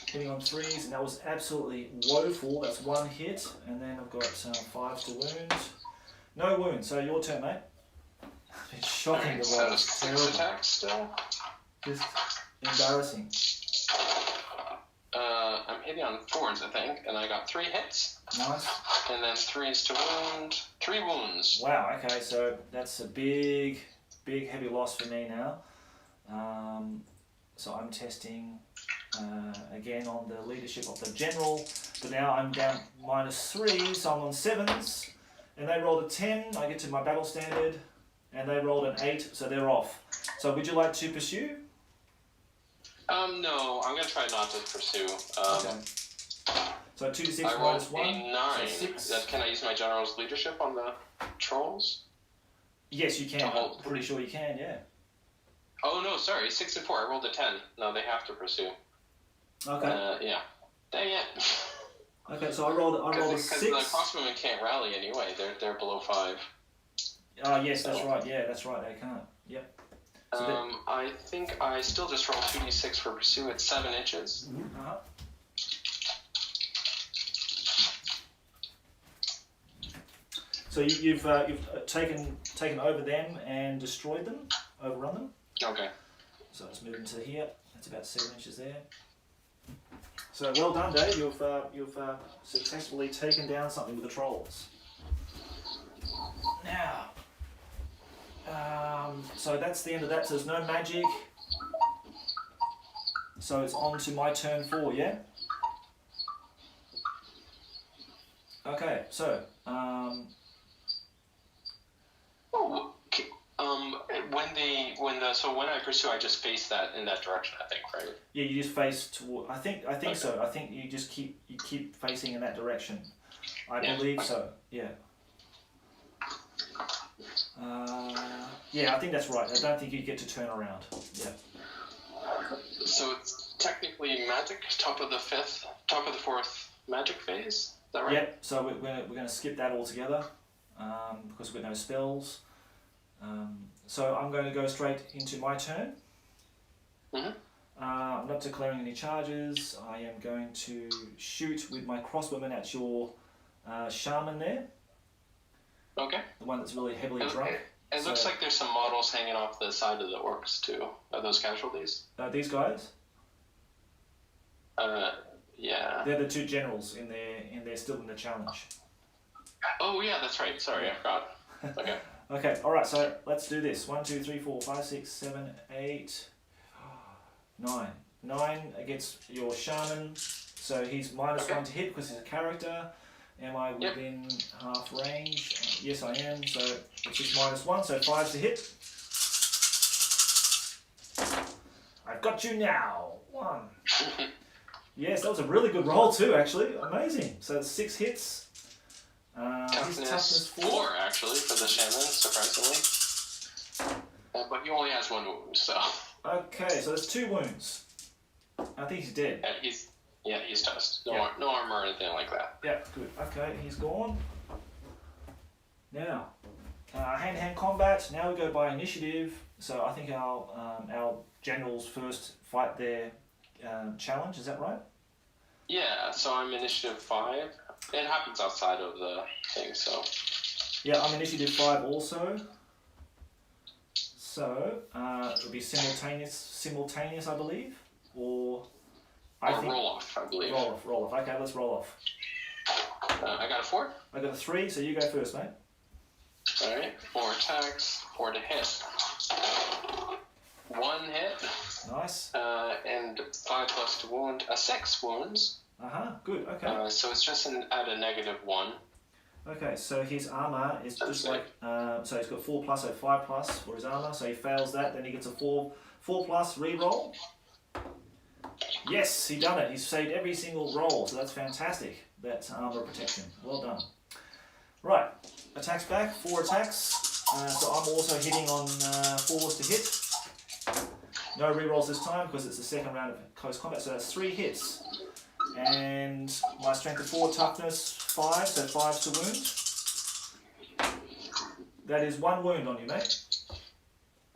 Hitting on 3s, and that was absolutely woeful. That's 1 hit, and then I've got 5 to wound. No wound. So your turn, mate. It's shocking the roll. 6 attacks still. Just embarrassing. I'm hitting on 4s, I think, and I got 3 hits. Nice. And then 3s to wound. 3 wounds. Wow, okay, so that's a big heavy loss for me now. So I'm testing again on the leadership of the general, but now I'm down -3, so I'm on 7s, and they rolled a 10, I get to my battle standard, and they rolled an 8, so they're off. So would you like to pursue? No, I'm going to try not to pursue. Okay. So 2 to 6 I minus rolled 1. a 9. So 6. Can I use my general's leadership on the trolls? Yes, you can. I'm pretty sure you can, yeah. Oh, no, sorry. 6 and 4. I rolled a 10. No, they have to pursue. Okay. Yeah. Dang it. Okay, so I rolled a 6. Because the crossbowmen can't rally anyway. They're below 5. Yes, that's right. Yeah, that's right. They can't. Yep. So I think I still just rolled 2d6 for pursue at 7 inches. Uh-huh. So you've taken over them and destroyed them, overrun them. Okay. So let's move into here. That's about 7 inches there. So well done, Dave. You've successfully taken down something with the trolls. Now, so that's the end of that. So there's no magic. So it's on to my turn 4, yeah? Okay, so, when I pursue, I just face that in that direction, I think, right? Yeah, you just face toward. I think Okay. so. I think you just keep facing in that direction. I believe so. Yeah. Yeah, I think that's right. I don't think you get to turn around. Yeah. So it's technically magic, top of the 4th magic phase. Is that right? Yep. So we're going to skip that altogether because we've got no spells. So I'm going to go straight into my turn. Mm-hmm. I'm not declaring any charges. I am going to shoot with my crossbowman at your shaman there. Okay. The one that's really heavily drunk. It looks like there's some models hanging off the side of the orcs too. Are those casualties? These guys? Yeah. They're the two generals in there still in the challenge. Oh yeah, that's right. Sorry, I forgot. Okay. Okay, alright, so let's do this. 1, 2, 3, 4, 5, 6, 7, 8, 9. 9 against your shaman. So he's -1 to hit because he's a character. Am I within half range? Yes, I am. So it's just -1, so 5's to hit. I've got you now. 1. Yes, that was a really good roll too, actually. Amazing. So that's 6 hits. Toughness 4 actually for the shaman, surprisingly. But he only has 1 wound, so. Okay, so there's 2 wounds. I think he's dead. He's toast. No armor or anything like that. Yeah, good. Okay, he's gone. Now, hand-to-hand combat. Now we go by initiative. So I think our generals first fight their challenge. Is that right? Yeah. So I'm initiative 5. It happens outside of the thing, so. Yeah, I'm initiative 5 also. So it'll be simultaneous, I believe, or roll off, I believe. Roll off. Okay, let's roll off. I got a 4. I got a 3, so you go first, mate. All right, 4 attacks, 4 to hit. 1 hit. Nice. And 5 plus to wound. 6 wounds. Good. Okay. So it's just at a -1. Okay, so his armor is just like so he's got 4+, so 5+ for his armor. So he fails that, then he gets a 4+ reroll. Yes, he done it. He's saved every single roll, so that's fantastic. That's armor protection. Well done. Right, attacks back. 4 attacks. So I'm also hitting on 4s to hit. No rerolls this time because it's the second round of close combat. So that's 3 hits. And my strength of 4, toughness 5, so 5's to wound. That is 1 wound on you, mate.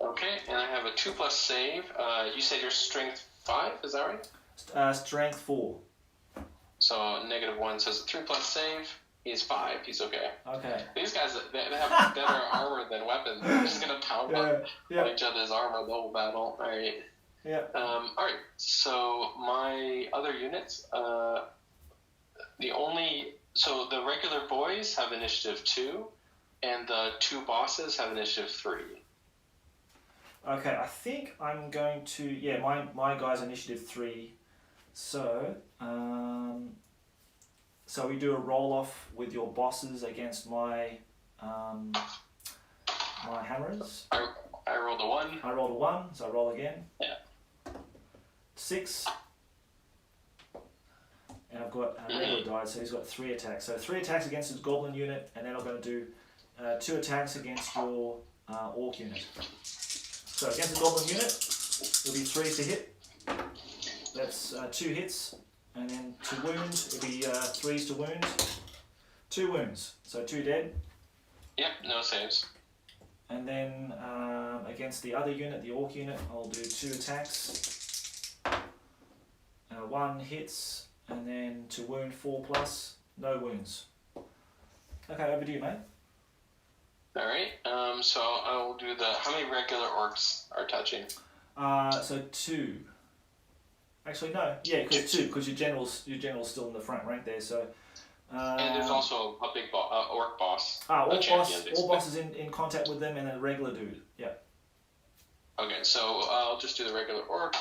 Okay, and I have a 2+ save. You said your strength 5, is that right? Strength 4. So -1, so it's a 3+ save. He's 5. He's okay. Okay. These guys, they have better armor than weapons. They're just gonna pound on each other's armor the whole battle. All right. Yeah. All right. So my other units, the regular boys have initiative 2, and the 2 bosses have initiative 3. Okay, I think I'm going to my guy's initiative 3. So so we do a roll off with your bosses against my my hammers. I rolled a 1. I rolled a 1, so I roll again. Yeah. 6. And I've got regular died, so he's got 3 attacks. So 3 attacks against his goblin unit, and then I'm going to do 2 attacks against your orc unit. So against the goblin unit, it'll be 3s to hit. That's 2 hits. And then to wound, it'll be 3s to wound. 2 wounds, so 2 dead. Yep, no saves. And then against the other unit, the orc unit, I'll do 2 attacks. 1 hits, and then to wound 4+, no wounds. Okay, over to you, mate. Alright, so I will do how many regular orcs are touching? So 2. Actually, no. Yeah, because 2, because your general's still in the front rank there, so... and there's also a big orc boss. All bosses in contact with them, and a regular dude. Yeah. Okay, so I'll just do the regular orc.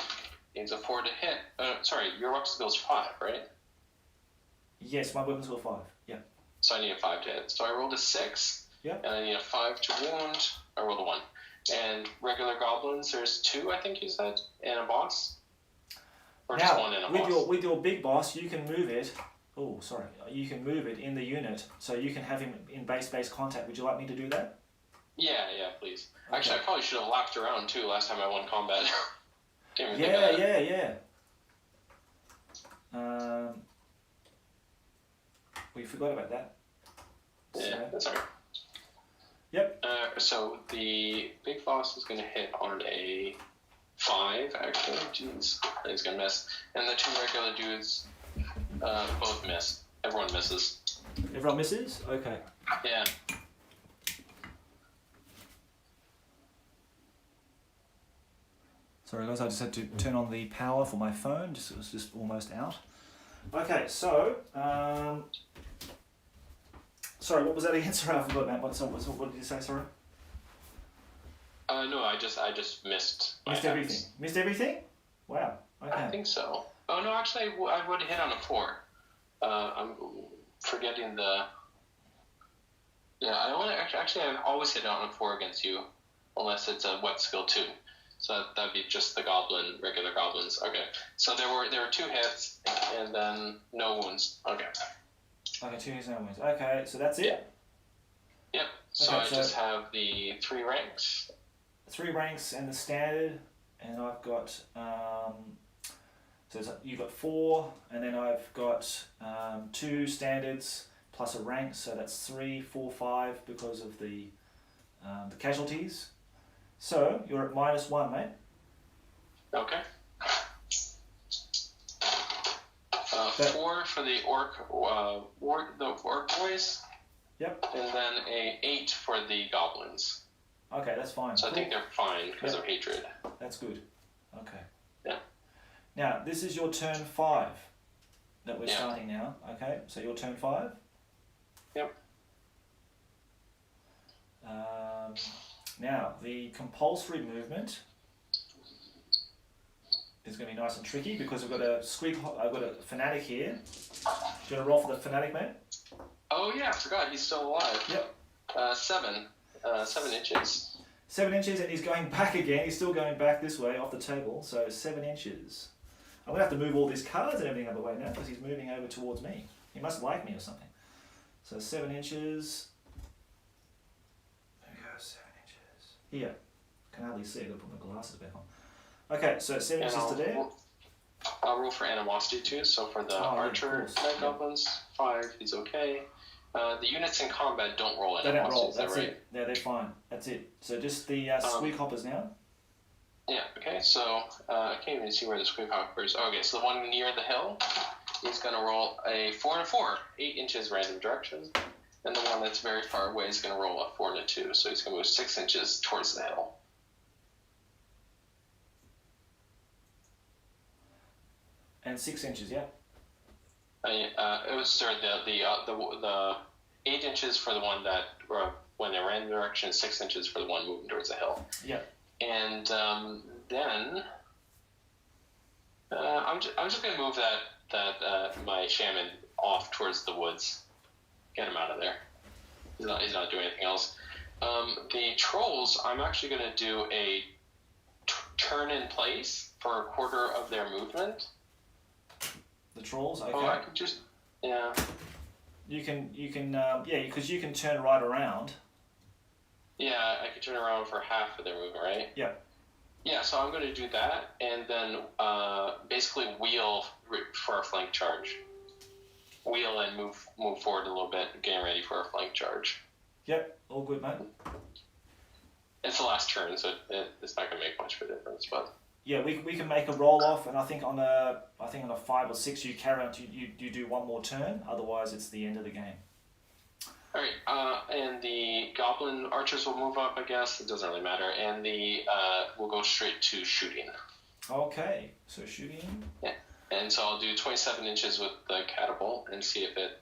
Needs a 4 to hit. Sorry, your weapon skill's 5, right? Yes, my weapon skill 5. Yeah. So I need a 5 to hit. So I rolled a 6. Yeah. And I need a 5 to wound. I rolled a 1. And regular goblins, there's 2, I think you said, and a boss. Or now, just 1 and a boss. With your big boss, you can move it. Oh, sorry. You can move it in the unit, so you can have him in base contact. Would you like me to do that? Yeah, please. Okay. Actually, I probably should have lapped around too last time I won combat. Yeah. We forgot about that. Yeah, that's alright. Yep. So the big boss is going to hit on a 5, actually. Jeez, he's going to miss. And the 2 regular dudes both miss. Everyone misses. Everyone misses? Okay. Yeah. Sorry guys, I just had to turn on the power for my phone. It was just almost out. Okay, so sorry, what was that again? Sorry, I forgot that. What did you say? Sorry. No, I just missed. Missed everything. Missed everything? Wow. Okay. I think so. Oh no, actually, I would hit on a 4. I'm forgetting the. Yeah, I always hit on a 4 against you, unless it's a wet skill 2. So that'd be just the regular goblins. Okay. So there were 2 hits and then no wounds. Okay. Okay, 2 hits, no wounds. Okay, so that's it. Yep. So I just have the 3 ranks. 3 ranks and the standard, and I've got so you've got 4, and then I've got 2 standards plus a rank, so that's 3, 4, 5 because of the casualties. So you're at -1, mate. Okay. 4 for the orc boys. Yep. And then a 8 for the goblins. Okay, that's fine. So I think they're fine because of hatred. That's good. Okay. Yeah. Now, this is your turn 5 that we're starting now. Okay, so your turn 5? Yep. Now, the compulsory movement is going to be nice and tricky because I've got a fanatic here. Do you want to roll for the fanatic, mate? Oh yeah, I forgot. He's still alive. Yep. 7 inches. 7 inches, and he's going back again. He's still going back this way off the table, so 7 inches. I'm going to have to move all these cards and everything out of the way now because he's moving over towards me. He must like me or something. So 7 inches. There we go, 7 inches. Here. Can hardly see. I've got to put my glasses back on. Okay, so 7 inches to there. I'll roll for animosity too. So for the archer night goblins, 5, he's okay. The units in combat don't roll animosity. They don't roll. That's right? It. Yeah, they're fine. That's it. So just the squeak hoppers now. Yeah. Okay. So I can't even see where the squeak hoppers. Okay. So the one near the hill is going to roll a 4 and a 4, 8 inches random direction, and the one that's very far away is going to roll a 4 and a 2. So he's going to move 6 inches towards the hill. And 6 inches, yeah. It was the 8 inches for the one that when they ran in the direction, 6 inches for the one moving towards the hill. Yeah. And then I'm just gonna move that my shaman off towards the woods, get him out of there. He's not doing anything else. The trolls, I'm actually gonna do a turn in place for a quarter of their movement. The trolls, okay. Oh, I could just, yeah. You can, because you can turn right around. Yeah, I could turn around for half of their movement, right? Yeah. Yeah, so I'm going to do that, and then basically wheel for a flank charge. Wheel and move forward a little bit, getting ready for a flank charge. Yep, all good, mate. It's the last turn, so it's not going to make much of a difference, but... Yeah, we can make a roll off, and I think on a 5 or 6 you carry on. You do one more turn. Otherwise, it's the end of the game. All right, and the goblin archers will move up. I guess it doesn't really matter, and we'll go straight to shooting. Okay, so shooting. Yeah, and so I'll do 27 inches with the catapult and see if it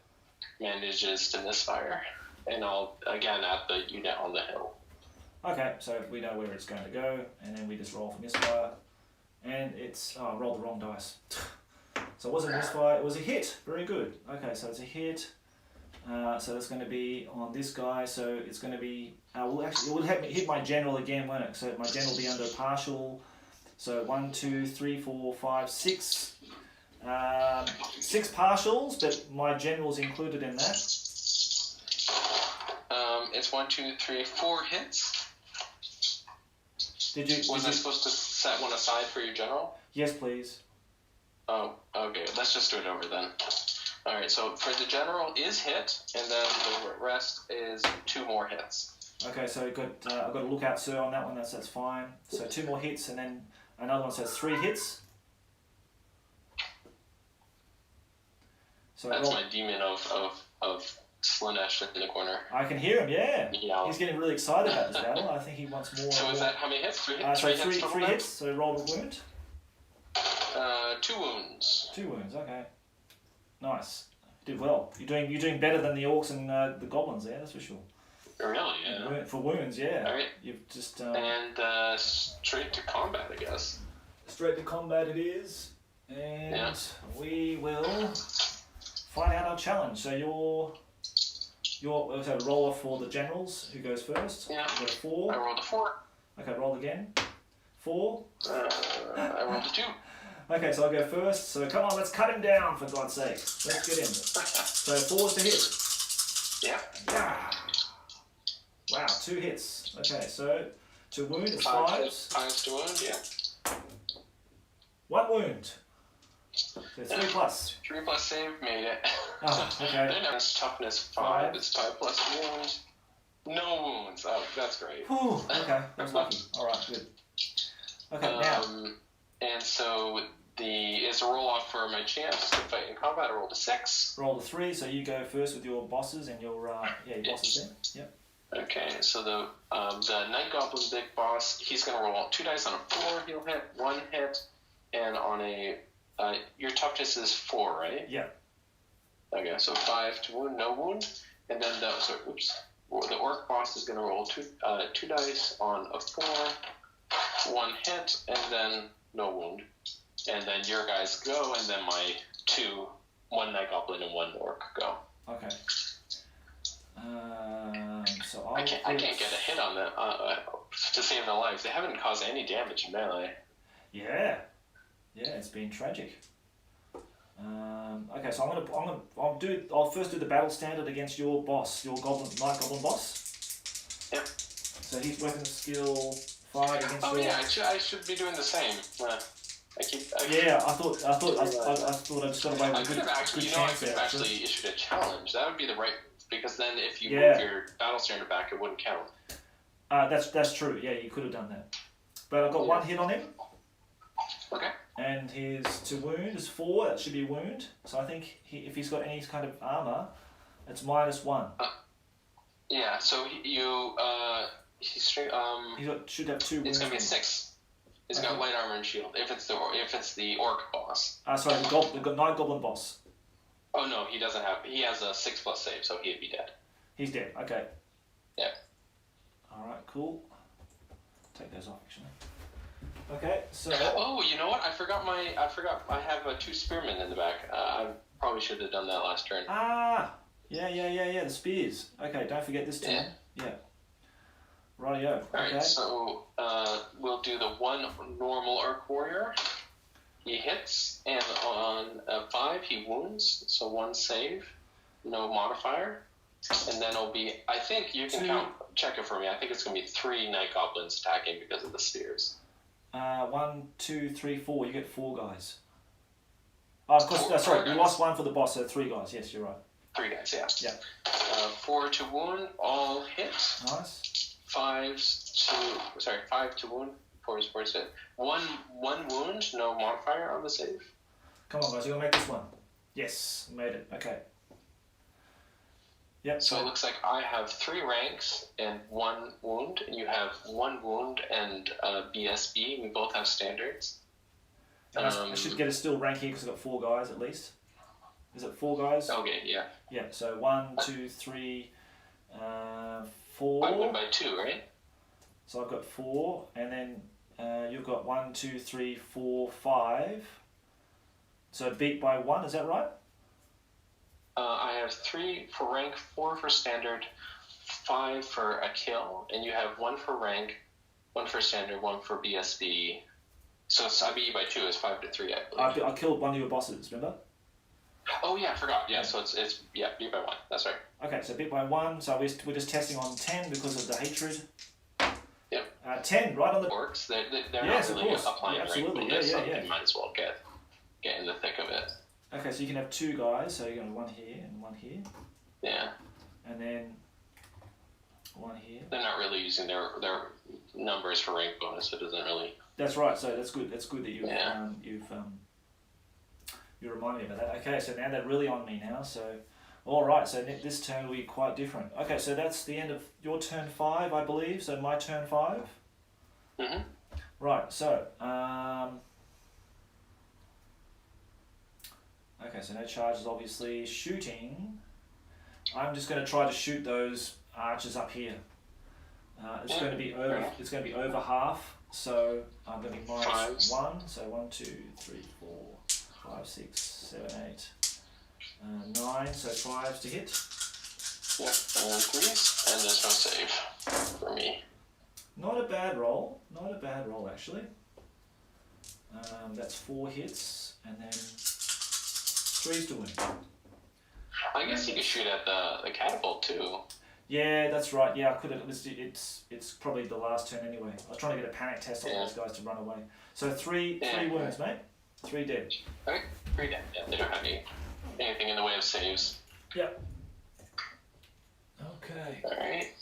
manages to misfire, and I'll again add the unit on the hill. Okay, so we know where it's going to go, and then we just roll for misfire. And it's... Oh, I rolled the wrong dice. So it wasn't a misfire, it was a hit. Very good. Okay, so it's a hit. So that's going to be on this guy, so it's going to be... it will hit my general again, won't it? So my general will be under partial. So 1, 2, 3, 4, 5, 6. 6 partials, but my general's included in that. It's 1, 2, 3, 4 hits. Was I supposed to set one aside for your general? Yes, please. Oh, okay. Let's just do it over then. All right. So for the general is hit, and then the rest is 2 more hits. Okay. So I've got a lookout sir on that one. That's fine. So 2 more hits, and then another one says 3 hits. So that's my demon of Slanesh in the corner. I can hear him, yeah. He's getting really excited about this battle. I think he wants more. So is that how many hits? Three hits? Three hits, so roll a wound. 2 wounds. 2 wounds, okay. Nice. You did well. You're doing better than the orcs and the goblins there, that's for sure. Really, yeah. For wounds, yeah. Alright. You've just... and straight to combat, I guess. Straight to combat it is. And we will find out our challenge. So you're roll off for the generals. Who goes first? Yeah. You got a 4. I rolled a 4. Okay, roll again. 4. I rolled a 2. Okay, so I'll go first. So come on, let's cut him down, for God's sake. Let's get him. So 4's to hit. Yeah. Wow, 2 hits. Okay, so to wound is 5s. 5 to wound, yeah. 1 wound. So 3 plus. 3 plus save, made it. Oh, okay. Then it's toughness 5. It's 5 plus wound. No wounds. Oh, that's great. Whew, okay, that's lucky. Alright, good. Okay, now. And so is a roll off for my chance to fight in combat. I rolled a 6. Roll a 3, so you go first with your bosses and your bosses there. Yep. Okay, so the Night Goblin big boss, he's gonna roll 2 dice on a 4. He'll hit 1 hit, and on a your toughness is 4, right? Yeah. Okay, so 5 to wound, no wound, and then the orc boss is gonna roll 2 dice on a 4, 1 hit, and then no wound. And then your guys go, and then my 1 Night Goblin and 1 orc go. Okay. So I can't get a hit on them to save their lives. They haven't caused any damage in melee. Yeah, it's been tragic. Okay, so I'll first do the battle standard against your boss, your Night Goblin boss. Yep. So he's weapon skill 5 against. Oh yeah, I should be doing the same. I thought I just got away with I could have actually issued a challenge. That would be the right, because then if you move your battle standard back, it wouldn't count. That's true. Yeah, you could have done that. But I've got 1 hit on him. Okay. And his to wound is 4. That should be a wound. So I think if he's got any kind of armor, it's -1. Yeah. So should have 2 wounds. It's gonna be a 6. He's got light armor and shield. If it's the orc boss. Sorry, the Night Goblin boss. Oh no, he doesn't have. He has a 6 plus save, so he'd be dead. He's dead. Okay. Yeah. All right. Cool. Take those off actually. Okay. So. Oh, you know what? I forgot. I have 2 spearmen in the back. I probably should have done that last turn. Yeah. The spears. Okay. Don't forget this turn. Yeah. Rightio. Alright, so we'll do the 1 normal orc warrior. He hits, and on a 5 he wounds, so 1 save, no modifier. And then it'll be, I think you can check it for me, I think it's going to be 3 Night Goblins attacking because of the spears. 1, 2, 3, 4, you get 4 guys. Oh, of course, sorry, you lost 1 for the boss, so 3 guys, yes, you're right. 3 guys, yeah. Yeah. 4 to wound, all hit. Nice. 5 to wound. 4 is hit. 1 wound, no modifier on the save. Come on, guys, you're gonna make this one. Yes, made it. Okay. Yep. So it looks like I have 3 ranks and 1 wound, and you have 1 wound and BSB. We both have standards. I should get a still rank here because I've got 4 guys at least. Is it 4 guys? Okay, yeah. Yeah. So 1, 2, 3, 4. I win by 2, right? So I've got 4, and then you've got 1, 2, 3, 4, 5. So beat by 1, is that right? I have 3 for rank, 4 for standard, 5 for a kill, and you have 1 for rank, 1 for standard, 1 for BSB. So I beat you by 2. It's 5 to 3, I believe. I killed one of your bosses. Remember? Oh yeah, I forgot. Yeah, so it's beat by 1. That's right. Okay, so beat by 1. So we're just testing on 10 because of the hatred. Yep. 10, right on the orcs. They're not really applying rank bonus, so you might as well get in the thick of it. Okay, so you can have 2 guys. So you're going to 1 here and 1 here. Yeah. And then 1 here. They're not really using their numbers for rank bonus. It doesn't really. That's right. So that's good. That's good that you remind me about that. Okay, so now they're really on me now. So All right, so this turn will be quite different. Okay, so that's the end of your turn 5, I believe. So my turn 5. Mhm. Right. So okay, so no charges, obviously. Shooting. I'm just going to try to shoot those archers up here. It's going to be over. It's going to be over half. So I'm going to be minus 1. So 1, 2, 3, 4, 5, 6, 7, 8, 9. So 5s to hit. Yep, and 3s, and there's no save for me. Not a bad roll. Not a bad roll actually. That's 4 hits, and then 3s to win. I guess you could shoot at the catapult too. Yeah, that's right. Yeah, I could have. It's probably the last turn anyway. I was trying to get a panic test on those guys to run away. So three wounds, mate. 3 dead. Okay, 3 dead. Yeah, they don't have anything in the way of saves. Yep. Okay. All right.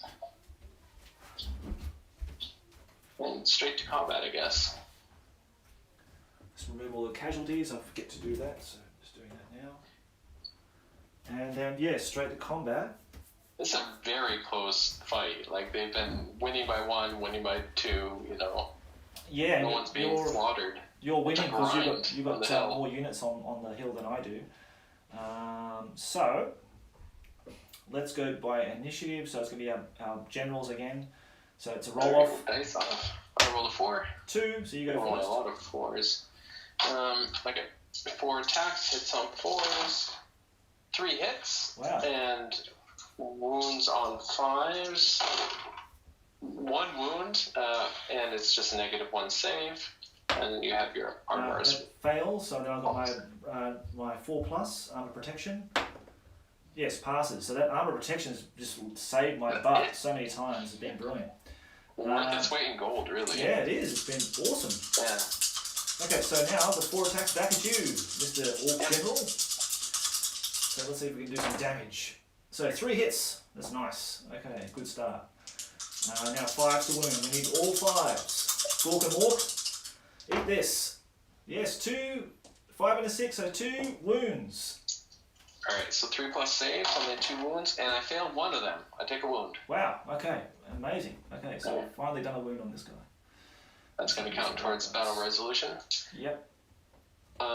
And straight to combat, I guess. Let's remove all the casualties. I forget to do that, so just doing that now. And then yeah, straight to combat. It's a very close fight. Like they've been winning by 1, winning by 2. You know. Yeah. No one's being slaughtered. You're winning because you got more units on the hill than I do. So let's go by initiative. So it's going to be our generals again. So it's a roll off. Dice off. I rolled a 4. 2. So you go first. first. A lot of 4s. Okay. 4 attacks, hits on 4s, 3 hits. Wow. And wounds on 5s. 1 wound, and it's just -1 save. And you have your armor. That fails, so now I've got my 4+ armor protection. Yes, passes. So that armor protection has just saved my butt so many times. It's been brilliant. Worth its weight in gold, really. Yeah, it is. It's been awesome. Yeah. Okay, so now the 4 attacks back at you, Mr. Orc General. So let's see if we can do some damage. So 3 hits. That's nice. Okay, good start. Now 5 to wound. We need all 5s. Orc and Orc. Eat this. Yes, 2, 5 and a 6, so 2 wounds. Alright, so 3+ saves and then 2 wounds, and I failed 1 of them. I take a wound. Wow, okay, amazing. Okay, so I've finally done a wound on this guy. That's going to count towards battle resolution. Yep.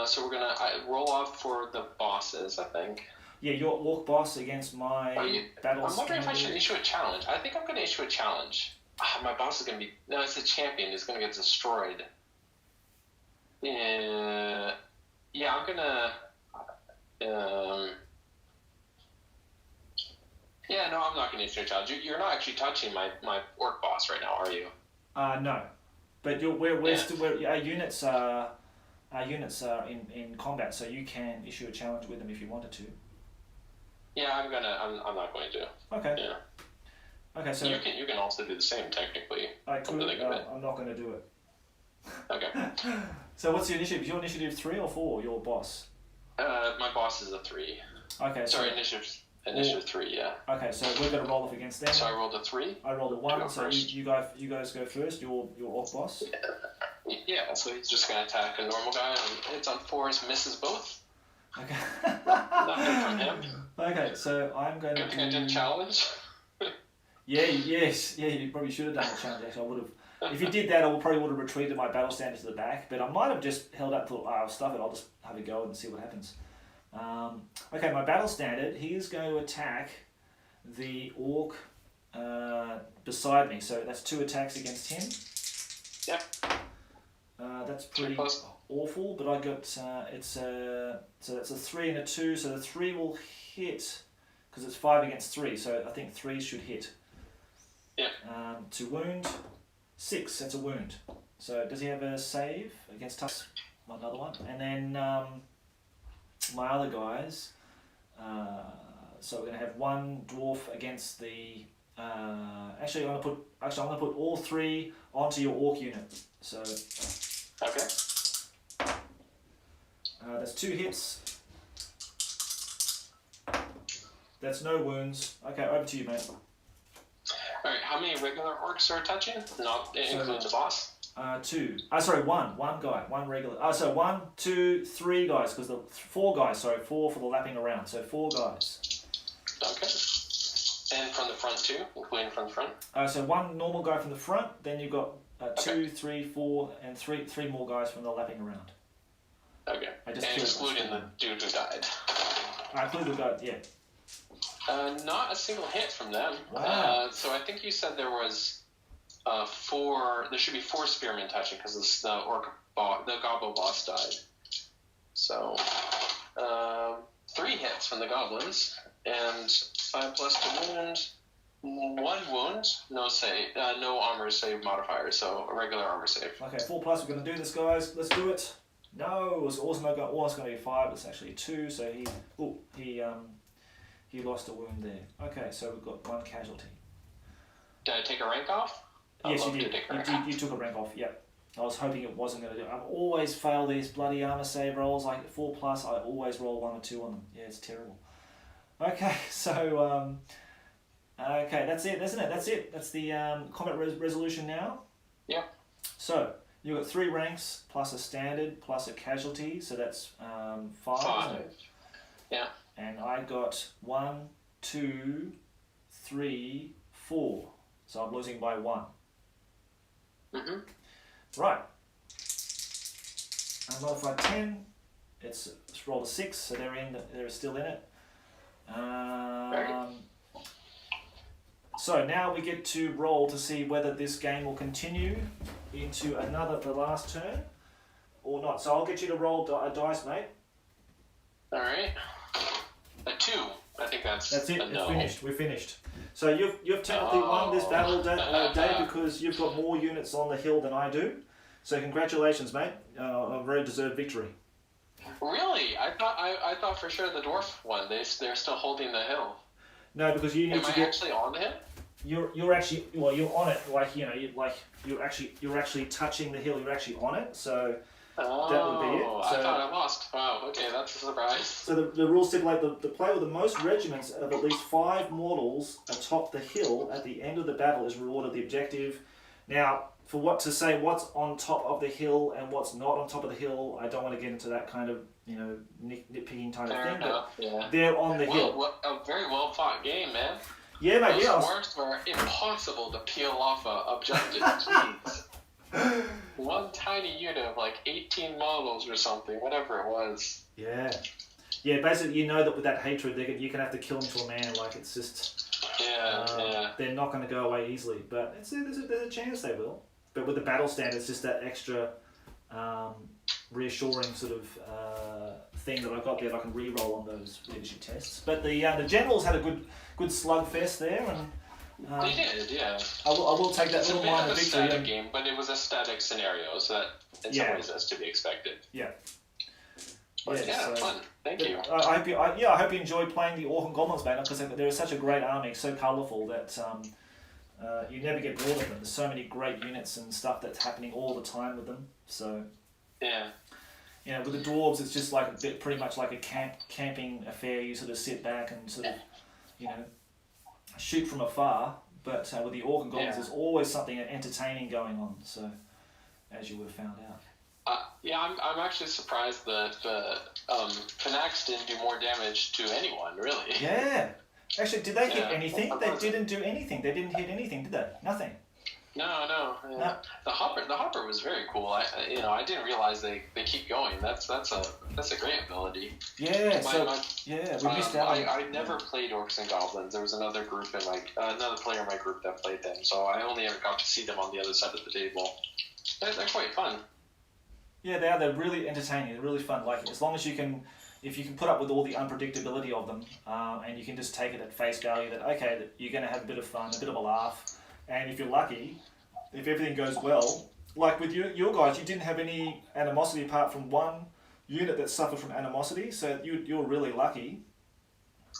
So we're going to roll off for the bosses, I think. Yeah, your Orc boss against my battle. I'm wondering if I should issue a challenge. I think I'm going to issue a challenge. My boss is going to be... No, it's a champion. He's going to get destroyed. Yeah, I'm gonna. Yeah, no, I'm not gonna issue a challenge. You're not actually touching my orc boss right now, are you? No, but our units are in combat, so you can issue a challenge with them if you wanted to. Yeah, I'm not going to. Okay. Yeah. Okay, so you can also do the same technically. I could. I'm not going to do it. Okay. So what's your initiative? Is your initiative 3 or 4? Your boss. My boss is a 3. Okay. Sorry, initiative 3. Yeah. Okay, so we're going to roll off against them. So I rolled a 3. I rolled a 1. So you guys go first. Your orc boss. Yeah. So he's just going to attack a normal guy, and it's on 4s, misses both. Okay. Nothing from him. Okay, so I'm going to. Good thing I didn't challenge. Yeah. You probably should have done a challenge. Actually, I would have. If you did that, I probably would have retreated my battle standard to the back, but I might have just held up to stuff it. I'll just have a go and see what happens. Okay, my battle standard, he is going to attack the orc beside me, so that's 2 attacks against him. Yep. That's pretty awful, but I got, so that's a 3 and a 2, so the 3 will hit, because it's 5 against 3, so I think 3 should hit. Yep. To wound. 6, that's a wound. So does he have a save against touch? Another one. And then my other guys, so we're going to have 1 dwarf against the... Actually, I'm going to put all 3 onto your orc unit. So... Okay. That's 2 hits. That's no wounds. Okay, over to you, mate. Alright, how many regular orcs are touching? Not including the boss? 2. Sorry, 1. 1 guy. 1 regular. So 1, 2, 3 guys, because 4 guys, sorry, 4 for the lapping around. So 4 guys. Okay. And from the front too, including from the front. So one normal guy from the front, then you've got 2, 3, 4, and three more guys from the lapping around. Okay. And excluding the dude who died. I include the guy, yeah. Not a single hit from them. Wow. So I think you said there was 4. There should be 4 spearmen touching because the goblin boss died. So 3 hits from the goblins and 5 plus the wound. 1 wound, no armor save modifier, so a regular armor save. Okay, 4 plus. We're gonna do this, guys. Let's do it. No, it was also not going. It's going to be 5. It's actually 2. So he lost a wound there. Okay, so we've got 1 casualty. Did I take a rank off? Yes, you did. You took a rank off. Yep. I was hoping it wasn't going to do it. I've always failed these bloody armor save rolls. Like 4 plus, I always roll 1 or 2 on them. Yeah, it's terrible. Okay, so okay, that's it, isn't it? That's it. That's the combat resolution now. Yeah. So you've got 3 ranks plus a standard plus a casualty, so that's 5. Isn't it? Yeah. And I got 1, 2, 3, 4. So I'm losing by 1. Mm-hmm. Right. I modified 10. It's rolled a 6, so they're still in it. So now we get to roll to see whether this game will continue into the last turn or not. So I'll get you to roll a dice, mate. All right. A 2. I think that's it. It's finished. We're finished. So you've technically won this battle day because you've got more units on the hill than I do. So congratulations, mate. A very deserved victory. Really? I thought for sure the dwarf won. They're still holding the hill. No, because you need to get... Am I actually on the hill? You're actually you're on it. You're actually touching the hill. You're actually on it. So that would be it. So, I thought I lost. Wow. Okay, that's a surprise. So the rules stipulate the player with the most regiments of at least 5 mortals atop the hill at the end of the battle is rewarded the objective. Now, for what's on top of the hill and what's not on top of the hill, I don't want to get into that kind of nitpicking kind of thing. But they're on the hill. A very well fought game, man. Yeah, mate. Those dwarfs were impossible to peel off a objective. Jeez. One tiny unit of like 18 models or something, whatever it was. Yeah. Yeah, basically, you know that with that hatred, you're going to have to kill them to a man. Like, it's just... Yeah. They're not going to go away easily. But there's a chance they will. But with the battle stand, it's just that extra reassuring sort of thing that I got there that I can re-roll on those leadership tests. But the generals had a good slugfest there, and they did, yeah. I will take that little minor victory. It's a static game, but it was a static scenario, so that in some ways that's to be expected. Yeah. But fun. Thank you. I hope you enjoyed playing the Orc and Goblins, mate, because they're such a great army, so colourful that you never get bored of them. There's so many great units and stuff that's happening all the time with them. So yeah. With the Dwarves, it's just like pretty much like a camping affair. You sort of sit back and sort of, shoot from afar. But with the Orc and Goblins, there's always something entertaining going on. So, as you would have found out. I'm actually surprised that Panax didn't do more damage to anyone, really. Yeah. Actually, did they hit anything? They didn't do anything. They didn't hit anything, did they? Nothing. No. No. The hopper was very cool. I didn't realize they keep going. That's a great ability. Yeah. We missed out. I never played Orcs and Goblins. There was another group another player in my group that played them, so I only ever got to see them on the other side of the table. They're quite fun. Yeah, they are. They're really entertaining. They're really fun. Like, as long as if you can put up with all the unpredictability of them, and you can just take it at face value that you're going to have a bit of fun, a bit of a laugh, and if you're lucky, if everything goes well, like with your guys, you didn't have any animosity apart from one unit that suffered from animosity, so you're really lucky.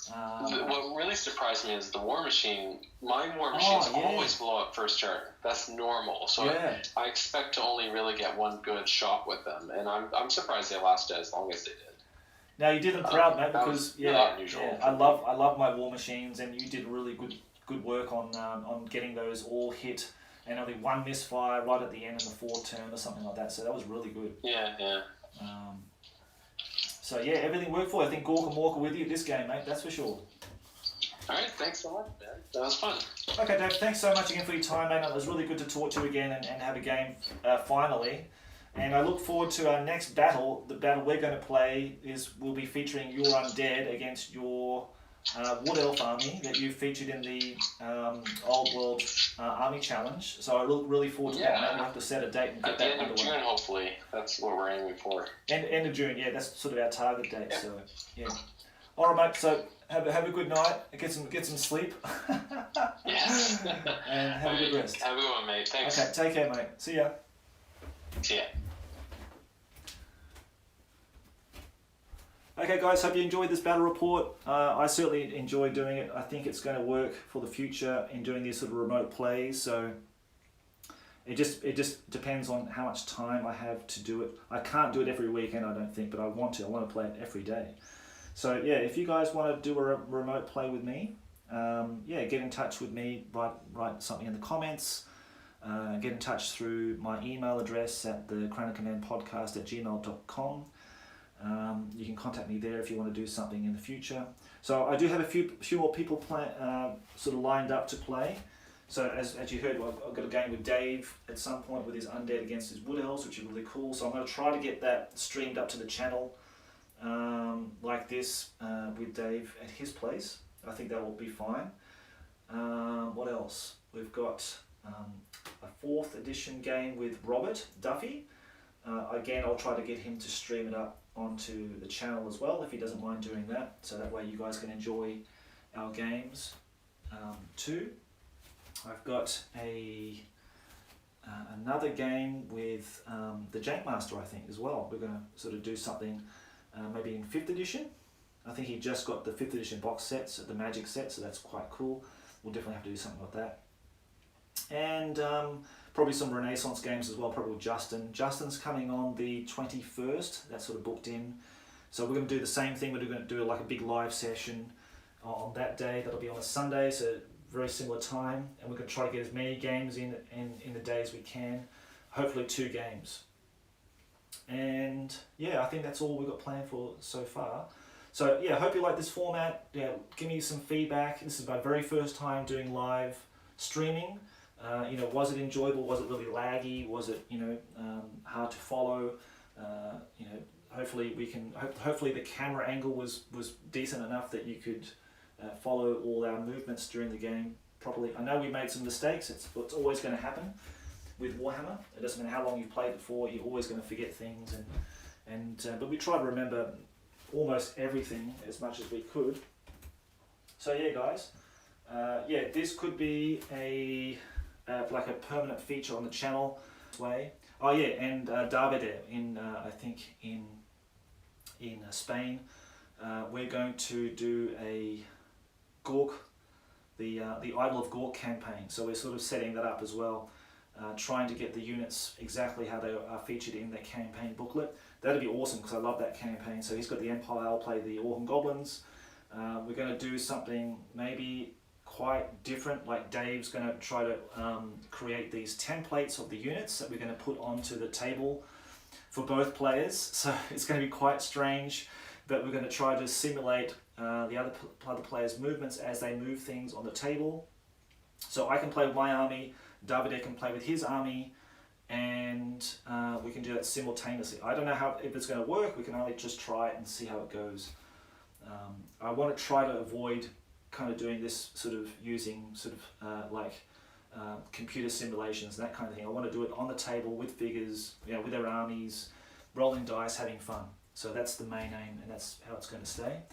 What really surprised me is the war machine. My war machines always blow up first turn. That's normal. So I expect to only really get one good shot with them, and I'm surprised they lasted as long as they did. Now you did them proud, mate, because unusual. I love my war machines, and you did really good work on getting those all hit, and only one misfire right at the end of the 4th turn or something like that. So that was really good. Yeah. So everything worked for you. I think Gork and Walker with you this game, mate. That's for sure. All right, thanks a lot, man. That was fun. Okay, Dave, thanks so much again for your time, man. It was really good to talk to you again and have a game finally. And I look forward to our next battle. The battle we're going to play will be featuring your undead against your Wood Elf army that you featured in the Old World Army Challenge. So I look really forward to that. Maybe we'll have to set a date and get that underway. At the end of June, hopefully. That's what we're aiming for. End of June, yeah. That's sort of our target date. Yeah. So yeah. All right, mate. So have a good night. Get some sleep. Yes. And have a good rest. Have a good one, mate. Thanks. Okay. Take care, mate. See ya. See ya. Okay guys, hope you enjoyed this battle report. I certainly enjoy doing it. I think it's going to work for the future in doing these sort of remote plays. So it just depends on how much time I have to do it. I can't do it every weekend, I don't think, but I want to. I want to play it every day. So yeah, if you guys want to do a remote play with me, yeah, get in touch with me. Write something in the comments. Get in touch through my email address at thecrownofcommandpodcast@gmail.com. You can contact me there if you want to do something in the future. So I do have a few more people sort of lined up to play. So as you heard, I've got a game with Dave at some point with his undead against his wood elves, which is really cool. So I'm going to try to get that streamed up to the channel like this with Dave at his place. I think that will be fine. What else? We've got a 4th edition game with Robert Duffy. Again, I'll try to get him to stream it up onto the channel as well if he doesn't mind doing that, so that way you guys can enjoy our games too. I've got another game with the Jankmaster, I think, as well. We're going to sort of do something maybe in 5th edition. I think he just got the 5th edition box sets, the Magic set, so that's quite cool. We'll definitely have to do something like that. And probably some Renaissance games as well, probably with Justin. Justin's coming on the 21st, that's sort of booked in. So we're going to do the same thing, we're going to do like a big live session on that day. That'll be on a Sunday, so very similar time. And we're going to try to get as many games in the days we can. Hopefully 2 games. And yeah, I think that's all we've got planned for so far. So yeah, I hope you like this format. Yeah, give me some feedback. This is my very first time doing live streaming. You know, was it enjoyable? Was it really laggy? Was it, you know, hard to follow? You know, hopefully the camera angle was decent enough that you could follow all our movements during the game properly. I know we made some mistakes. It's always going to happen with Warhammer. It doesn't matter how long you've played it for. You're always going to forget things, but we try to remember almost everything as much as we could. So yeah, guys. Yeah, this could be like a permanent feature on the channel. Way. Oh yeah, and Davide in I think in Spain, we're going to do a Gork, the Idol of Gork campaign. So we're sort of setting that up as well, trying to get the units exactly how they are featured in the campaign booklet. That'd be awesome because I love that campaign. So he's got the Empire. I'll play the Orc and Goblins. We're going to do something maybe quite different, like Dave's going to try to create these templates of the units that we're going to put onto the table for both players. So it's going to be quite strange, but we're going to try to simulate the other players' movements as they move things on the table. So I can play with my army, Davide can play with his army, and we can do that simultaneously. I don't know if it's going to work. We can only just try it and see how it goes. I want to try to avoid kind of doing this sort of using sort of computer simulations and that kind of thing. I want to do it on the table with figures, you know, with their armies, rolling dice, having fun. So that's the main aim, and that's how it's going to stay.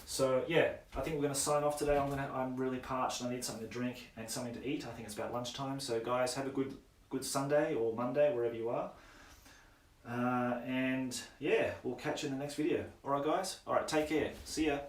So yeah, I think we're going to sign off today. I'm really parched and I need something to drink and something to eat. I think it's about lunchtime. So guys, have a good Sunday or Monday, wherever you are. And yeah, we'll catch you in the next video. Alright guys? Alright, take care. See ya.